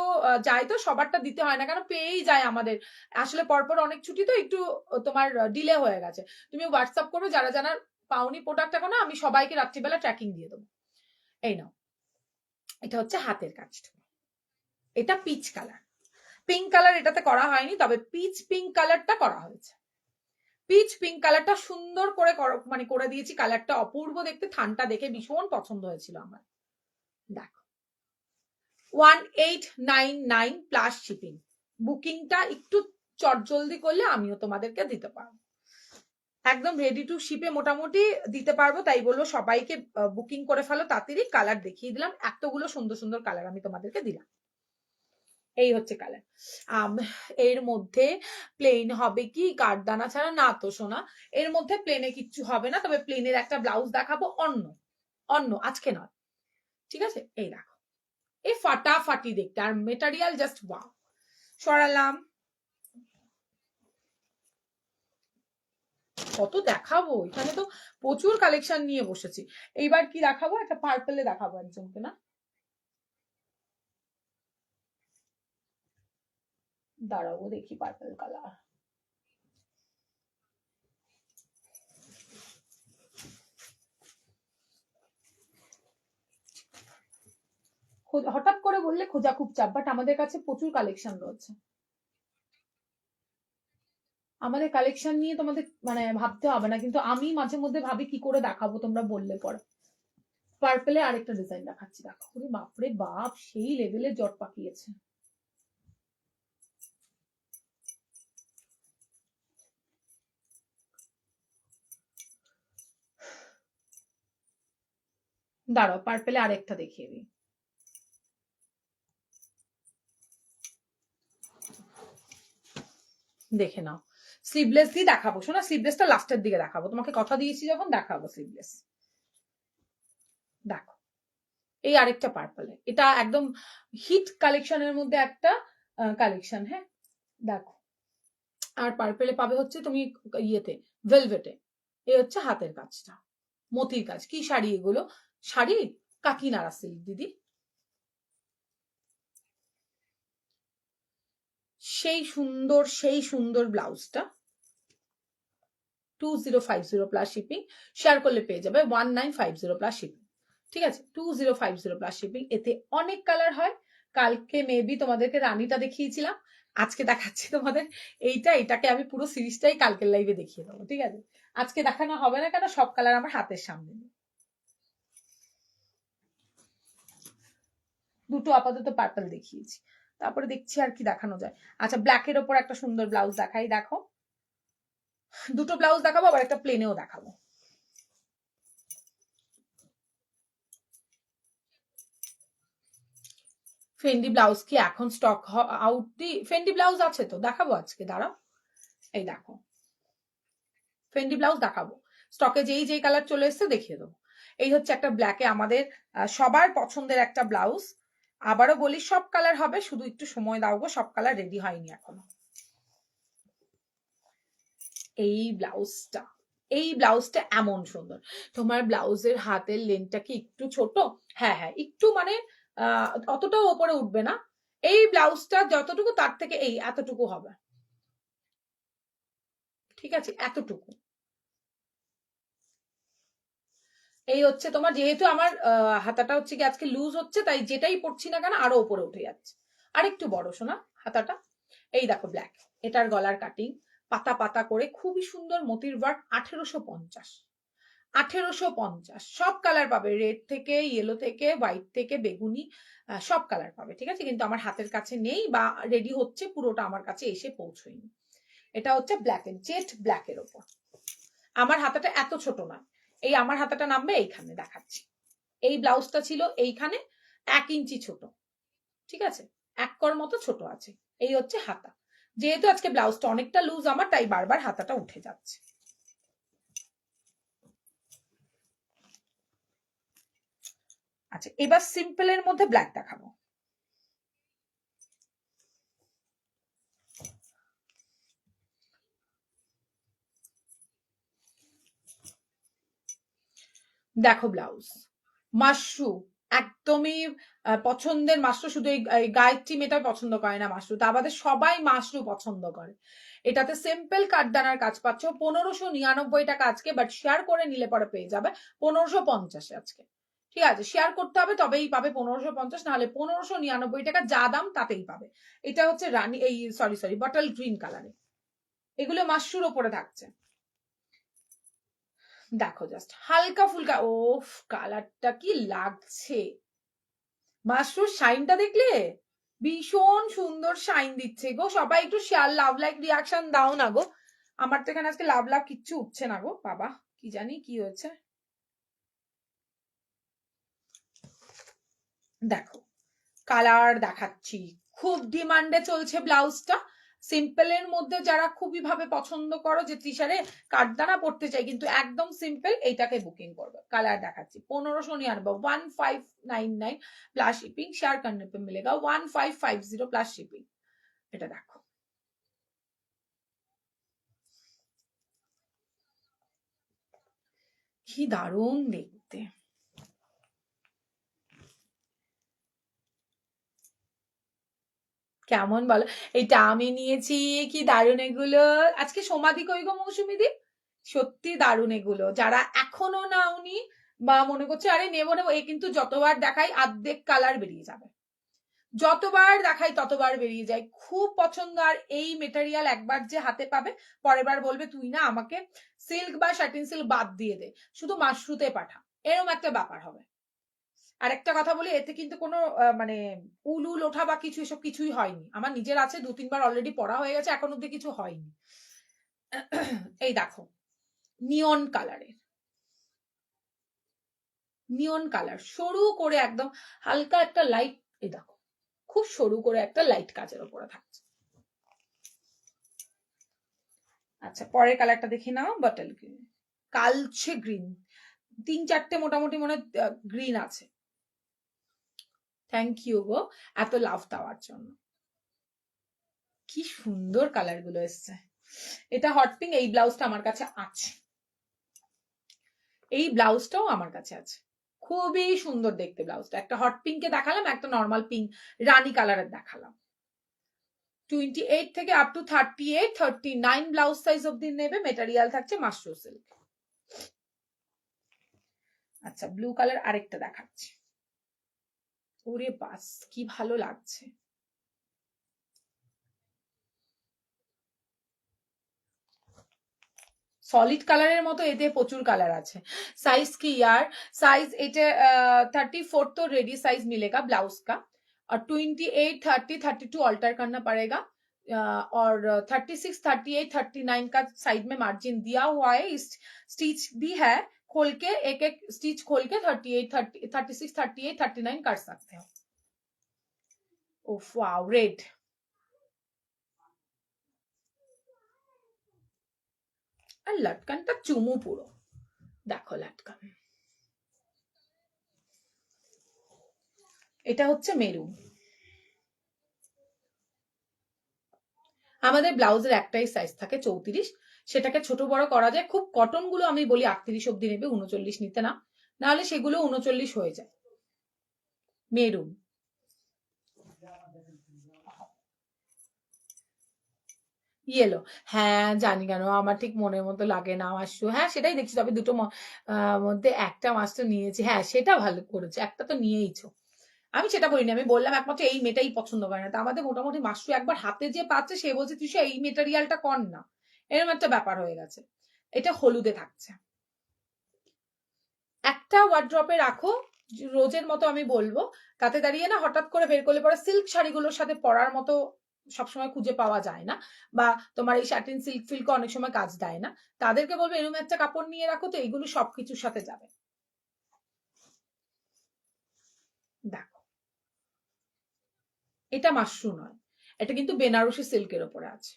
যায় তো, সবারটা দিতে হয় না, কেন পেয়েই যায় আমাদের, আসলে পরপর অনেক ছুটি তো একটু তোমার ডিলে হয়ে গেছে, তুমি হোয়াটসঅ্যাপ করবে, যারা যারা পাওনি প্রোডাক্টটা কোনো, আমি সবাইকে রাত্রিবেলা ট্র্যাকিং দিয়ে দেবো। এই নাও, এটা হচ্ছে হাতের কাজটা, এটা পিচ কালার, পিঙ্ক কালার এটাতে করা হয়নি, তবে পিচ পিঙ্ক কালারটা করা হয়েছে। পিচ পিঙ্ক কালারটা সুন্দর করে মানে করে দিয়েছি, কালারটা অপূর্ব দেখতে, থানটা দেখে ভীষণ পছন্দ হয়েছিল আমার। দেখো 1899 প্লাস শিপিং। বুকিংটা একটু চটজলদি করলে আমিও তোমাদেরকে দিতে পারবো, একদম রেডি টু শিপে মোটামুটি দিতে পারবো, তাই বলবো সবাইকে বুকিং করে ফেলো তাড়াতাড়ি। কালার দেখিয়ে দিলাম, এতগুলো সুন্দর সুন্দর কালার আমি তোমাদেরকে দিলাম। এই হচ্ছে কালার। এর মধ্যে প্লেন হবে কি কাঠদানা ছাড়া? না তো সোনা, এর মধ্যে প্লেনে কিচ্ছু হবে না, তবে প্লেনের একটা ব্লাউজ দেখাবো, অন্য অন্য আজকে নয়, ঠিক আছে? এই দেখো, এই ফাটাফাটি দেখতে, আর মেটেরিয়াল জাস্ট ওয়াও। সরালাম, কত দেখাবো, এখানে তো প্রচুর কালেকশন নিয়ে বসেছি। এইবার কি দেখাবো? একটা পার্পলে দেখাবো একজনকে, না দাঁড়াবো দেখি, পার্পল কালার। হঠাৎ করে বললে খোঁজা খুব চাপ, বাট আমাদের কাছে প্রচুর কালেকশন রয়েছে। আমাদের কালেকশন নিয়ে তোমাদের মানে ভাবতে হবে না, কিন্তু আমি মাঝে মধ্যে ভাবি কি করে দেখাবো, তোমরা বললে পরে। পার্পলে আরেকটা ডিজাইন দেখাচ্ছি, দেখো, বাপরে বাপ, সেই লেভেলের জট পাকিয়েছে। দাঁড়াও, পার্পলে আরেকটা দেখিয়ে দিই। দেখে নাও, স্লিভলেস দিয়ে দেখাবো শোনা, স্লিভলেসটা লাস্টের দিকে দেখাবো, তোমাকে কথা দিয়েছি যখন দেখাবো স্লিভলেস। দেখো, এই আরেকটা পার্পলে, এটা একদম হিট কালেকশনের মধ্যে একটা কালেকশন। হ্যাঁ দেখো, আর পার্পেলে পাবে হচ্ছে তুমি ইয়েতে ভেলভেটে। এই হচ্ছে হাতের কাজটা, মতির কাজ। কি শাড়ি এগুলো? শাড়ি কাকিনাড়া সিল্ক দিদি, সেই সুন্দর ব্লাউজটা 2050 প্লাস শিপিং, শেয়ার করলে পেয়ে যাবে 1950 প্লাস শিপিং, ঠিক আছে? 2050 প্লাস শিপিং। এতে অনেক কালার হয়, কালকে মেবি তোমাদেরকে রানীটা দেখিয়েছিলাম, আজকে দেখাচ্ছি তোমাদের এইটা। এটাকে আমি পুরো সিরিজটাই কালকের লাইভে দেখিয়ে দেবো, ঠিক আছে? আজকে দেখানো হবে না, কেন সব কালার আমার হাতের সামনে নেই। দুটো আপাতত পার্পল দেখিয়েছি, তারপরে দেখছি আর কি দেখানো যায়। আচ্ছা, ব্ল্যাকের ওপর একটা সুন্দর ব্লাউজ দেখাই, দেখো, দুটো ব্লাউজ দেখাবো, আবার একটা প্লেনেও দেখাবো। ফেন্ডি ব্লাউজ কি এখন স্টক আউট? ফেন্ডি ব্লাউজ আছে তো, দেখাবো আজকে, দাঁড়াও। এই দেখো, ফেন্ডি ব্লাউজ দেখাবো, স্টকে যেই কালার চলে এসছে দেখিয়ে দেবো। এই হচ্ছে একটা ব্ল্যাকে আমাদের সবার পছন্দের একটা ব্লাউজ। আবারও বলি, সব কালার হবে, শুধু একটু সময় দাও গো, সব কালার রেডি হয়নি এখনো। এই ব্লাউজটা এমন সুন্দর। তোমার ব্লাউজের হাতের লেন্থটা কি একটু ছোট? হ্যাঁ হ্যাঁ, একটু মানে অতটাও ওপরে উঠবে না। এই ব্লাউজটা যতটুকু তার থেকে এই এতটুকু হবে, ঠিক আছে? এতটুকু। এই হচ্ছে তোমার, যেহেতু আমার হাতাটা হচ্ছে কি আজকে লুজ হচ্ছে, তাই যেটাই পড়ছি না কেন আরো উপরে উঠে যাচ্ছে। আর একটু বড় শোনা হাতাটা। এই দেখো ব্ল্যাক, এটার গলার কাটিং পাতা পাতা করে খুবই সুন্দর মতির ওয়ার্ক। 1850, 1850। সব কালার পাবে, রেড থেকে ইয়েলো থেকে হোয়াইট থেকে বেগুনি, সব কালার পাবে, ঠিক আছে? কিন্তু আমার হাতের কাছে নেই বা রেডি হচ্ছে, পুরোটা আমার কাছে এসে পৌঁছয়নি। এটা হচ্ছে ব্ল্যাক এর জেট ব্ল্যাকের ওপর। আমার হাতাটা এত ছোট না, এই আমার হাতাটা নামবে এইখানে, দেখাচ্ছি। এই ব্লাউজটা ছিল এইখানে 1 ইঞ্চি ছোট, ঠিক আছে? 1 কর মতো ছোট আছে। এই হচ্ছে হাতা। যেহেতু আজকে ব্লাউজটা অনেকটা লুজ আমার, তাই বারবার হাতাটা উঠে যাচ্ছে। আচ্ছা, এবার সিম্পলের মধ্যে ব্ল্যাক দেখাবো। দেখো ব্লাউজ, মাশরু, একদমই পছন্দের মাশরু। শুধু এই গায়ত্রী মেয়েটা পছন্দ করে না মাশরু, তা বাদে সবাই মাশরু পছন্দ করে। এটাতে সিম্পল কাঠদানার কাজ পাচ্ছ 1599 টাকা আজকে, বাট শেয়ার করে নিলে পরে পেয়ে যাবে 1550 আজকে, ঠিক আছে, শেয়ার করতে হবে তবেই পাবে 1550, নাহলে 1599 টাকা যা দাম তাতেই পাবে। এটা হচ্ছে রানী এই সরি বটল গ্রিন কালারে, এগুলো মাশরুর ওপরে থাকছে। দেখো জাস্ট হালকা ফুলকা, ওফ কালারটা কি লাগছে, মাশরুর শাইনটা দেখলে ভীষণ সুন্দর শাইন দিচ্ছে গো। সবাই একটু শেয়ার লাভ লাইক রিয়াকশন দাও না গো। আমার তো এখানে আজকে লাভ লাভ কিচ্ছু উঠছে না গো বাবা, কি জানি কি হয়েছে। দেখো কালার দেখাচ্ছি, খুব ডিমান্ডে চলছে ব্লাউজটা। সিম্পলের মধ্যে যারা খুবই ভাবে পছন্দ করো যে ত্রিশারে কাঠদানা পড়তে চাই কিন্তু একদম সিম্পল, এইটাকে বুকিং করবে। কালার দেখাচ্ছি 1599 1599 প্লাস শিপিং, शेयर करने पे मिलेगा 1550 প্লাস শিপিং। এটা দেখো কি দারুণ দেখতে, কেমন বলো? এটা আমি নিয়েছি, কি দারুণ এগুলো। আজকে সমাধি কই গো মৌসুমী দি, সত্যি দারুণ এগুলো। যারা এখনো নাওনি বা মনে করছে আরে নেবো নেবো, এ কিন্তু যতবার দেখাই অর্ধেক কালার বেরিয়ে যাবে, যতবার দেখাই ততবার বেরিয়ে যায়, খুব পছন্দ। আর এই মেটেরিয়াল একবার যে হাতে পাবে পরের বার বলবে তুই না আমাকে সিল্ক বা শাটিন সিল্ক বাদ দিয়ে দে, শুধু মাশরুতে পাঠা, এরকম একটা ব্যাপার হবে। আর একটা কথা বলি, এতে কিন্তু কোনো মানে উল উল ওঠা বা কিছু এসব কিছুই হয়নি। আমার নিজের আছে, 2-3 বার অলরেডি পড়া হয়ে গেছে, এখন অব্দি কিছু হয়নি। এই দেখো নিয়ন কালারের, নিয়ন কালার সরু করে একদম হালকা একটা লাইট, এই দেখো খুব সরু করে একটা লাইট কাজের উপরে থাকছে। আচ্ছা পরের কালারটা দেখি নাও, বটল গ্রিন, কালচে গ্রিন, 3-4টে মোটামুটি মনে গ্রিন আছে। থ্যাংক ইউ গো এত লাভ দেওয়ার জন্য, কি সুন্দর কালার গুলো এসছে। এটা হট পিঙ্ক, এই ব্লাউজটা আমার কাছে আছে, এই ব্লাউজটাও আমার কাছে আছে, খুবই সুন্দর দেখতে ব্লাউজটা। একটা হট পিঙ্কে দেখালাম, একটা নর্মাল পিঙ্ক রানী কালারের দেখালাম। 28 থেকে আপ টু 38 39 ব্লাউজ সাইজ অব্দি নেবে, মেটেরিয়াল থাকছে মাশরু সিল্ক। আচ্ছা ব্লু কালার আরেকটা দেখাচ্ছি, ওরে বাস কি ভালো লাগছে। সলিড কালারের মতো এতে প্রচুর কালার আছে। साइज की यार, साइज এটা 34 तो रेडी साइज मिलेगा ब्लाउज का, और 28 30 32 अल्टर करना पड़ेगा, और 36 38 39 का साइड में मार्जिन दिया हुआ है, स्टिच भी है, खोल के एक एक स्टिच खोल के 38 30 36 38 39 कर सकते हो। ओह वाओ रेड, আর লটকানটা চুমু পুরো, দেখো লটকান, এটা হচ্ছে মেরুন। আমাদের ব্লাউজের একটাই সাইজ থাকে 34, সেটাকে ছোট বড় করা যায়। খুব কটন গুলো আমি বলি 38 অব্দি নেবে, 39 নিতে না, নাহলে সেগুলো 39 হয়ে যায়। মেরুন, ইয়েলো, হ্যাঁ জানি কেন আমার ঠিক মনের মতো লাগে না মাশরু, হ্যাঁ সেটাই দেখছি, তবে দুটো মধ্যে একটা মাশরু নিয়েছি, হ্যাঁ সেটা ভালো করেছে, একটা তো নিয়েইছো। আমি সেটা বলিনি, আমি বললাম একমাত্র এই মেয়েটাই পছন্দ করে না, তা আমাদের মোটামুটি মাশরু একবার হাতে যে পাচ্ছে সে বলছে তুই এই মেটেরিয়ালটা কর না, এরকম একটা ব্যাপার হয়ে গেছে। এটা হলুদে থাকছে, একটা ওয়ার্ড্রপে রাখো রোজের মতো, আমি বলবো তাতে দাঁড়িয়ে না হঠাৎ করে বের করলে পরে সিল্ক শাড়িগুলোর সাথে পরার মতো সবসময় খুঁজে পাওয়া যায় না, বা তোমার এই শাটিন সিল্ক ফিল্ক অনেক সময় কাজ দেয় না, তাদেরকে বলবো এরকম একটা কাপড় নিয়ে রাখো, তো এইগুলো সবকিছুর সাথে যাবে। দেখো এটা মাশরু নয়, এটা কিন্তু বেনারসি সিল্কের ওপরে আছে,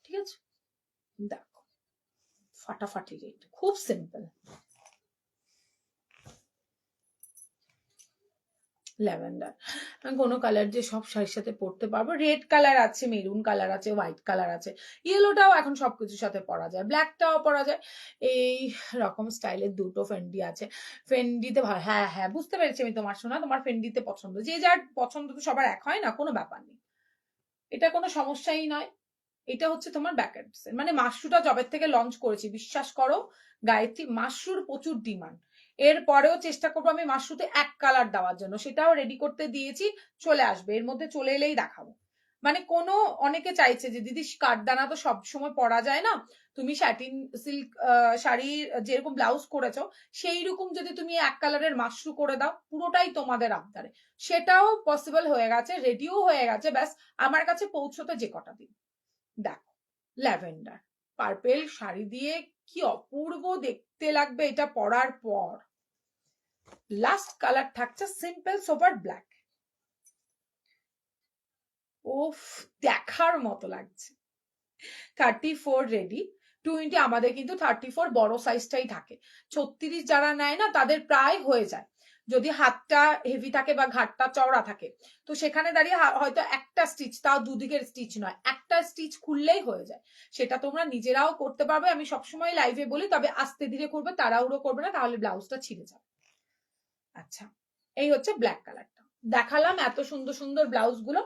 ঠিক আছে। দেখো ফাটাফাটি রেট, খুব সিম্পল, ল্যাভেন্ডার, কোনো কালার যে সব শাড়ির সাথে পরতে পারবো, রেড কালার আছে, মেরুন কালার আছে, হোয়াইট কালার আছে, ইয়েলোটাও এখন সবকিছুর সাথে পরা যায়, ব্ল্যাকটাও পরা যায়, এই রকম স্টাইলের দুটো ফেন্ডি আছে। ফেন্ডিতে হ্যাঁ হ্যাঁ বুঝতে পেরেছি আমি তোমার শোনা, তোমার ফেন্ডিতে পছন্দ, যে যার পছন্দ তো সবার এক হয় না, কোনো ব্যাপার নেই, এটা কোনো সমস্যাই নয়। এটা হচ্ছে তোমার ব্যাকেট, মানে মাশরুটা জবের থেকে লঞ্চ করেছি বিশ্বাস করো গায়ত্রী, মাশরুর প্রচুর ডিমান্ড, এরপরেও চেষ্টা করবো আমি মাশরুতে এক কালার দেওয়ার জন্য, সেটাও রেডি করতে দিয়েছি, চলে আসবে, এর মধ্যে চলে এলেই দেখাবো। মানে কোনো অনেকে চাইছে যে দিদি কাঠদানা তো সবসময় পরা যায় না, তুমি স্যাটিন সিল্ক শাড়ি যেরকম ব্লাউজ করেছো সেই রকম যদি তুমি এক কালারের মাশরু করে দাও, পুরোটাই তোমাদের আবদারে, সেটাও পসিবল হয়ে গেছে, রেডিও হয়ে গেছে, ব্যাস আমার কাছে পৌঁছতে যে কটা দিন। দেখো ল্যাভেন্ডার পার্পেল শাড়ি দিয়ে কি অপূর্ব দেখতে লাগবে এটা পরার পর। লাস্ট কালার থাকছে সিম্পল সোবার ব্ল্যাক। ওফ, দেখার মতো লাগছে। 34 রেডি, 20 আমাদের কিন্তু 34 বড় সাইজটাই থাকে, 36 যারা নেয় না তাদের প্রায় হয়ে যায়, যদি হাতটা হেভি থাকে বা ঘাটটা চওড়া থাকে, তো সেখানে দাঁড়িয়ে হয়তো একটা স্টিচ, তাও দুদিকের স্টিচ নয়, একটা স্টিচ খুললেই হয়ে যায়। সেটা তোমরা নিজেরাও করতে পারবে, আমি সবসময় লাইভে বলি, তবে আস্তে ধীরে করবে, তাড়াহুড়ো করবে না, তাহলে ব্লাউজটা ছিঁড়ে যাবে। আচ্ছা, এই হচ্ছে ব্ল্যাক কালারটা দেখালাম, এত সুন্দর সুন্দর ব্লাউজ গুলো।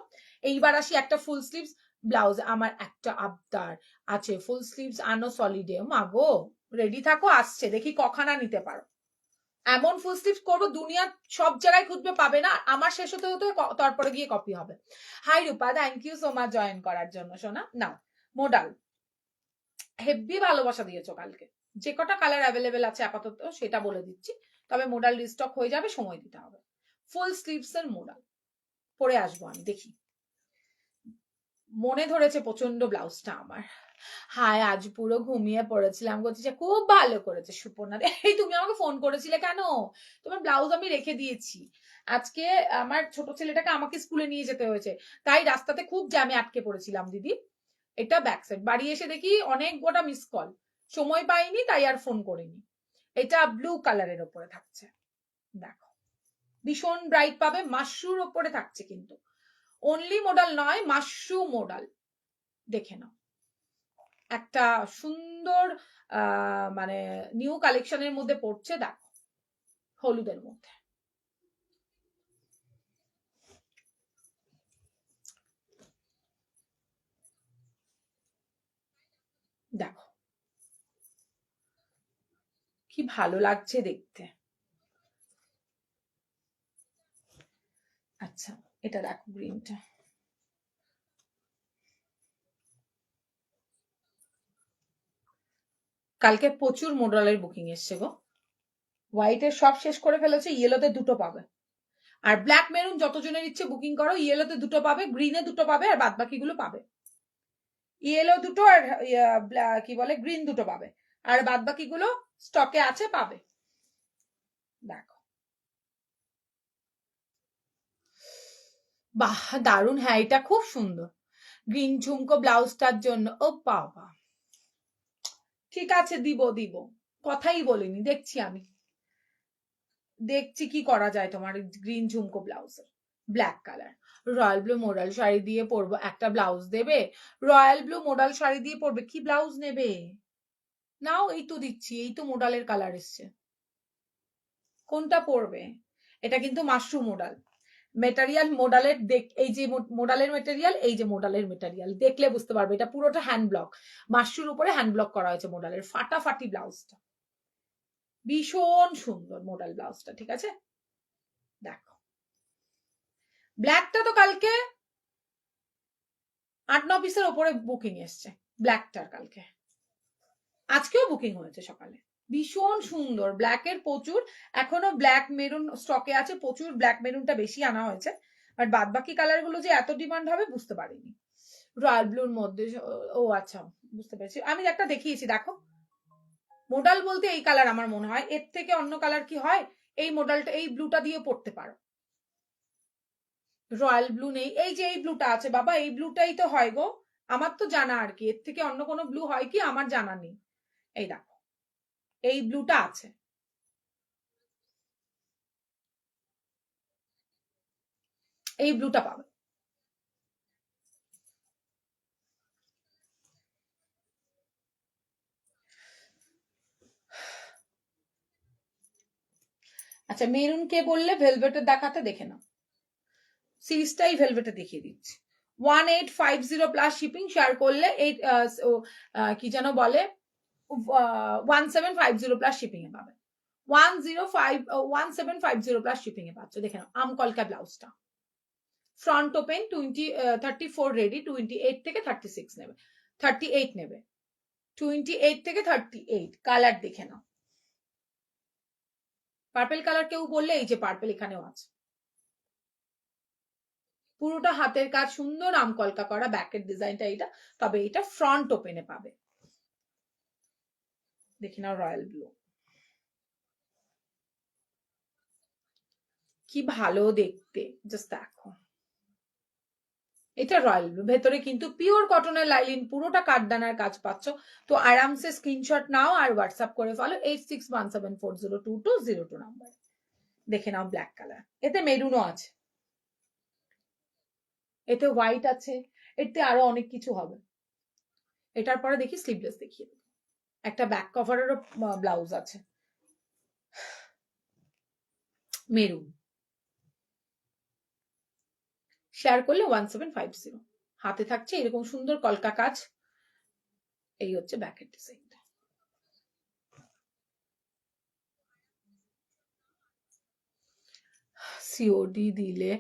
এইবার আসি একটা ফুল স্লিভস ব্লাউজ, আমার একটা আবদার আছে, ফুল স্লিভস আনো সলিডে, মাগো রেডি থাকো, আসছে, দেখি কখানা নিতে পারো। এমন ফুল স্লিভস করবো দুনিয়ার সব জায়গায় খুঁজবে পাবে না, আমার শেষ হতে হতে তারপরে গিয়ে কপি হবে। Hi Rupa, thank you so much join করার জন্য সোনা। নাও মোডাল, হেভি ভালোবাসা দিয়েছো কালকে, যে কটা কালার অ্যাভেলেবেল আছে আপাতত সেটা বলে দিচ্ছি, তবে মোডাল রিস্টক হয়ে যাবে, সময় দিতে হবে। ফুল স্লিভস এর মোডাল পরে আসবো আমি, দেখি মনে ধরেছে প্রচন্ড ব্লাউজটা আমার। হায় আজ পুরো ঘুমিয়ে পড়েছিলাম, বলছে খুব ভালো করেছে সুপর্ণা। এই তুমি আমাকে ফোন করেছিলে কেন? তোমার ব্লাউজ আমি রেখে দিয়েছি, আজকে আমার ছোট ছেলেটাকে আমাকে স্কুলে নিয়ে যেতে হয়েছে, তাই রাস্তাতে খুব জ্যামে আটকে পড়েছিলাম দিদি। এটা ব্যাক সাইড, বাড়ি এসে দেখি অনেক গোটা মিস কল, সময় পাইনি তাই আর ফোন করিনি। এটা ব্লু কালারের ওপরে থাকছে, দেখো ভীষণ ব্রাইট পাবে, মাশরুর ওপরে থাকছে কিন্তু, অনলি মোডাল নয়, মাশরু মোডাল, দেখে নাও একটা সুন্দর মানে নিউ কালেকশনের মধ্যে পড়ছে, দেখো হলুদের মধ্যে। দেখো কি ভালো লাগছে দেখতে। আচ্ছা, এটা দেখো গ্রিনটা, কালকে প্রচুর মোডালের বুকিং এসছে গো, হোয়াইটের সব শেষ করে ফেলেছে, ইয়েলোতে দুটো পাবে, আর ব্ল্যাক মেরুন যতজনের ইচ্ছে বুকিং করো, ইয়েলোতে দুটো পাবে, গ্রিনে দুটো পাবে, আর বাদ বাকিগুলো পাবে। ইয়েলো দুটো আর কি বলে গ্রিন দুটো পাবে, আর বাদ বাকিগুলো স্টকে আছে, পাবে। দেখো বাহ দারুন, হ্যাঁ এটা খুব সুন্দর, গ্রিন ঝুমকো ব্লাউজটার জন্য। ও বাবা, ঠিক আছে দিব দিব, কথাই বলিনি, দেখছি আমি, দেখছি কি করা যায় তোমার গ্রিন ঝুমকো ব্লাউজের, black colour royal blue modal sari দিয়ে পরবো, একটা ব্লাউজ দেবে, রয়্যাল ব্লু মোডাল শাড়ি দিয়ে পরবে, কি ব্লাউজ নেবে নাও, এই তো দিচ্ছি, এই তো মোডালের কালার এসছে, কোনটা পরবে? এটা কিন্তু মাশরুম মোডাল, মেটেরিয়াল মোডালের, এই যে মোডালের মেটেরিয়াল, এই যে মোডালের মেটেরিয়াল, দেখলে বুঝতে পারবে এটা পুরোটা হ্যান্ড ব্লক, মাশরুর উপরে হ্যান্ড ব্লক করা হয়েছে মোডালের, ফাটাফাটি ব্লাউজটা, ভীষণ সুন্দর মোডাল ব্লাউজটা, ঠিক আছে। দেখো ব্ল্যাকটা তো কালকে 8-9 পিসের ওপরে বুকিং এসছে, ব্ল্যাকটার কালকে, আজকেও বুকিং হয়েছে সকালে, ভীষণ সুন্দর, ব্ল্যাকের প্রচুর, এখনো ব্ল্যাক মেরুন স্টকে আছে প্রচুর, ব্ল্যাক মেরুনটা বেশি আনা হয়েছে, আর বাদ বাকি কালার গুলো যে এত ডিমান্ড হবে বুঝতে পারিনি। রয়্যাল ব্লুর মধ্যে, ও আচ্ছা বুঝতে পেরেছি, আমি একটা দেখিয়েছি দেখো, মোডাল বলতে এই কালার আমার মনে হয়, এর থেকে অন্য কালার কি হয়, এই মোডালটা এই ব্লুটা দিয়ে পড়তে পারো, রয়্যাল ব্লু নেই, এই যে এই ব্লুটা আছে বাবা, এই ব্লুটাই তো হয় গো, আমার তো জানা আর কি, এর থেকে অন্য কোনো ব্লু হয় কি আমার জানা নেই, এই দেখো এই ব্লুটা আছে, এই ব্লুটা পাবে। আচ্ছা মেরুন কে বললে ভেলভেটের দেখাতে, দেখে নাও সিরিজটাই ভেলভেটে দেখিয়ে দিচ্ছি, 1850 প্লাস শিপিং, শেয়ার করলে এই কি যেন বলে 1750 প্লাস শিপিং এ পাবে, 1750 প্লাস শিপিং এ পাচ্ছ। দেখে নাও আমকলকা ব্লাউজটা, ফ্রন্ট ওপেন 34 রেডি, 28 থেকে 36 নেবে, 38 নেবে, 28 থেকে 38। কালার দেখে নাও, পার্পল কালার কেউ বললে এই যে পার্পল এখানেও আছে। পুরোটা হাতের কাজ, সুন্দর আমকলকা করা, ব্যাকের ডিজাইনটা এটা, তবে এটা ফ্রন্ট ওপেনে পাবে। দেখে নাও রয়্যাল ব্লু, কি ভালো দেখতে, জাস্ট দেখো। এটা রয়্যাল ব্লু, ভেতরে কিন্তু পিওর কটনের লাইলিন, পুরোটা কাঠদানার কাজ পাচ্ছ। তো আরামসে স্ক্রিনশট নাও আর হোয়াটসঅ্যাপ করে ফেলো 8617402202 নাম্বার। দেখে নাও ব্ল্যাক কালার, এতে মেরুনও আছে, এতে হোয়াইট আছে, এতে আরো অনেক কিছু হবে। এটার পরে দেখি স্লিভলেস দেখিয়ে দেবো, একটা ব্যাক কভারেরও ব্লাউজ আছে, মেরুন। শেয়ার করলে 1750। হাতে থাকছে এরকম সুন্দর কলকা কাজ, এই হচ্ছে ব্যাকের ডিজাইনটা। সিওডি দিলে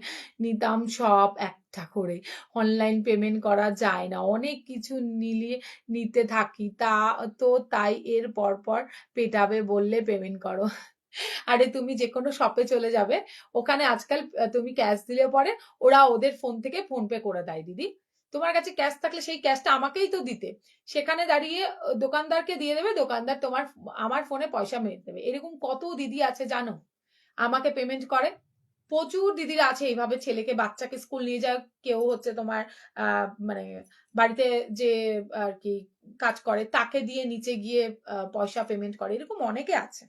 নিতাম সব একটা করে, অনলাইন পেমেন্ট করা যায় না, অনেক কিছু নিতে থাকি, তো তাই এর পর পেটাবে বললে পেমেন্ট করো। আরে তুমি যে কোনো শপে চলে যাবে, ওখানে আজকাল তুমি ক্যাশ দিলে পরে ওরা ওদের ফোন থেকে ফোন পে করে দেয় দিদি। তোমার কাছে ক্যাশ থাকলে সেই ক্যাশটা আমাকেই তো দিতে, সেখানে দাঁড়িয়ে দোকানদারকে দিয়ে দেবে, দোকানদার আমার ফোনে পয়সা মেরে দেবে। এরকম কত দিদি আছে জানো আমাকে পেমেন্ট করে, প্রচুর দিদিরা আছে এইভাবে। ছেলেকে বাচ্চাকে স্কুল নিয়ে যায়, কেউ হচ্ছে তোমার মানে বাড়িতে যে আর কি কাজ করে তাকে দিয়ে নিচে গিয়ে পয়সা পেমেন্ট করে, এরকম অনেকে আছে।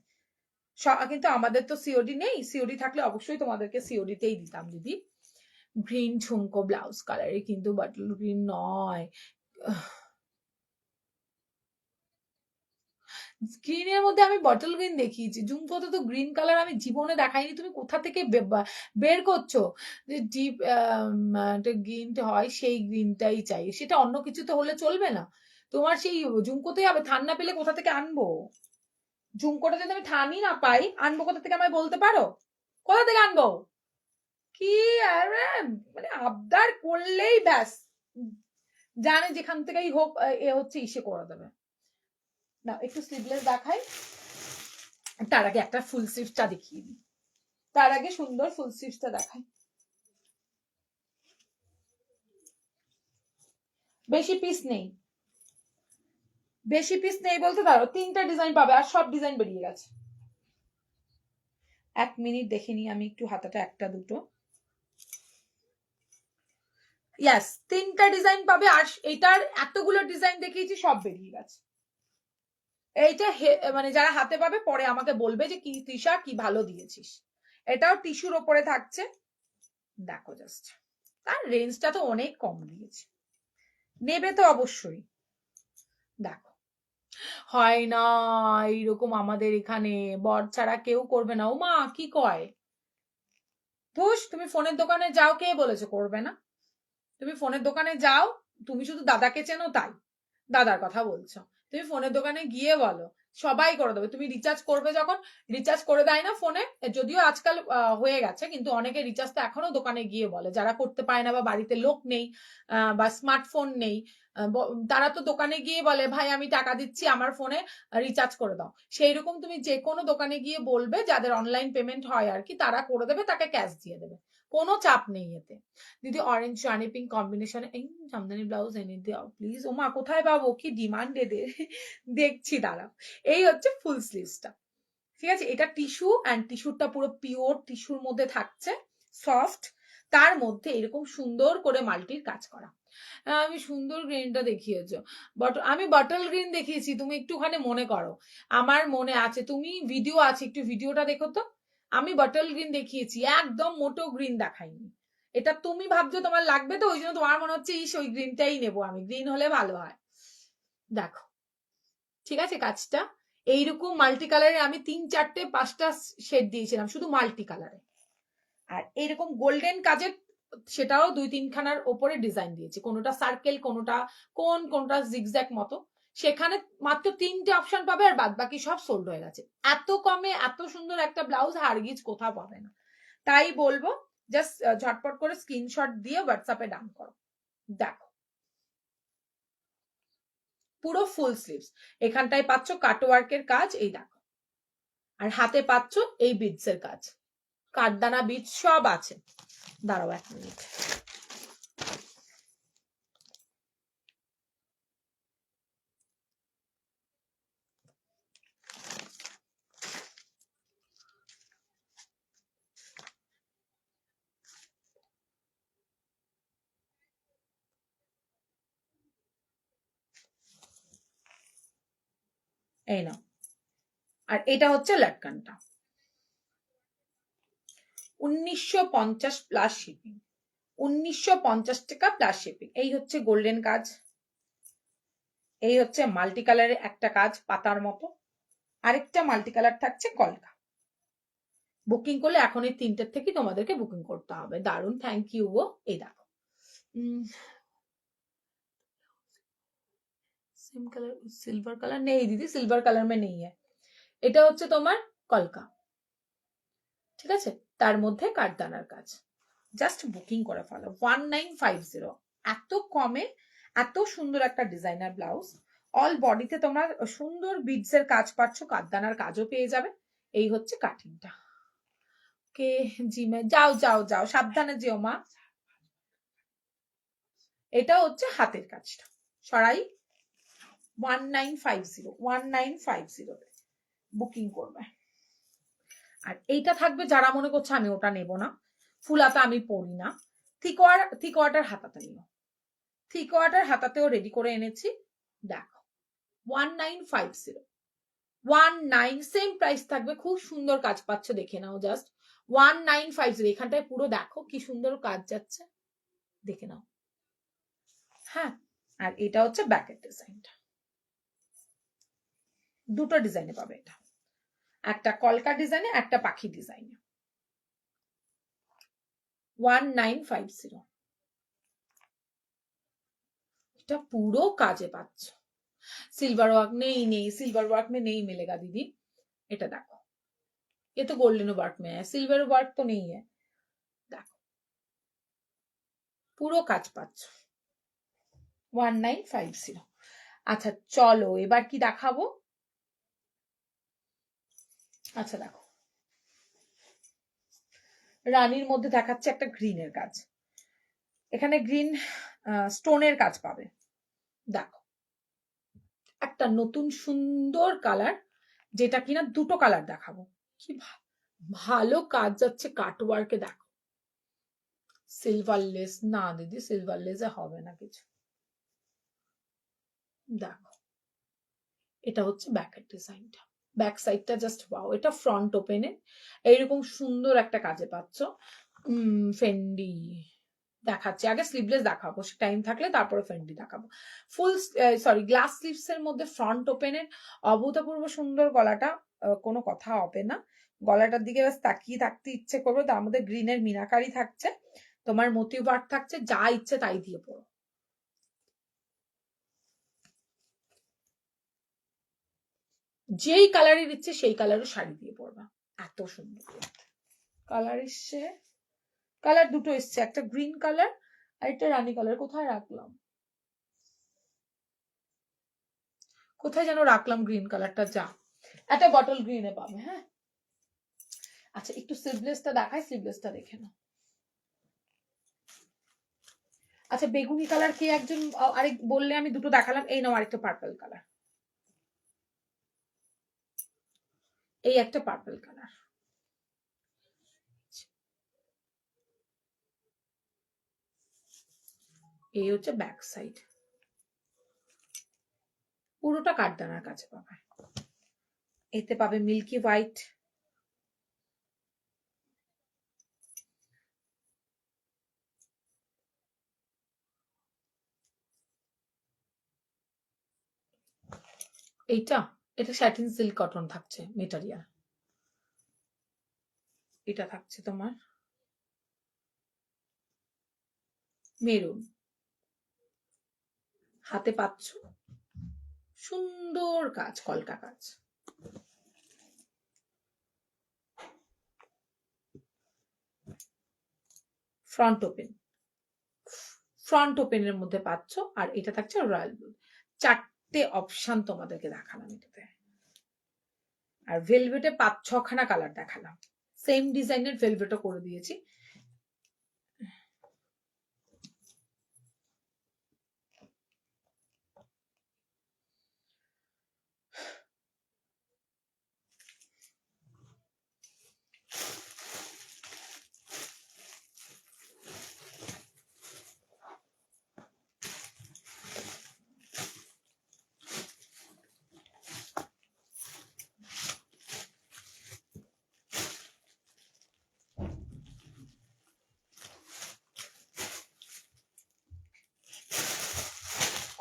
কিন্তু আমাদের তো সিওডি নেই, সিওডি থাকলে অবশ্যই তোমাদেরকে সিওডিতেই দিতাম দিদি। গ্রিন ঝুমকো ব্লাউজ কালারে, কিন্তু বাটল গ্রিন নয়, গ্রিনের মধ্যে আমি বটল গ্রিন দেখিয়েছি, ঝুমকোতে তো গ্রিন কালার আমি জীবনে দেখাইনি। তুমি কোথা থেকে বের করছো যে ডিপ গ্রিনটা হয়, সেই গ্রিনটাই চাই, সেটা অন্য কিছুতে হলে চলবে না। তোমার সেই ঝুমকোতেই হবে, থান না পেলে কোথা থেকে আনবো? ঝুমকোটা যদি আমি থানই না পাই, আনবো কোথা থেকে আমায় বলতে পারো? কোথা থেকে আনবো? কি মানে আবদার করলেই ব্যাস, জানে যেখান থেকেই হোক এ হচ্ছে ইসে করে দেবে। না একটু স্লিভলেস দেখাই, তার আগে একটা ফুল স্লিভসটা দেখিয়ে দিই, তার আগে সুন্দর ফুল স্লিভসটা দেখাই। বেশি পিস নেই, বেশি পিস নেই বলতে ধরো 3টা ডিজাইন পাবে, আর সব ডিজাইন বেরিয়ে গেছে। 1 মিনিট দেখে নিই আমি একটু হাতাটা, একটা দুটো, ইয়াস 3টা ডিজাইন পাবে, আর এটার এতগুলো ডিজাইন দেখিয়েছি সব বেরিয়ে গেছে। এইটা মানে যারা হাতে পাবে পরে আমাকে বলবে যে কি তৃষা কি ভালো দিয়েছিস। এটাও টিস্যুর ওপরে থাকছে, দেখো জাস্ট, তার রেঞ্জটা তো অনেক কম দিয়েছে, নেবে তো অবশ্যই। দেখো, হয় না এইরকম আমাদের এখানে, বর ছাড়া কেউ করবে না। ও মা কি কয়, ধুস, তুমি ফোনের দোকানে যাও, কে বলেছে করবে না? তুমি ফোনের দোকানে যাও, তুমি শুধু দাদাকে চেনো তাই দাদার কথা বলছো, তুমি ফোনের দোকানে গিয়ে বলো, সবাই করে দেবে। তুমি রিচার্জ করবে যখন, রিচার্জ করে দেয় না ফোনে, যদিও আজকাল হয়ে গেছে, কিন্তু অনেকে রিচার্জ তো এখনো দোকানে গিয়ে বলে, যারা করতে পারে না বা বাড়িতে লোক নেই বা স্মার্টফোন নেই, তারা তো দোকানে গিয়ে বলে ভাই আমি টাকা দিচ্ছি আমার ফোনে রিচার্জ করে দাও। সেই রকম তুমি যে কোনো দোকানে গিয়ে বলবে, যাদের অনলাইন পেমেন্ট হয় আর কি, তারা করে দেবে, তাকে ক্যাশ দিয়ে দেবে, কোনো চাপ নেই এতে। দিদি অরেঞ্জ রানি পিঙ্ক কম্বিনেশন, এই জামদানি ব্লাউজ এনে দাও প্লিজ। ও মা কোথায় পাবো, কি ডিমান্ড এদের, দেখছি দাঁড়াও। এই হচ্ছে ফুল স্লিভসটা, ঠিক আছে। এটা টিস্যু, অ্যান্ড টিস্যুটা পুরো পিওর টিস্যুর মধ্যে থাকছে, সফট, তার মধ্যে এরকম সুন্দর করে মাল্টির কাজ করা। আমি সুন্দর গ্রিনটা দেখিয়েছ, বাট আমি বটল গ্রিন দেখিয়েছি, তুমি একটুখানি মনে করো, আমার মনে আছে, তুমি ভিডিও আছে, একটু ভিডিওটা দেখো তো, আমি বটল গ্রিন দেখিয়েছি, একদম মোটো গ্রিন দেখাইনি। এটা তুমি ভাবছো তোমার লাগবে, তো ওই জন্য তোমার মনে হচ্ছে ইস ওই গ্রিনটাই নেবো আমি, গ্রিন হলে ভালো হয়। দেখো, ঠিক আছে কাজটা এইরকম মাল্টি কালারে, আমি 3-4-5টা শেড দিয়েছিলাম শুধু মাল্টি কালারে, আর এইরকম গোল্ডেন কাজের সেটাও 2-3 খানার ওপরে ডিজাইন দিয়েছি, কোনোটা সার্কেল, কোনোটা কোনটা জিগজ্যাগ মতো, সেখানে মাত্র 3টে অপশন পাবে, আর বাদ বাকি সব সোল্ড হয়ে গেছে। এত কমে এত সুন্দর একটা ব্লাউজ হারগিজ কোথাও পাবে না। তাই বলবো জাস্ট ঝটপট করে স্ক্রিনশট দিয়ে হোয়াটসঅ্যাপে ডান করো। দেখো পুরো ফুল স্লিভস, এখানটায় পাচ্ছ কাটওয়ার্কের কাজ, এই দেখো, আর হাতে পাচ্ছ এই বিডস এর কাজ, কাঠদানা বিডস সব আছে। দাঁড়াও 1 মিনিট। এই নাও, আর এটা হচ্ছে লটকানটা, 1950 প্লাস শিপিং, 1950 টাকা প্লাস শিপিং। এই হচ্ছে গোল্ডেন কাজ, এই হচ্ছে মাল্টি কালারের একটা কাজ পাতার মতো, আরেকটা মাল্টি কালার থাকছে কলকা। বুকিং করলে এখন এই 3টের থেকে তোমাদেরকে বুকিং করতে হবে। দারুন, থ্যাংক ইউ গো। এই দেখো सेम कलर सिल्वर कलर नहीं दीदी, सिल्वर कलर में नहीं है। এটা হচ্ছে তোমার কলকা, ঠিক আছে, তার মধ্যে কাঠদানার কাজ। জাস্ট বুকিং করে ফেলো 1950। এত কমে এত সুন্দর একটা ডিজাইনার ব্লাউজ, অল বডিতে তোমরা সুন্দর বিডস এর কাজ পাচ্ছ, কাঠদানার কাজও পেয়ে যাবে। এই হচ্ছে কাটিংটা। কে জি মে যাও যাও যাও, সাবধানে যেও মা। এটা হচ্ছে হাতের কাজটা, সরাই 1950 বুকিং করবে। আর এইটা থাকবে যারা মনে করছে আমি ওটা নেব না, ফুলাতা আমি পরি না, থ্রি কোয়ার্টার হাতাতে নিও, থ্রি কোয়ার্টার হাতাতেও রেডি করে এনেছি। দেখো 1950, 19 সেম প্রাইস থাকবে, খুব সুন্দর কাজ পাচ্ছ, দেখে নাও জাস্ট 1950। এখানটায় পুরো দেখো কি সুন্দর কাজ যাচ্ছে, দেখে নাও। হ্যাঁ, আর এটা হচ্ছে ব্যাকের ডিজাইনটা, দুটো ডিজাইনে পাবে এটা, একটা কলকা ডিজাইনে, একটা পাখি ডিজাইনে। 1950, এটা পুরো কাজে পাচ্ছ। सिल्वर वर्क नहीं नहीं, सिल्वर वर्क में नहीं मिलेगा दीदी। এটা দেখো, ये तो गोल्डन वर्क में है, सिल्वर वर्क तो नहीं है। দেখো পুরো কাজ পাচ্ছ 1950। আচ্ছা চলো এবার কি দেখাবো। আচ্ছা দেখো, রানীর মধ্যে দেখাচ্ছে একটা গ্রিনের কাজ, এখানে গ্রিন স্টোনের কাজ পাবে। দেখো একটা নতুন সুন্দর কালার, যেটা কিনা দুটো কালার দেখাবো, কি ভালো কাজ যাচ্ছে কাটওয়ার্কে। দেখো সিলভার লেস না দিদি, সিলভার লেসে হবে না কিছু। দেখো এটা হচ্ছে ব্যাকের ডিজাইনটা, ব্যাক সাইডটা জাস্ট ওয়াও। এটা ফ্রন্ট ওপেনে এইরকম সুন্দর একটা কাজে পাচ্ছ। ফেন্ডি দেখাচ্ছি, আগে স্লিভলেস দেখাবো, টাইম থাকলে তারপরে ফেন্ডি দেখাবো। ফুল সরি গ্লাস স্লিভস এর মধ্যে ফ্রন্ট ওপেনের অভূতপূর্ব সুন্দর গলাটা, কোনো কথা হবে না, গলাটার দিকে ব্যাস তাকিয়ে থাকতে ইচ্ছে করবে। তার মধ্যে গ্রিনের মিনাকারি থাকছে, তোমার মোটিভ ওয়ার্ক থাকছে, যা ইচ্ছে তাই দিয়ে পড়ো। যেই কালারের ইচ্ছে সেই কালারের শাড়ি দিয়ে পরবা, এত সুন্দর কালার এসছে। কালার দুটো এসছে, একটা গ্রিন কালার আর একটা রানী কালার। কোথায় রাখলাম, কোথায় যেন রাখলাম গ্রিন কালারটা, যা একটা বটল গ্রিনে পাবে। হ্যাঁ আচ্ছা একটু স্লিভলেসটা দেখাই, স্লিভলেসটা দেখে নাও। আচ্ছা বেগুনি কালার কে একজন আরেক বললে, আমি দুটো দেখালাম, এই নাও আরেকটা পার্পল কালার, এই একটা পার্পল কালার। এই হচ্ছে ব্যাক সাইড, পুরোটা কাঠদানার কাছে পাবে। এতে পাবে মিল্কি হোয়াইট, এইটা এটা স্যাটিন সিল্ক কটন থাকছে মেটেরিয়াল। এটা থাকছে তোমার মেরুন, হাতে পাচ্ছ সুন্দর কাজ, কলকা কাজ। ফ্রন্ট ওপেন, ফ্রন্ট ওপেনের মধ্যে পাচ্ছ। আর এটা থাকছে রয়্যাল ব্লু। 4টে অপশন তোমাদেরকে দেখালাম এটাতে। আর ভেলভেটে 5-6খানা কালার দেখালাম। সেম ডিজাইনের ভেলভেটও করে দিয়েছি।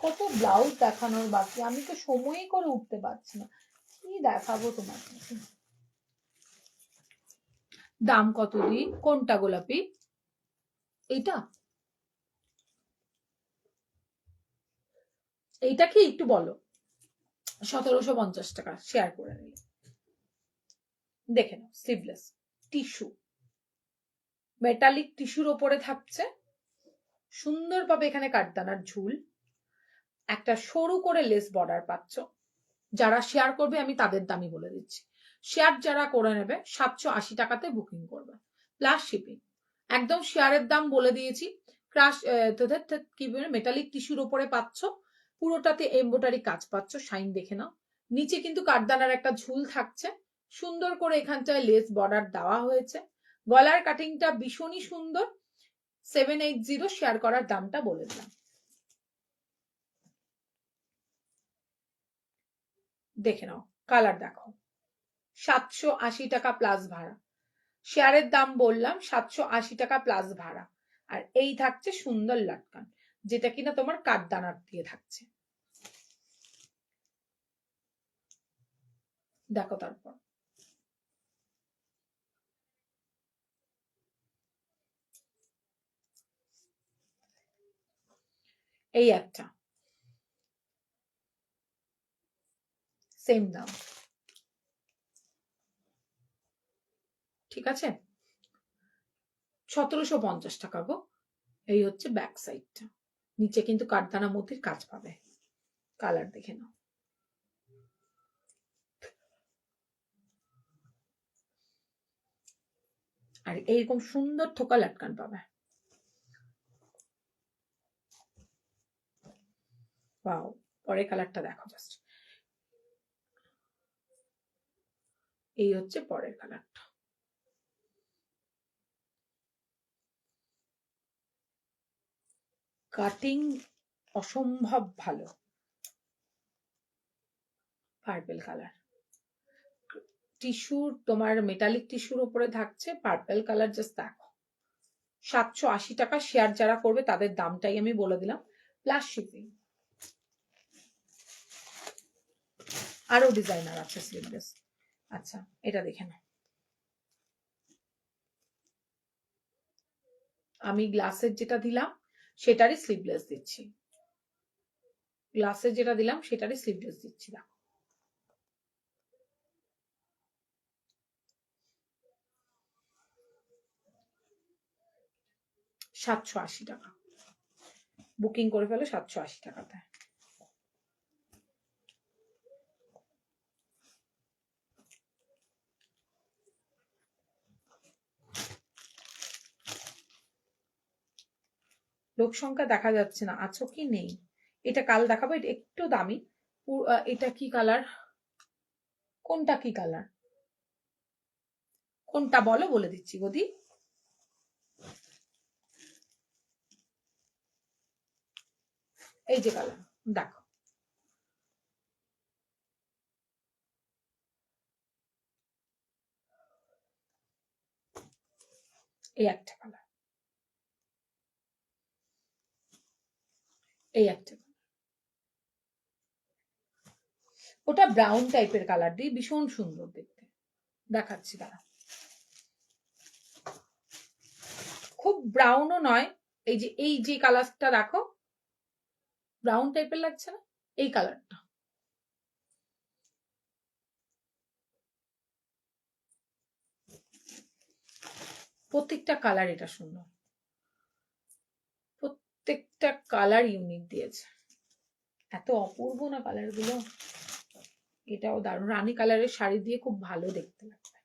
কত ব্লাউজ দেখানোর বাকি, আমি তো সময়ই করে উঠতে পারছি না, কি দেখাবো তোমাকে। দাম কত দিই? কোনটা গোলাপি? এইটা? এইটা কি একটু বলো। 1750 টাকা শেয়ার করে নিলে। দেখে নাও, স্লিভলেস টিস্যু, মেটালিক টিস্যুর ওপরে থাকছে সুন্দরভাবে এখানে কাঠদানার ঝুল, একটা সরু করে লেস বর্ডার পাচ্ছ। যারা শেয়ার করবে আমি তাদের দামই বলে দিচ্ছি। শেয়ার যারা করে নেবে 780 টাকাতে বুকিং করবে, প্লাস শিপিং। একদম শেয়ারের দাম বলে দিয়েছি। ক্রাশ কি বলে, মেটালিক টিস্যুর ওপরে পাচ্ছ, পুরোটাতে এমব্রয়ডারি কাজ পাচ্ছ, শাইন দেখে নাও। নিচে কিন্তু কাঠদানার একটা ঝুল থাকছে, সুন্দর করে এখানটায় লেস বর্ডার দেওয়া হয়েছে। গলার কাটিংটা ভীষণই সুন্দর। 780 শেয়ার করার দামটা বলে দিলাম। দেখে নাও, কালার দেখো। 780 টাকা প্লাস ভাড়া। শেয়ারের দাম বললাম 780 টাকা প্লাস ভাড়া। আর এই থাকছে সুন্দর লাটকান, যেটা কিনা তোমার কাঠদানার দিয়ে থাকছে। দেখো তারপর এই একটা, সেম দাম, ঠিক আছে, 1750 টাকা গো। এই হচ্ছে ব্যাক সাইডটা, নিচে কিন্তু কাঠদানা মতির কাজ পাবে। কালার দেখে নাও। আর এইরকম সুন্দর থোকা লাটকান পাবে। ওয়াও, পরের কালারটা দেখো জাস্ট। এই হচ্ছে পরের কালারটা। কাটিং অসম্ভব ভালো, পার্পেল কালার। টিস্যুর তোমার মেটালিক টিস্যুর উপরে থাকছে পার্পেল কালার, জাস্ট দেখো। 780 টাকা শেয়ার যারা করবে তাদের দামটাই আমি বলে দিলাম, প্লাস শিপিং। আরো ডিজাইনার আছে স্লিভলেস। আচ্ছা, এটা দেখে নাও। আমি গ্লাসের যেটা দিলাম সেটারই স্লিভলেস দিচ্ছি, গ্লাসের যেটা দিলাম সেটারই স্লিভলেস দিচ্ছি। দেখো, 780 টাকা বুকিং করে ফেলো, 780 টাকাতে। লোক সংখ্যা দেখা যাচ্ছে না, আছো কি নেই? এটা কাল দেখাবো, এটা একটু দামি। এটা কি কালার? কোনটা কি কালার? কোনটা বলো, বলে দিচ্ছি গদি। এই যে কালার, দেখো। এই একটা কালার, এই একটা, ওটা ব্রাউন টাইপের কালার দিয়ে ভীষণ সুন্দর দেখতে, দেখাচ্ছি দাঁড়া। খুব ব্রাউনও নয়, এই যে কালারটা দেখো, ব্রাউন টাইপের লাগছে না? এই কালারটা প্রত্যেকটা কালার এটা সুন্দর, প্রত্যেকটা কালার ইউনিক দিয়েছে, এত অপূর্ব না কালার গুলো। এটাও দারুণ, রানী কালারের শাড়ি দিয়ে খুব ভালো দেখতে লাগবে।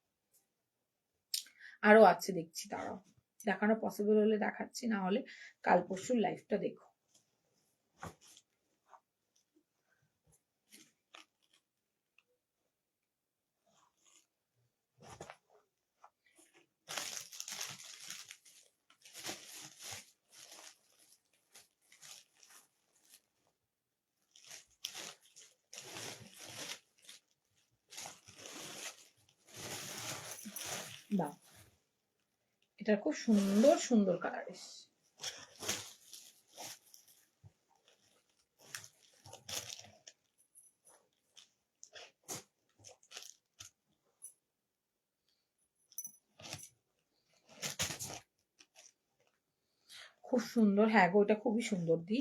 আরো আছে দেখছি, দাঁড়াও, দেখানো পসিবল হলে দেখাচ্ছি, না হলে কাল পরশুর লাইফটা দেখো। দাও, এটা খুব সুন্দর সুন্দর কালার এসছে। খুব সুন্দর, হ্যাঁ গো, এটা খুবই সুন্দর। দি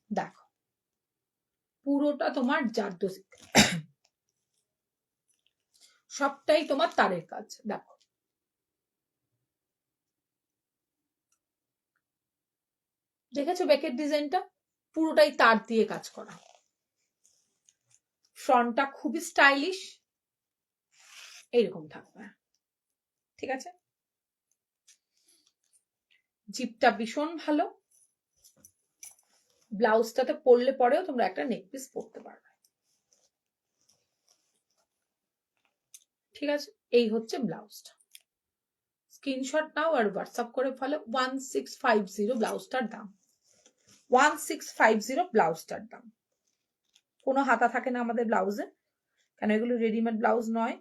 দেখো, পুরোটা তোমার জারদোসি, সবটাই তোমার তারের কাজ। দেখো, দেখেছো ব্যাকের ডিজাইনটা, পুরোটাই তার দিয়ে কাজ করা। ফ্রন্টটা খুবই স্টাইলিশ, এইরকম থাকবে, ঠিক আছে। জিপটা ভীষণ ভালো, ব্লাউজটাতে পরলে পরেও তোমরা একটা নেক পিস পরতে পারবে, ঠিক আছে। এই হচ্ছে ব্লাউজটা, স্ক্রিনশট নাও আর হোয়াটসঅ্যাপ করে ফেলো। 1650 ব্লাউজটার দাম, 1650 ব্লাউজটার দাম। কোনো হাতা থাকে না আমাদের ব্লাউজে, কেন এগুলো রেডিমেড ব্লাউজ নয়,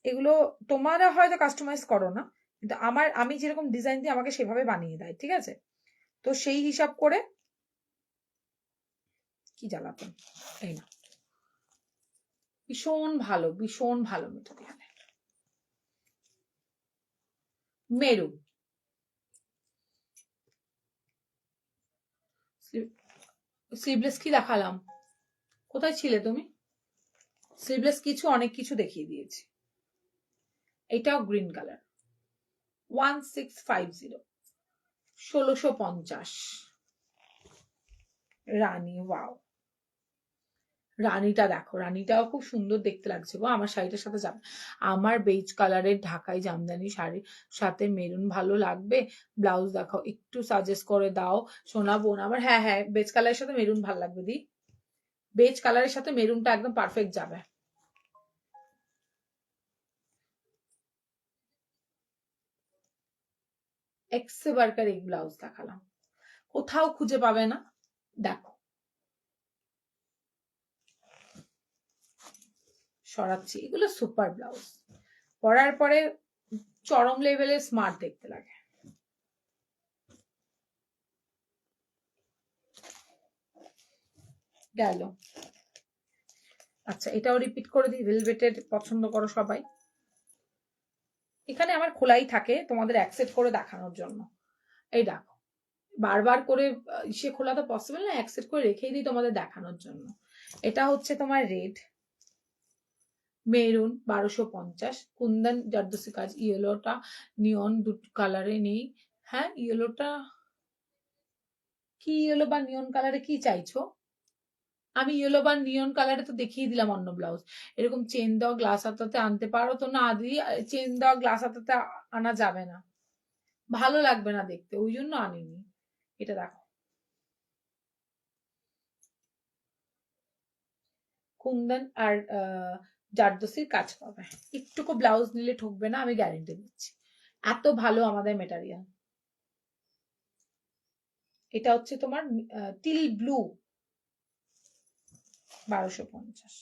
এগুলো তোমরা হয়তো কাস্টমাইজ করো না, কিন্তু আমি যেরকম ডিজাইন দিই আমাকে সেভাবে বানিয়ে দেয়, ঠিক আছে। তো সেই হিসাব করে, কি জ্বালাতন, এই না, ভীষণ ভালো, ভীষণ ভালো মেটেরিয়াল। মেরুন, স্লিভলেস কি দেখালাম, কোথায় ছিলে তুমি? স্লিভলেস কিছু, অনেক কিছু দেখিয়ে দিয়েছি। এটাও গ্রিন কালার, 1650, 1650। রানী, ওয়াও, রানীটা দেখো, রানীটাও খুব সুন্দর দেখতে লাগছে গো, আমার শাড়িটার সাথে যাবে। আমার বেজ কালারের ঢাকাই জামদানি শাড়ির সাথে মেরুন ভালো লাগবে। ব্লাউজ দেখো, একটু সাজেস্ট করে দাও সোনা বোন আমার। হ্যাঁ হ্যাঁ, বেজ কালারের সাথে মেরুন ভালো লাগবে দি, বেজ কালারের সাথে মেরুনটা একদম পারফেক্ট যাবে। এক্সে বার্কার এই ব্লাউজ দেখালাম, কোথাও খুঁজে পাবে না, দেখো। সরাচ্ছি, এগুলো সুপার ব্লাউজ, পরার পরে চরম লেভেলের স্মার্ট দেখতে লাগে। গেল, আচ্ছা এটাও রিপিট করে দিই, ভেলভেটের পছন্দ করো সবাই। এখানে আমার খোলাই থাকে তোমাদের অ্যাকসেপ্ট করে দেখানোর জন্য। এই দেখো, বারবার করে সে খোলা তো পসিবল না, অ্যাকসেপ্ট করে রেখেই দিই তোমাদের দেখানোর জন্য। এটা হচ্ছে তোমার রেড, মেরুন 1250, কুন্দন জারদোসি কাজ, ইয়েলোটা নিয়ন, দুটো কালারে নেই। হ্যাঁ, ইয়েলোটা কি, ইয়েলো বা নিয়ন কালারে কি চাইছো? আমি ইয়েলো বা নিয়ন কালারে তো দেখিয়ে দিলাম অন্য ব্লাউজ। এরকম চেন দেওয়া গ্লাস হাতাতে আনতে পারো তো? না দিদি, চেন দেওয়া গ্লাস হাতাতে আনা যাবে না, ভালো লাগবে না দেখতে, ওই জন্য আনিনি। এটা দেখো, কুন্দন আর জারদোসির কাজ পাবে, একটুকু ব্লাউজ নিলে ঠকবে না, আমি গ্যারেন্টি দিচ্ছি, এত ভালো আমাদের মেটেরিয়াল। এটা হচ্ছে তোমার টিল ব্লু, 1250।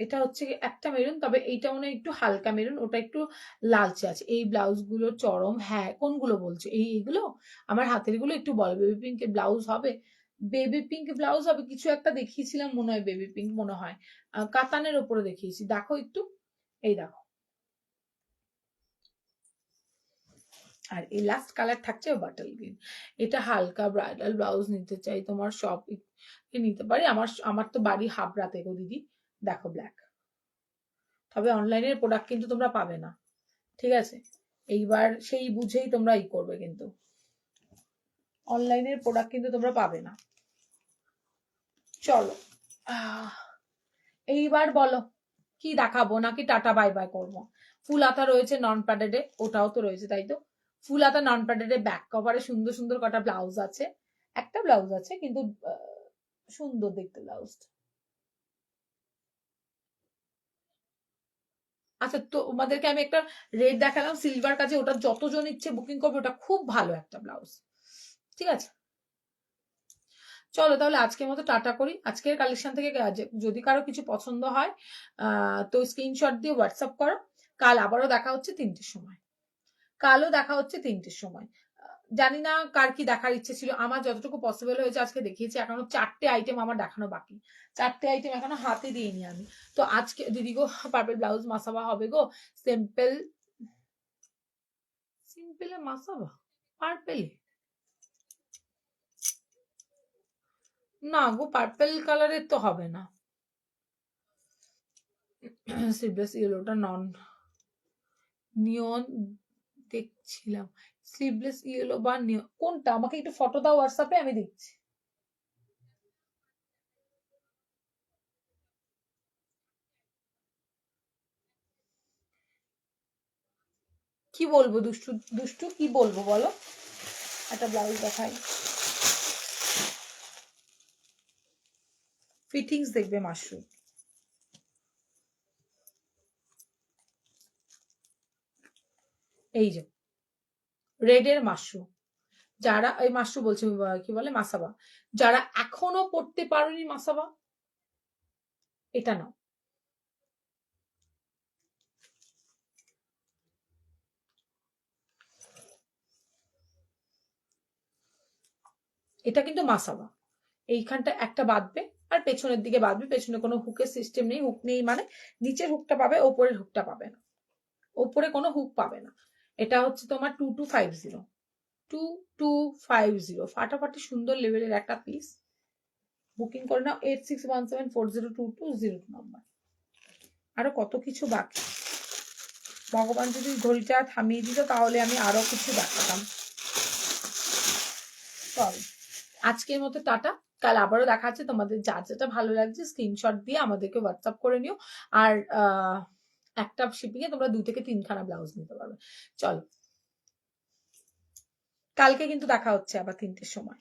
এটা হচ্ছে একটা মেরুন, তবে এইটা মনে একটু হালকা মেরুন, ওটা একটু লালচে আছে। এই ব্লাউজ গুলো চরম, হ্যাঁ কোনগুলো বলছো? এইগুলো আমার হাতের গুলো একটু বল, বেবি পিঙ্ক ব্লাউজ হবে, বেবি পিঙ্ক ব্লাউজ হবে, কিছু একটা দেখিয়েছিলাম মনে হয়, বেবি পিঙ্ক মনে হয়, কাতানের ওপরে দেখিয়েছি, দেখো একটু, এই দেখো। আর এই লাস্ট কালার থাকছে বাটল গ্রিন, এটা হালকা ব্রাইডাল ব্লাউজ নিতে চাই তোমার সব নিতে পারি। আমার তো বাড়ি হাবড়াতে গো দিদি, দেখো ব্ল্যাক, তবে অনলাইনের প্রোডাক্ট কিন্তু তোমরা পাবে না, ঠিক আছে? এইবার সেই বুঝেই তোমরা ই করবে, কিন্তু অনলাইনের প্রোডাক্ট কিন্তু তোমরা পাবে না। চলো এইবার বলো কি দেখাবো, নাকি টাটা বাই বাই করবো? ফুল হাতা রয়েছে নন প্যাডেডে, ওটাও তো রয়েছে তাই তো। ফুল হাতা নন প্যাডেডে ব্যাক কভারে সুন্দর সুন্দর কটা ব্লাউজ আছে, একটা ব্লাউজ আছে কিন্তু সুন্দর দেখতে ব্লাউজটা। আচ্ছা তোমাদেরকে আমি একটা রেট দেখালাম সিলভার কাজে, ওটা যতজন ইচ্ছে বুকিং করবে, ওটা খুব ভালো একটা ব্লাউজ, ঠিক আছে? চলো তাহলে আজকের মতো টাটা করি। আজকের কালেকশন থেকে যদি কারো কিছু পছন্দ হয় তো স্ক্রিনশট দিয়ে হোয়াটসঅ্যাপ করো। কাল আবারও দেখা হচ্ছে 3টের সময়, কালও দেখা হচ্ছে 3টের সময়। জানি না কার কি দেখার ইচ্ছে ছিল, আমার যতটুকু পসিবল হয়েছে আজকে দেখিয়েছি। এখনো 4টে আইটেম আমার দেখানো বাকি, 4টে আইটেম এখনো হাতে দিইনি আমি। তো আজকে দিদি গো পার্পল ব্লাউজ মাসাবা হবে গো, সিম্পল সিম্পলে মাসাবা পার্পেলে, না গো পার্পল কালারের তো হবে না। স্লিভলেস ইয়েলোটা নন নিয়ন দেখছিলাম, স্লিভলেস ইয়েলো বা নিয়ন কোনটা, আমাকে একটু ফটো দাও হোয়াটসঅ্যাপে, আমি দেখছি। কি বলবো দুষ্টু দুষ্টু, কি বলবো বলো? একটা ব্লাউজ দেখাই, ফিটিংস দেখবে মাশরুম, এই যে রেডের মাশরুম, যারা এই মাশরুম বলছি কি বলে মাসাবা, যারা এখনো পড়তে পারোনি মাসাবা, এটা নাও। এটা কিন্তু মাসাবা, এইখানটা একটা বাঁধবে আর পেছনের দিকে বাঁধবে, পেছনে কোনো হুকের সিস্টেম নেই, হুক নেই মানে নিচের হুকটা পাবে, ওপরের হুকটা পাবে না, ওপরে কোনো হুক পাবে না। এটা হচ্ছে তোমার 2250, 2250 ফাটাফাটি সুন্দর লেভেলের একটা পিস। বুকিং করে নাও 8617402202 নাম্বার। আরো কত কিছু বাকি, ভগবান যদি ঘড়িটা থামিয়ে দিত তাহলে আমি আরো কিছু দেখাতাম। চল আজকের মতো টাটা, কাল আবারও দেখা আছে। তোমাদের যার যেটা ভালো লাগছে স্ক্রিনশট দিয়ে আমাদেরকে হোয়াটসঅ্যাপ করে নিও। আর একটা শিপিং এ তোমরা 2 থেকে 3খানা ব্লাউজ নিতে পারবে। চলো কালকে কিন্তু দেখা হচ্ছে আবার 3টের সময়।